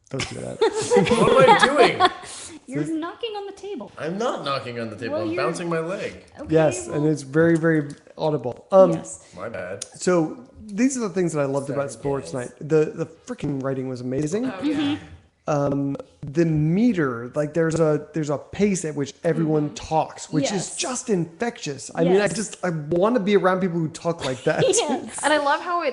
Don't do that. What am I doing? You're knocking on the table. I'm not knocking on the table. Well, I'm you're- bouncing my leg. Okay, Yes, well, and it's very, very audible. yes. My bad. So these are the things that I loved about Sports Night. The freaking writing was amazing. Oh, yeah. The meter, like there's a pace at which everyone talks, which is Yes. just infectious. I mean, Yes. I want to be around people who talk like that. Yes. And I love how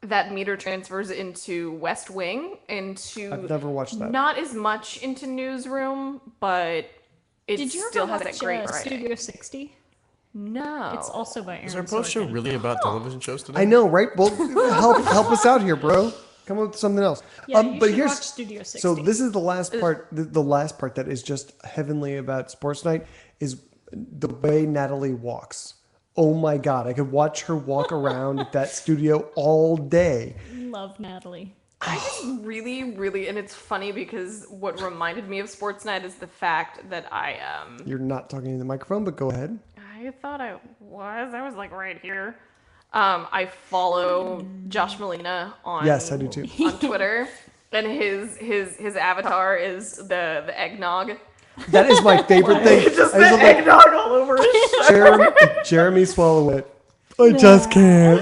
that meter transfers into West Wing, into I've never watched that. not as much into Newsroom, but it Did you still ever has watch that great writing. Studio 60? No, It's also by Aaron Is our post show Sorkin. really about television shows today? I know, right? Well, help us out here, bro. Come up with something else. Yeah, you but should here's watch Studio 60. so this is the last part. The last part that is just heavenly about Sports Night is the way Natalie walks. Oh my God, I could watch her walk around that studio all day. Love Natalie. I just really, and it's funny because what reminded me of Sports Night is the fact that You're not talking to the microphone, but go ahead. I thought I was like right here. I follow Josh Molina on Yes, I do too. on Twitter, and his avatar is the eggnog. That is my favorite thing. Just I the just love, like, eggnog all over his shirt. Jeremy Swallowit. I just can't.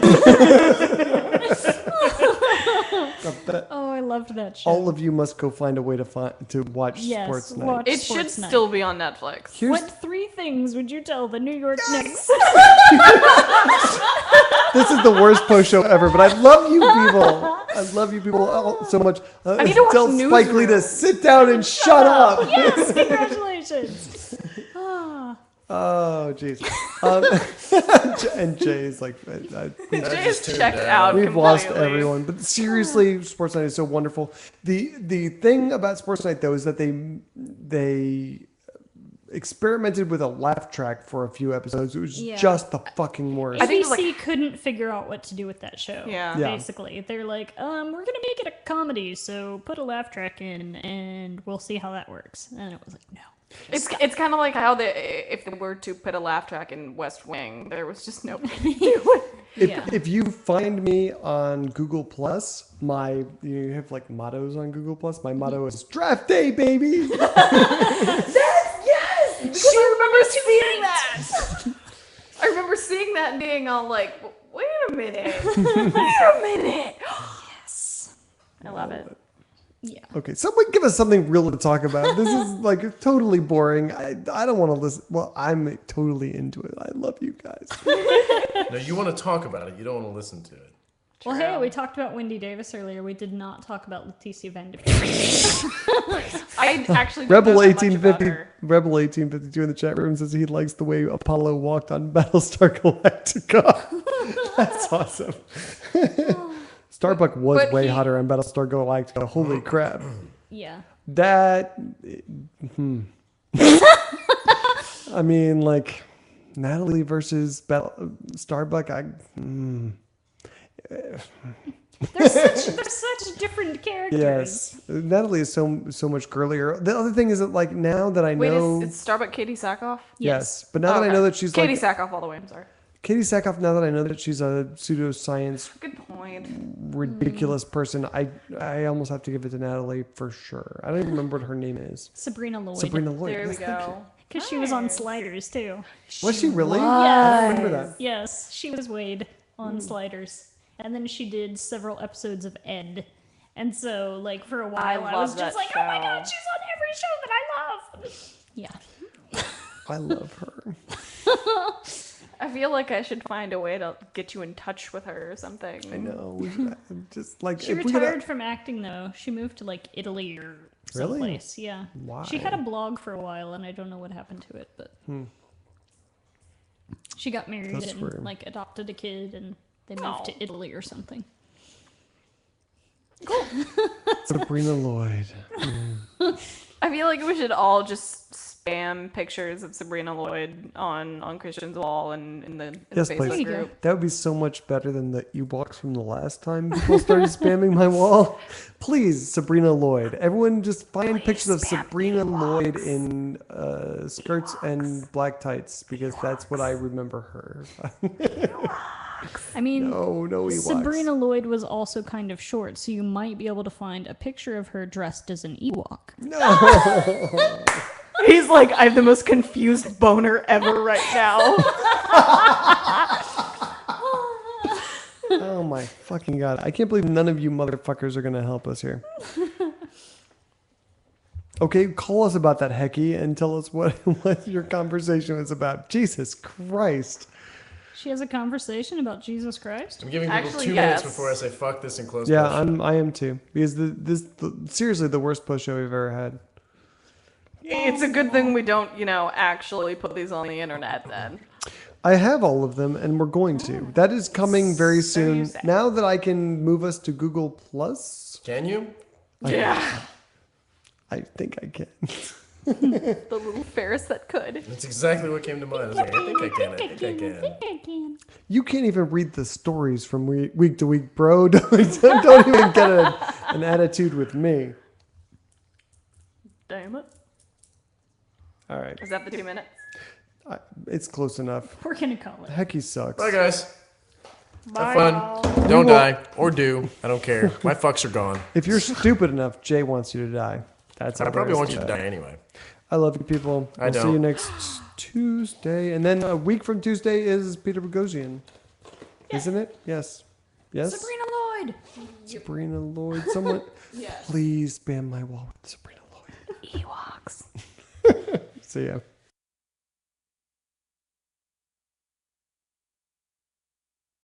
Oh, I loved that show. All of you must go find a way to watch Yes, Sports Night. watch It Sports should Night. still be on Netflix. What 3 things would you tell the New York Knicks? This is the worst post show ever, but I love you people. I love you people all so much. I need to watch Tell Spike Lee Newsroom. to sit down and shut up. Yes, congratulations. Ah. Oh, jeez. And Jay's like, Jay is checked out. we've lost completely. everyone. But seriously, Sports Night is so wonderful. The thing about Sports Night though is that they experimented with a laugh track for a few episodes. It was Yeah. just the fucking worst. I think it was ABC couldn't figure out what to do with that show. Yeah. Yeah. Basically, they're like, we're gonna make it a comedy, so put a laugh track in, and we'll see how that works. And it was like, no. It's kind of like how if they were to put a laugh track in West Wing, there was just no. If you find me on Google Plus, you have like mottos on Google Plus. My motto is draft day, baby. Because I remember seeing that. I remember seeing that and being all like, wait a minute. Wait a minute. Yes. I love it. Yeah. Okay, someone give us something real to talk about. This is like totally boring. I don't want to listen. Well, I'm totally into it. I love you guys. No, you want to talk about it. You don't want to listen to it. Well, hey, we talked about Wendy Davis earlier. We did not talk about Leticia Vanderpump. I actually don't Rebel know that much about 1850, her. Rebel 1852 in the chat room says he likes the way Apollo walked on Battlestar Galactica. That's awesome. Starbuck was But way he- hotter on Battlestar Galactica. Holy crap. Yeah. That. I mean, like, Natalie versus Starbuck. They're such different characters. Yes, Natalie is so much girlier. The other thing is that, like, now that I Wait, know, is Starbuck Katie Sackhoff? yes, but now that I know that she's Katie like Sackhoff all the way. I'm sorry. Katie Sackhoff, now that I know that she's a pseudoscience Good point. ridiculous person, I almost have to give it to Natalie for sure. I don't even remember what her name is. Sabrina Lloyd. Sabrina Lloyd. There we Yes, thank you. go. Because she was on Sliders, too. Was she really? Yes. I don't remember that. Yes, she was Wade on Sliders. And then she did several episodes of Ed. And so, like, for a while, I was love just that like, oh my show. god, she's on every show that I love. Yeah. I love her. I feel like I should find a way to get you in touch with her or something. I know. We should, just like She if we retired could, from acting, though. She moved to, like, Italy or Really? someplace. Yeah. Why? She had a blog for a while, and I don't know what happened to it, but she got married That's and, weird. like, adopted a kid, and they moved to Italy or something. Sabrina Lloyd. I feel like we should all just spam pictures of Sabrina Lloyd on Christian's wall and in the Yes, Facebook please. group. That would be so much better than the Ewoks from the last time people started spamming my wall. Please, Sabrina Lloyd. Everyone just find pictures of Sabrina Lloyd in skirts and black tights because that's what I remember her. I mean, No Ewoks. Sabrina Lloyd was also kind of short, so you might be able to find a picture of her dressed as an Ewok. He's like, I have the most confused boner ever right now. Oh my fucking god. I can't believe none of you motherfuckers are going to help us here. Okay, call us about that, Hecky, and tell us what your conversation was about. Jesus Christ. She has a conversation about Jesus Christ. I'm giving people Actually, 2 yes. minutes before I say fuck this and close. Yeah, bullshit. I am too. Because seriously, the worst post show we've ever had. It's a good thing we don't, actually put these on the internet then. I have all of them, and we're going to. That is coming very soon. you say. Now that I can move us to Google Plus, Can you? Yeah. I think I can. The little Ferris that could. That's exactly what came to mind. I was like, I think I can. I think I can. You can't even read the stories from week to week, bro. Don't even get an attitude with me. Damn it. All right. Is that the 2 minutes? It's close enough. We're gonna call it. Hecky sucks. Bye, guys. Bye, Have fun. y'all. Don't die. Or do. I don't care. My fucks are gone. If you're stupid enough, Jay wants you to die. That's I how probably there want is you to that. die anyway. I love you, people. I We'll see don't. you next Tuesday. And then a week from Tuesday is Peter Boghossian. Isn't it? Yes. Yes? Sabrina Lloyd! Sabrina Lloyd. Someone, please spam my wall with Sabrina Lloyd. Ewoks. See ya.